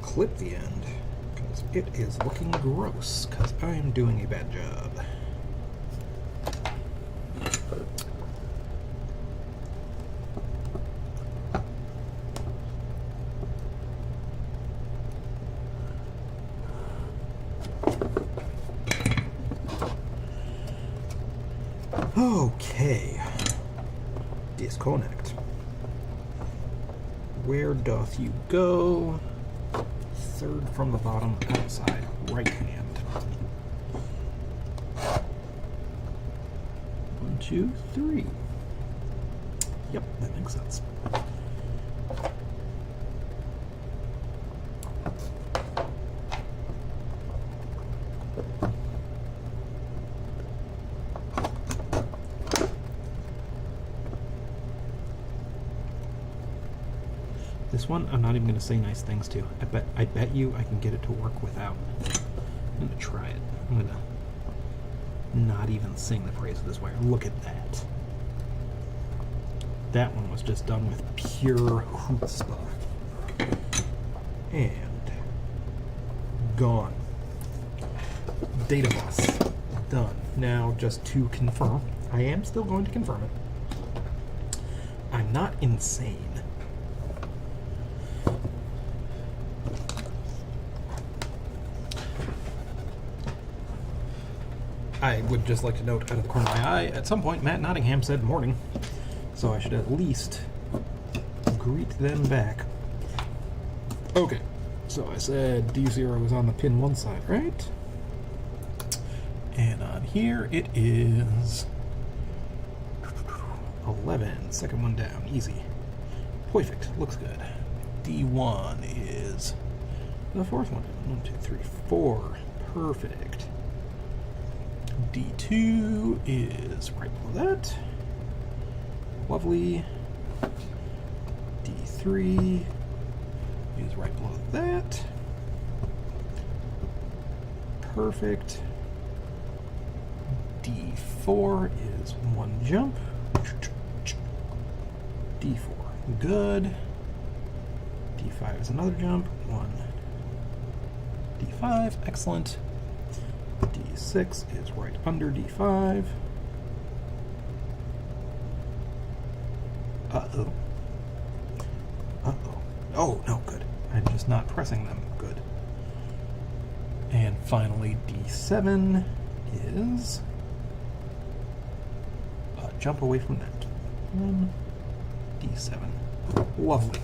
clip the end, because it is looking gross, because I am doing a bad job. Okay. Disconnect. Where doth you go? Third from the bottom, outside, right hand. 1, 2, 3. Yep, that makes sense. This one, I'm not even going to say nice things to. I bet you I can get it to work without. I'm going to try it. I'm going to not even sing the praise of this wire. Look at that. That one was just done with pure chutzpah. And gone. Data bus. Done. Now, just to confirm, I am still going to confirm it. I'm not insane. I would just like to note out of the corner of my eye, at some point Matt Nottingham said morning, so I should at least greet them back. Okay, so I said D0 is on the pin one side, right? And on here it is 11, second one down, easy. Perfect, looks good. D1 is the fourth one. 1, 2, 3, 4, perfect. D2 is right below that. Lovely. D3 is right below that. Perfect. D4 is one jump. D4, good. D5 is another jump. 1. D5, excellent. D6 is right under D5. Uh-oh. Uh-oh. Oh, no, good. I'm just not pressing them. Good. And finally, D7 is a jump away from that. 1, D7. Lovely.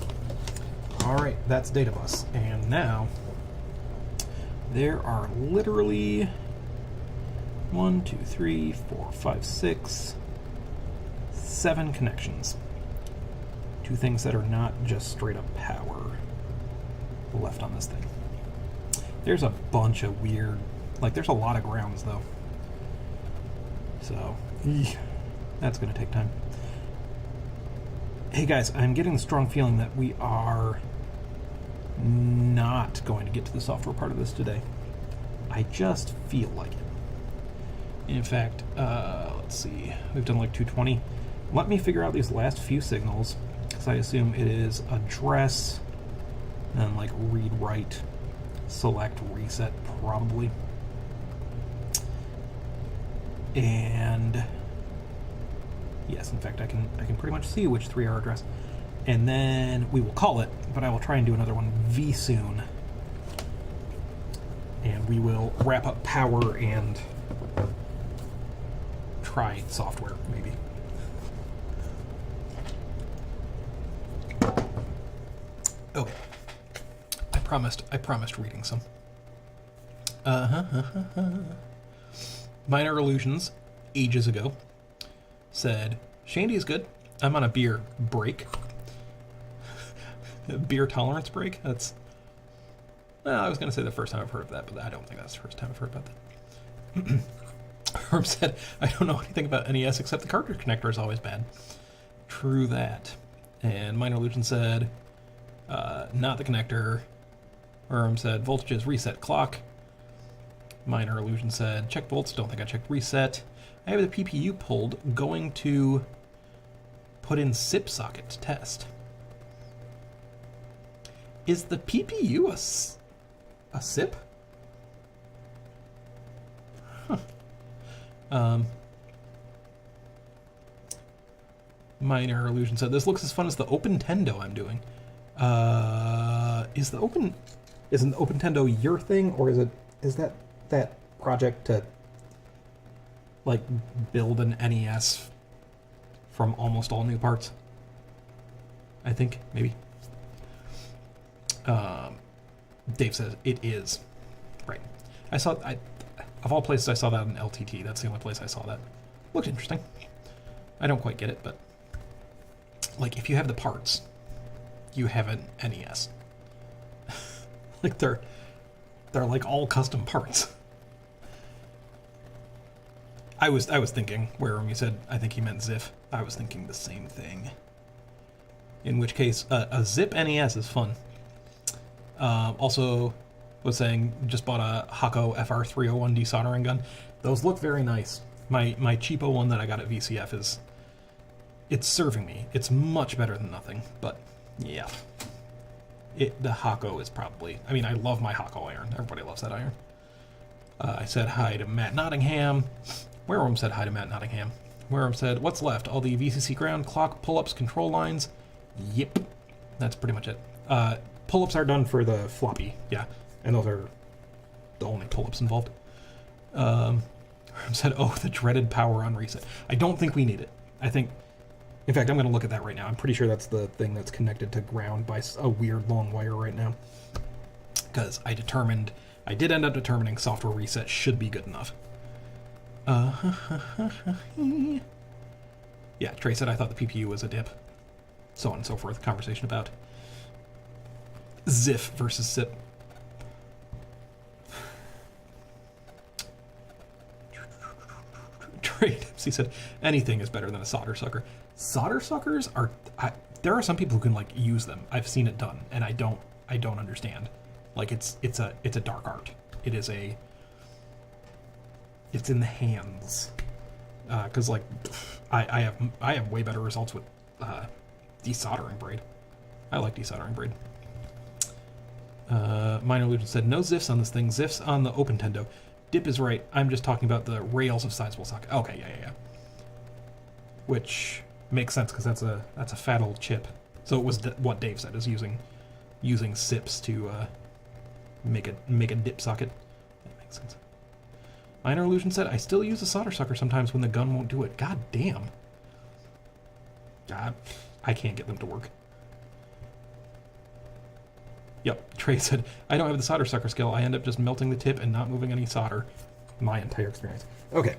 Alright, that's data bus. And now, there are literally 1, 2, 3, 4, 5, 6, 7 connections to things that are not just straight up power left on this thing. There's a bunch of weird, like there's a lot of grounds though. So, that's going to take time. Hey guys, I'm getting the strong feeling that we are not going to get to the software part of this today. I just feel like it. In fact, let's see, we've done like 220. Let me figure out these last few signals, because I assume it is address, and like read, write, select, reset, probably. And yes, in fact, I can pretty much see which 3 are addressed. And then we will call it, but I will try and do another one soon. And we will wrap up power and try software, maybe. Okay. I promised reading some. Minor Illusions, ages ago, said, Shandy is good. I'm on a beer break. A beer tolerance break? That's... Well, I was going to say the first time I've heard of that, but I don't think that's the first time I've heard about that. Herb said, I don't know anything about NES except the cartridge connector is always bad. True that. And Minor Illusion said, not the connector. Herb said, voltages, reset clock. Minor Illusion said, check volts, don't think I checked reset. I have the PPU pulled, going to put in SIP socket to test. Is the PPU a SIP? Huh. Minor Illusion said, this looks as fun as the OpenTendo I'm doing. Isn't OpenTendo your thing, or is that project to like build an NES from almost all new parts? I think, maybe. Dave says it is. Right. Of all places I saw that in LTT, that's the only place I saw that. Looked interesting. I don't quite get it, but like if you have the parts, you have an NES. Like they're like all custom parts. I was thinking, where when you said I think he meant ZIF, I was thinking the same thing. In which case, a ZIP NES is fun. Also, was saying just bought a Hako FR301 desoldering gun. Those look very nice. My cheapo one that I got at VCF it's serving me. It's much better than nothing, but yeah. The Hako is probably... I mean, I love my Hako iron. Everybody loves that iron. I said hi to Matt Nottingham. Wareham said hi to Matt Nottingham. Wareham said, what's left? All the VCC ground, clock, pull-ups, control lines? Yep. That's pretty much it. Pull-ups are done for the floppy, yeah. And those are the only pull-ups involved. Wareham said, oh, the dreaded power on reset. I don't think we need it. I think... In fact, I'm going to look at that right now. I'm pretty sure that's the thing that's connected to ground by a weird long wire right now. Because I did end up determining software reset should be good enough. Yeah, Trey said I thought the PPU was a dip. So on and so forth. Conversation about ZIF versus SIP. Trey Dipsy said anything is better than a solder sucker. Solder suckers are... there are some people who can like use them. I've seen it done, and I don't understand. Like it's a dark art. It's in the hands. Because like I have way better results with desoldering braid. I like desoldering braid. Minor Illusion said no ZIFs on this thing. ZIFs on the OpenTendo. Dip is right. I'm just talking about the rails of sizable socket. Okay, yeah. Which makes sense because that's a fat old chip. So it was what Dave said, is using SIPs to make a dip socket. That makes sense. Minor Illusion said, I still use a solder sucker sometimes when the gun won't do it. God damn. God, I can't get them to work. Yep, Trey said, I don't have the solder sucker skill. I end up just melting the tip and not moving any solder. My entire experience. Okay,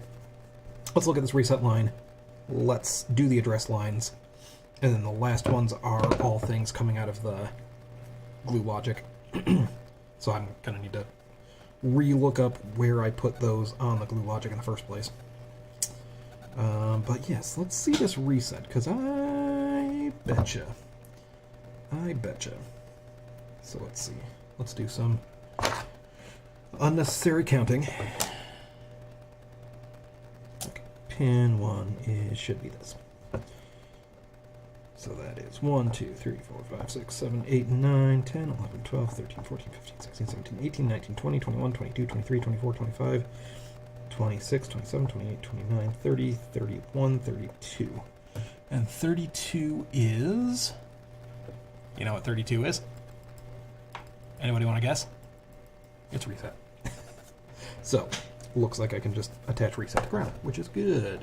let's look at this reset line. Let's do the address lines. And then the last ones are all things coming out of the glue logic. So I'm going to need to re-look up where I put those on the glue logic in the first place. But yes, let's see this reset, because I betcha. So let's see. Let's do some unnecessary counting. Okay, pin 1 should be this. So that is 1, 2, 3, 4, 5, 6, 7, 8, 9, 10, 11, 12, 13, 14, 15, 16, 17, 18, 19, 20, 21, 22, 23, 24, 25, 26, 27, 28, 29, 30, 31, 32. And 32 is... You know what 32 is? Anybody want to guess? It's reset. So, looks like I can just attach reset to ground, which is good.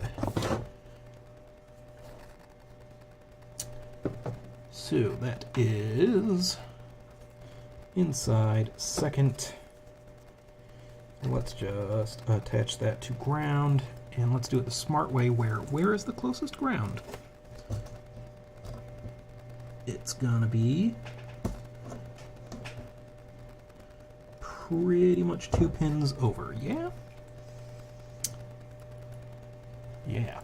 So that is inside second. Let's just attach that to ground, and let's do it the smart way. Where is the closest ground? It's gonna be pretty much 2 pins over. Yeah. Yeah.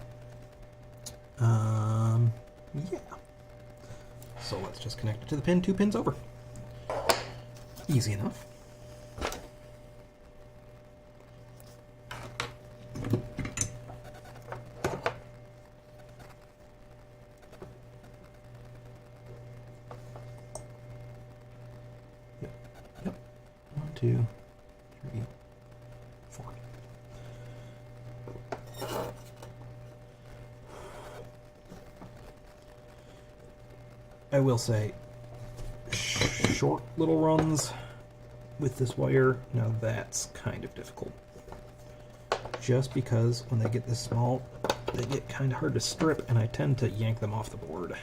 So let's just connect it to the pin 2 pins over. Easy enough. 2, 3, 4. I will say, short little runs with this wire, now that's kind of difficult. Just because when they get this small, they get kind of hard to strip, and I tend to yank them off the board.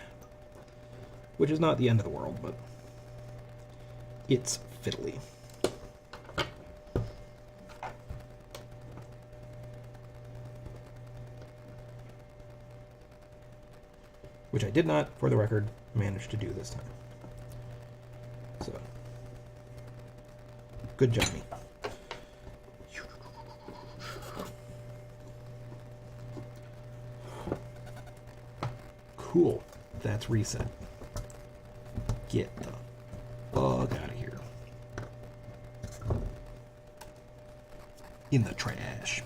Which is not the end of the world, but it's fiddly. Which I did not, for the record, manage to do this time. So, good job, me. Cool. That's reset. Get the fuck out of here. In the trash.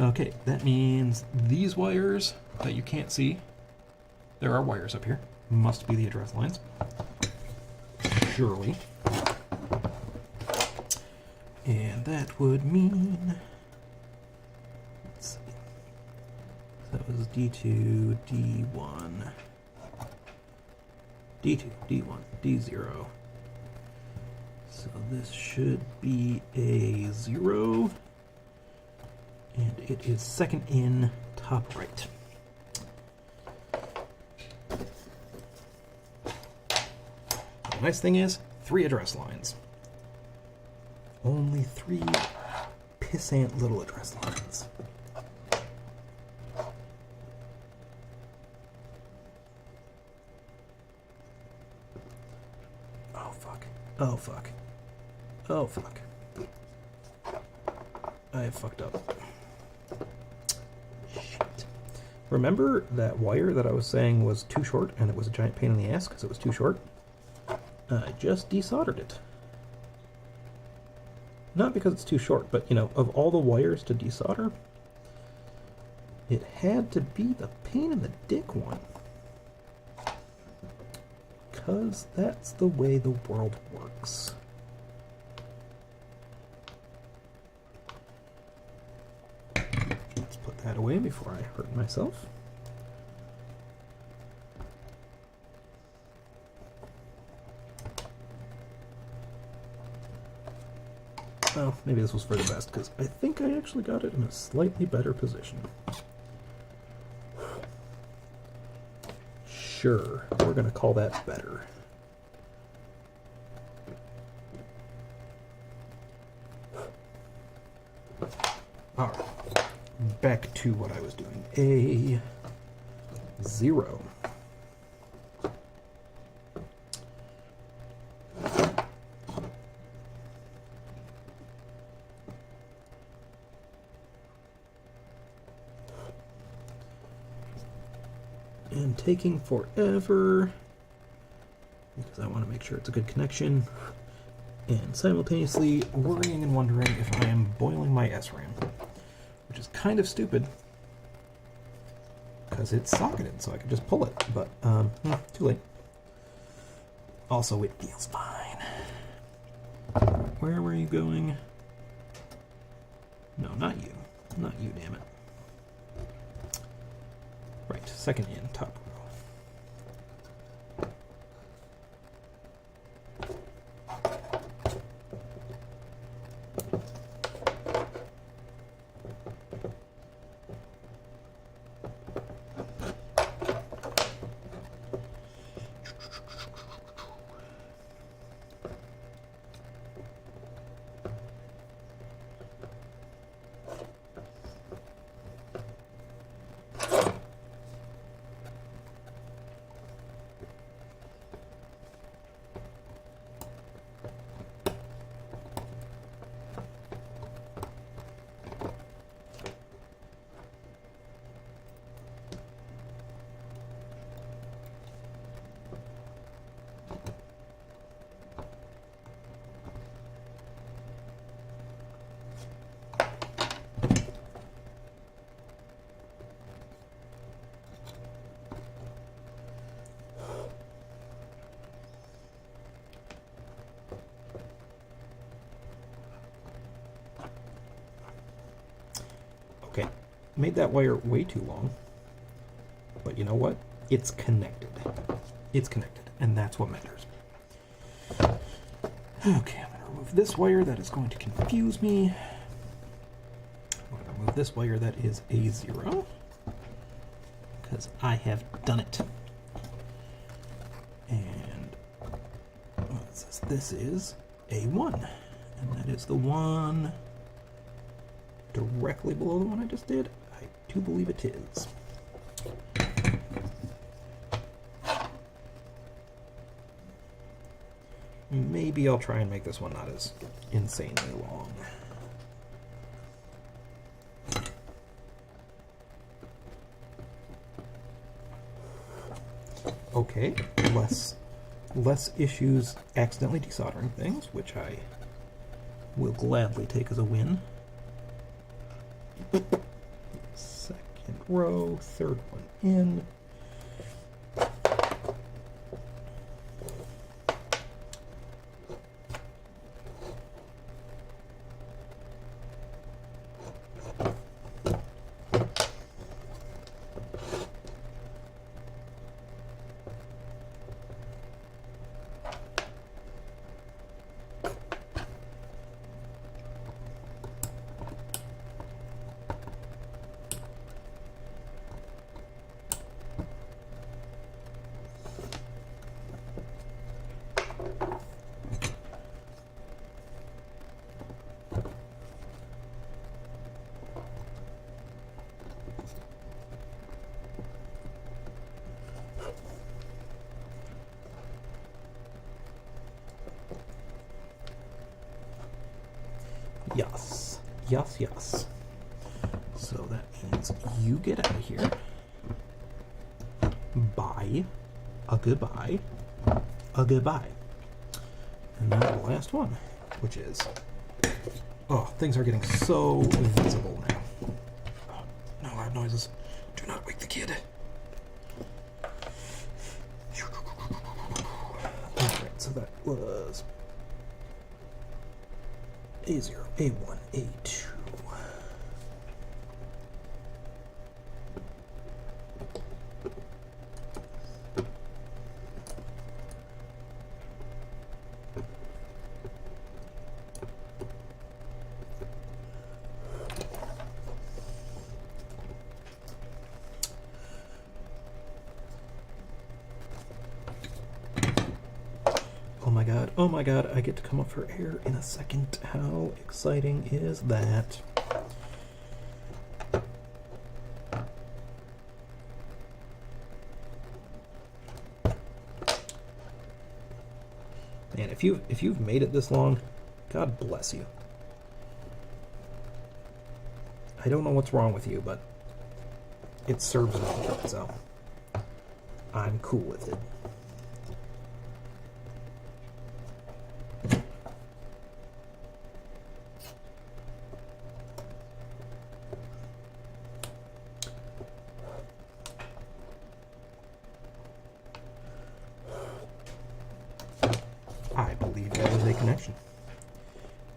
Okay, that means these wires that you can't see, there are wires up here, must be the address lines. Surely. And that would mean, let's see, that was D2, D1, D2, D1, D0. So this should be a 0, and it is second in, top right. The nice thing is, 3 address lines. Only 3 pissant little address lines. Oh fuck. Oh fuck. Oh fuck. I have fucked up. Shit. Remember that wire that I was saying was too short and it was a giant pain in the ass because it was too short? I just desoldered it. Not because it's too short, but you know, of all the wires to desolder, it had to be the pain in the dick one. Because that's the way the world works. Let's put that away before I hurt myself. Well, maybe this was for the best, because I think I actually got it in a slightly better position. Sure, we're going to call that better. Alright, back to what I was doing. A 0. And taking forever because I want to make sure it's a good connection, and simultaneously worrying and wondering if I am boiling my SRAM, which is kind of stupid because it's socketed, so I could just pull it, but too late. Also, it feels fine. Where were you going? No, not you. Not you, damn it. Right, second in, top row. made that wire way too long. But you know what? It's connected. It's connected, and that's what matters. Okay, I'm going to remove this wire that is going to confuse me. I'm going to remove this wire that is A0, because I have done it. And what says this is A1, and that is the one directly below the one I just did. I do believe it is. Maybe I'll try and make this one not as insanely long. Okay, less issues accidentally desoldering things, which I will gladly take as a win. Second row, third one in. Yes. Yes, yes. So that means you get out of here. Bye. A goodbye. A goodbye. And now the last one, which is... Oh, things are getting so visible now. Oh, no loud noises. Do not wake the kid. Alright, so that was... A0, A1, A2. Oh my god, I get to come up for air in a second. How exciting is that? Man, if you've made it this long, God bless you. I don't know what's wrong with you, but it serves me good, so I'm cool with it. I believe that is a connection.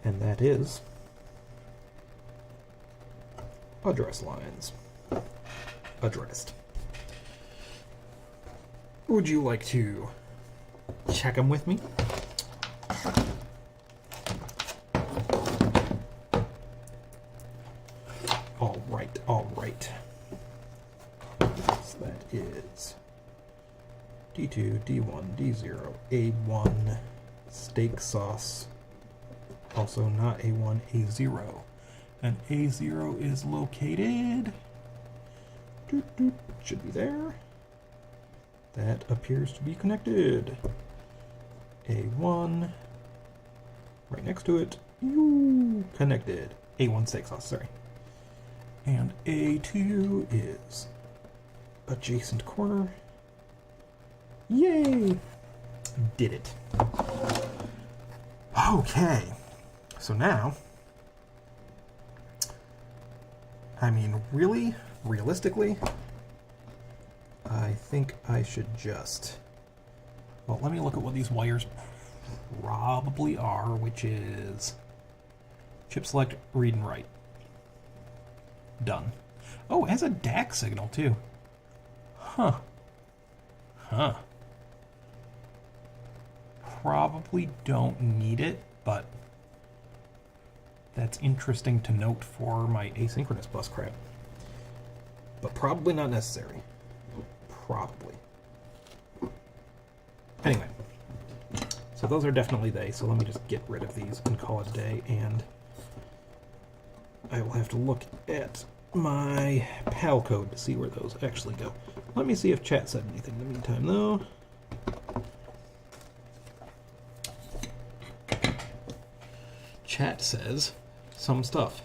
And that is address lines. Addressed. Would you like to check them with me? All right, all right. So that is D2, D1, D0, A1, steak sauce, also not A1, A0. And A0 is located, should be there. That appears to be connected. A1, right next to it, connected. A1 steak sauce, sorry. And A2 is adjacent corner. Yay! Did it. Okay, so now, I mean, really, realistically, I think I should just, well, let me look at what these wires probably are, which is chip select, read and write. Done. Oh, it has a DAC signal, too. Huh. Huh. Probably don't need it, but that's interesting to note for my asynchronous bus crap. But probably not necessary. Probably. Anyway. So those are definitely they, so let me just get rid of these and call it a day, and I will have to look at my PAL code to see where those actually go. Let me see if chat said anything in the meantime, though. Chat says some stuff.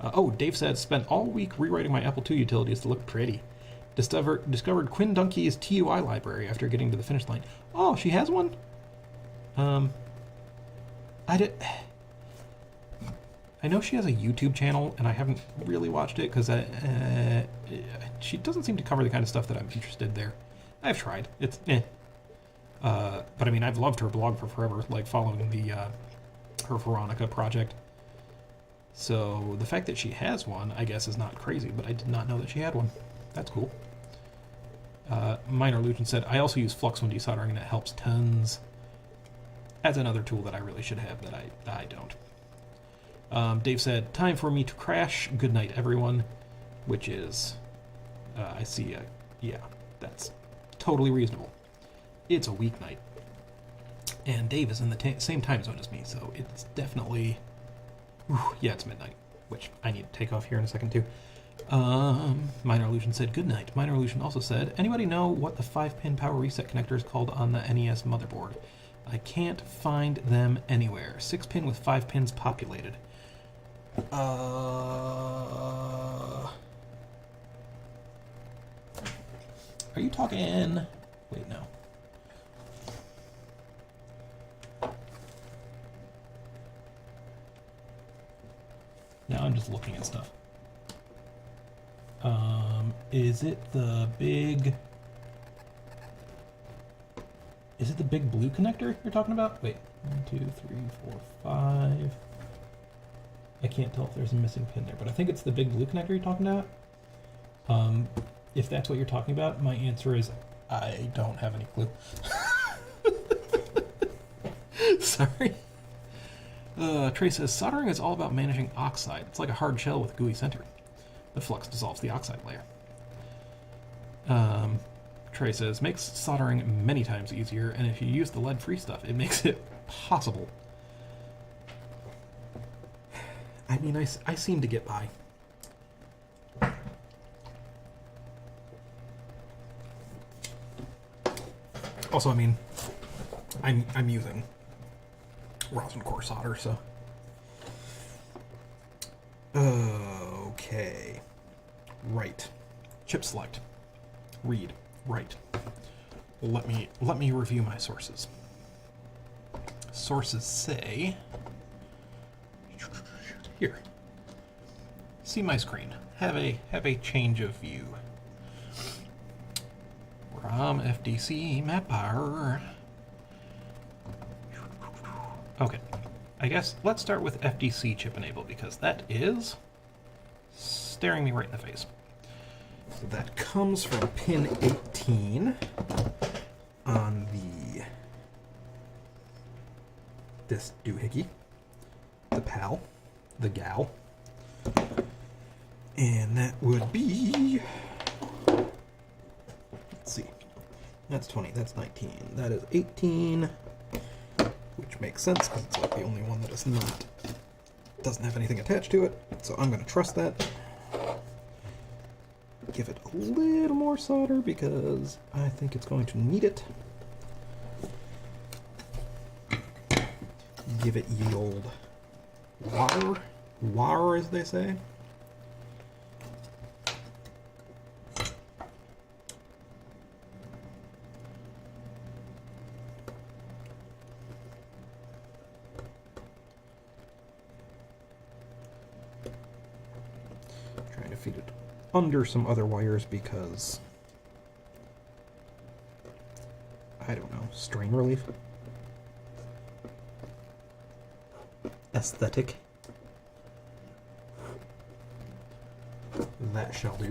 Oh, Dave said, spent all week rewriting my Apple II utilities to look pretty. Discovered Quinn Dunkey's TUI library after getting to the finish line. Oh, she has one? I know she has a YouTube channel, and I haven't really watched it because she doesn't seem to cover the kind of stuff that I'm interested there. I've tried. It's but I mean, I've loved her blog for forever, like following the her Veronica project. So the fact that she has one, I guess, is not crazy, but I did not know that she had one. That's cool. Minor Illusion said, I also use Flux when desoldering, and it helps tons. That's another tool that I really should have that I don't. Dave said, time for me to crash. Good night, everyone. Which is, I see, yeah, that's totally reasonable. It's a weeknight. And Dave is in the same time zone as me, so it's definitely, yeah, it's midnight, which I need to take off here in a second, too. Minor Illusion said, good night. Minor Illusion also said, anybody know what the 5-pin power reset connector is called on the NES motherboard? I can't find them anywhere. 6-pin with 5 pins populated. Are you talking? Wait, no. Now I'm just looking at stuff. Is it the big... Is it the big blue connector you're talking about? Wait, 1, 2, 3, 4, 5. I can't tell if there's a missing pin there, but I think it's the big blue connector you're talking about. If that's what you're talking about, my answer is I don't have any clue. Sorry. Trey says, soldering is all about managing oxide. It's like a hard shell with a gooey center. The flux dissolves the oxide layer. Trey says, makes soldering many times easier, and if you use the lead-free stuff, it makes it possible. I mean, I seem to get by. Also, I mean, I'm using rosin core solder, so. Okay. Right. Chip select. Read. Right. Let me review my sources. Sources say here. See my screen. Have a change of view. ROM FDC map bar. Okay. I guess let's start with FDC chip enable because that is staring me right in the face. So that comes from pin 18 on this doohickey, the PAL, the gal, and that would be, let's see, that's 20, that's 19, that is 18, which makes sense because it's like the only one that is not, doesn't have anything attached to it, so I'm going to trust that. Give it a little more solder because I think it's going to need it. Give it ye old wire as they say. Trying to feed it under some other wires because I don't know, strain relief, aesthetic. That shall do.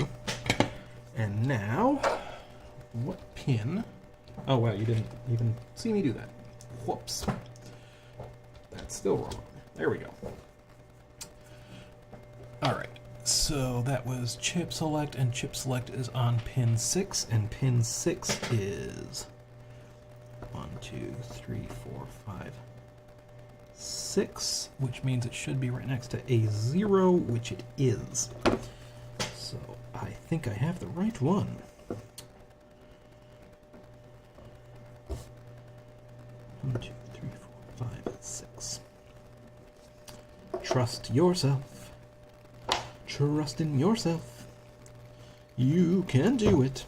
And now, what pin? Oh wow, you didn't even see me do that. Whoops. That's still wrong. There we go. Alright, so that was chip select, and chip select is on pin 6, and pin 6 is 1, 2, 3, 4, 5, 6, which means it should be right next to a 0, which it is. So I think I have the right one. 1, 2, 3, 4, 5, 6. Trust yourself. Trust in yourself. You can do it.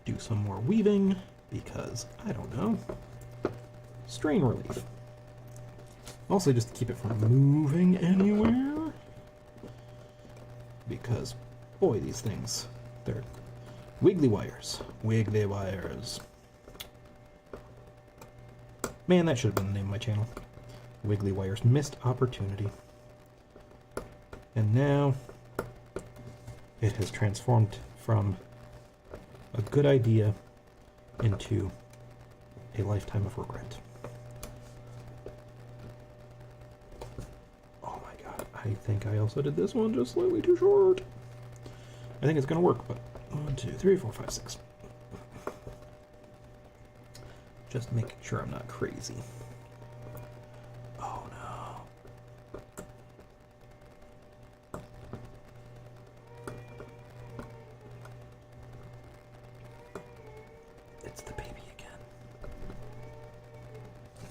Do some more weaving because, I don't know, strain relief. Also just to keep it from moving anywhere. Because, boy, these things, they're wiggly wires. Wiggly wires. Man, that should have been the name of my channel. Wiggly wires. Missed opportunity. And now, it has transformed from a good idea into a lifetime of regret. Oh my god, I think I also did this one just slightly too short. I think it's gonna work, but 1, 2, 3, 4, 5, 6. Just making sure I'm not crazy. Oh no. It's the baby again.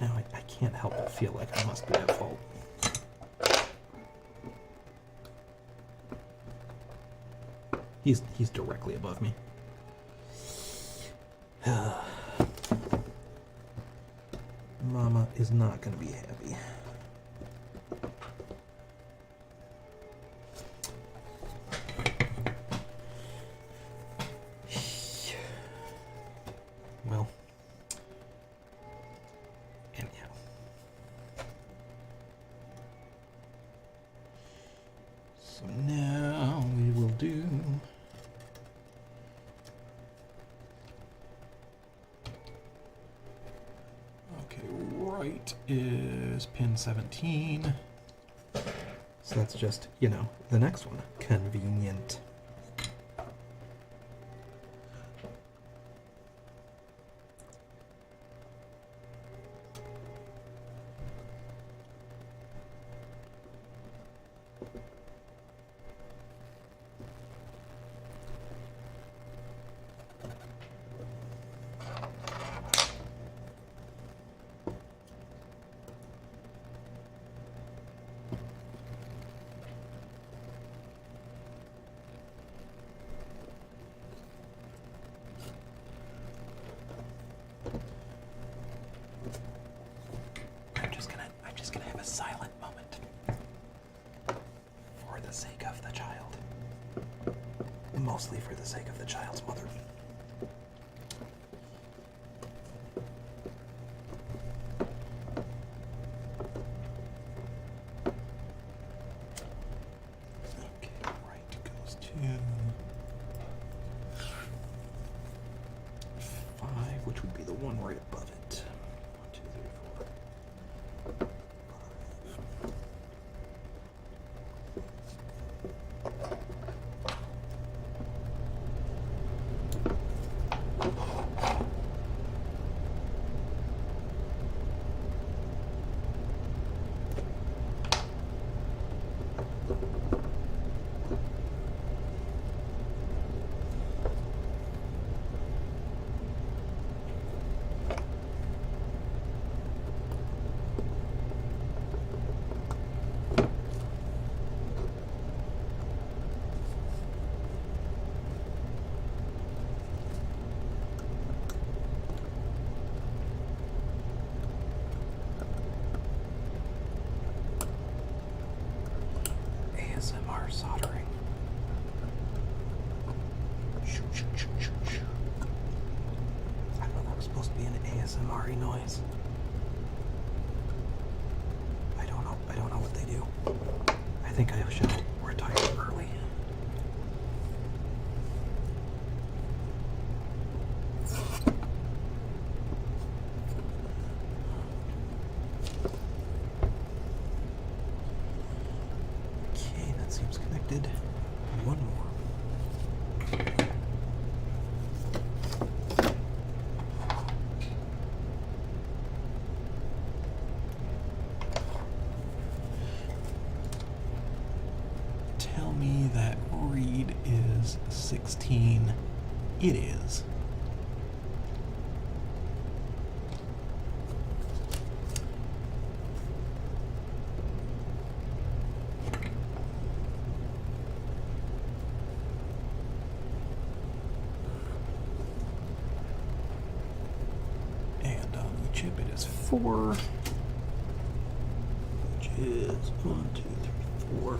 Now I can't help but feel like I must be at fault. He's directly above me. Mama is not going to be happy. Well, anyhow. So now we will do right is pin 17. So that's just, you know, the next one. Convenient. I'm just gonna have a silent moment for the sake of the child. Mostly for the sake of the child's mother. Okay, right goes to 5, which would be the one right above it. 1, 2, 3, 4. ASMR soldering. ASMR noise. I don't know what they do. I think I shall retire early. Okay, that seems connected. One more. Tell me that read is 16. It is. And on the chip it is 4, which is 1, 2, 3, 4.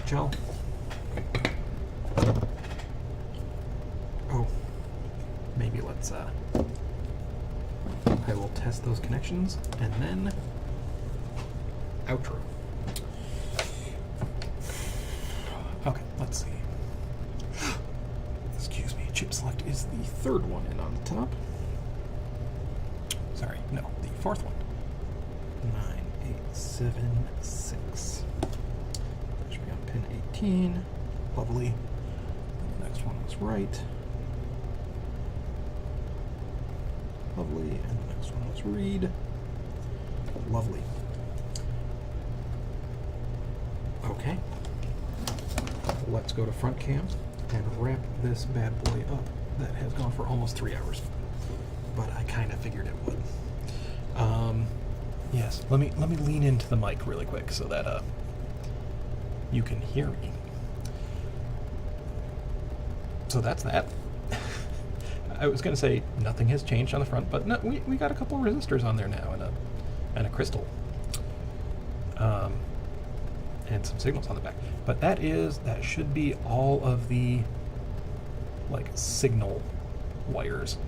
Joe. Oh, maybe let's I will test those connections and then outro. Okay, let's see. Excuse me, chip select is the third one in on the top. Sorry, no, the fourth one. 9876. Pin 18, lovely. And the next one was right, lovely, and the next one was read, lovely. Okay, let's go to front cam and wrap this bad boy up. That has gone for almost 3 hours, but I kind of figured it would. Yes, let me lean into the mic really quick so that you can hear me. So that's that. I was going to say nothing has changed on the front, but no, we got a couple of resistors on there now and a crystal. And some signals on the back. But that should be all of the like signal wires.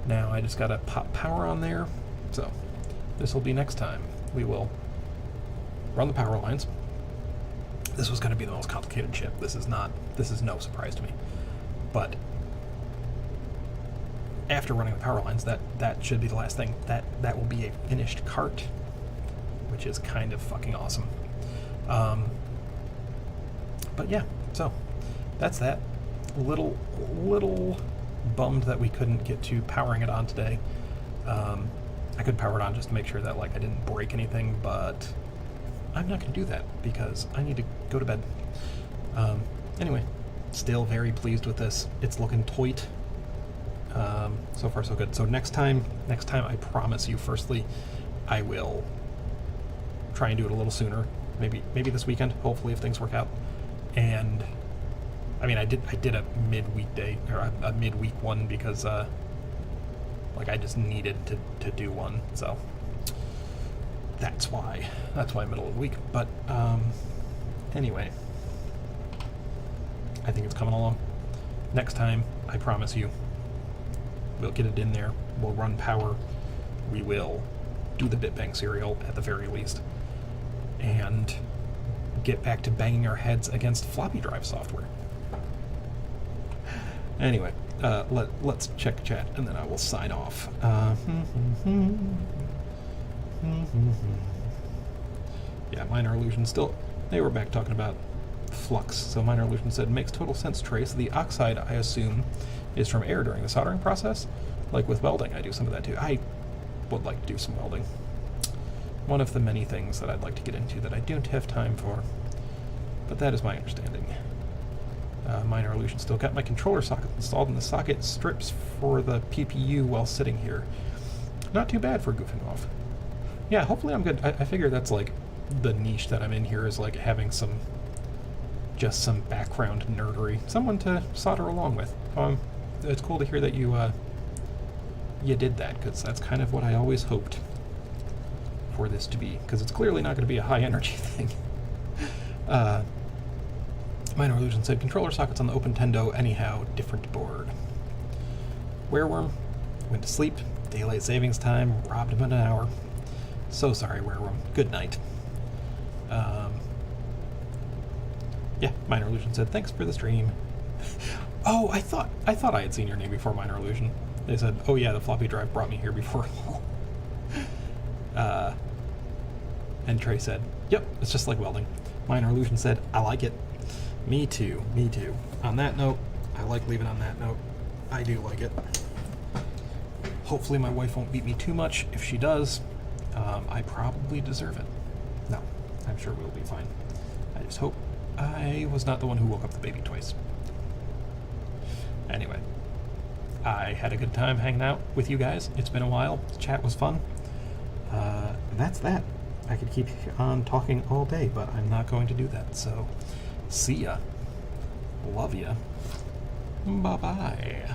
Now I just got to pop power on there. So this will be next time. We will run the power lines. This was going to be the most complicated chip. This is no surprise to me. But after running the power lines, that should be the last thing. That will be a finished cart, which is kind of fucking awesome. But yeah, so that's that. Little bummed that we couldn't get to powering it on today. I could power it on just to make sure that like I didn't break anything, but I'm not going to do that because I need to go to bed. Anyway, still very pleased with this. It's looking toit. So far so good. So next time I promise you, firstly, I will try and do it a little sooner. Maybe this weekend, hopefully, if things work out. And I mean, I did a midweekday or a midweek one because like I just needed to do one. So that's why middle of the week. But anyway, I think it's coming along. Next time, I promise you, we'll get it in there. We'll run power. We will do the bitbang serial at the very least, and get back to banging our heads against floppy drive software. Anyway, let's check chat, and then I will sign off. Yeah, Minor Illusion still. They were back talking about flux. So Minor Illusion said, makes total sense, Trace. The oxide, I assume, is from air during the soldering process. Like with welding, I do some of that too. I would like to do some welding. one of the many things that I'd like to get into that I don't have time for. But that is my understanding. Minor illusion. Still got my controller socket installed, and the socket strips for the PPU while sitting here. Not too bad for goofing off. Yeah, hopefully I'm good. I figure that's like the niche that I'm in here, is like having just some background nerdery, someone to solder along with. It's cool to hear that you did that, because that's kind of what I always hoped for this to be, because it's clearly not going to be a high energy thing. Minor Illusion said, controller sockets on the Open Tendo, anyhow, different board. Wereworm went to sleep, daylight savings time, robbed him in an hour. So sorry, Wereworm. Good night. Yeah, Minor Illusion said, thanks for the stream. Oh, I thought I had seen your name before, Minor Illusion. They said, oh yeah, the floppy drive brought me here before. And Trey said, yep, it's just like welding. Minor Illusion said, I like it. Me too, me too. On that note, I like leaving on that note. I do like it. Hopefully my wife won't beat me too much. If she does, I probably deserve it. No, I'm sure we'll be fine. I just hope I was not the one who woke up the baby twice. Anyway, I had a good time hanging out with you guys. It's been a while. The chat was fun. That's that. I could keep on talking all day, but I'm not going to do that. So, see ya. Love ya. Bye-bye.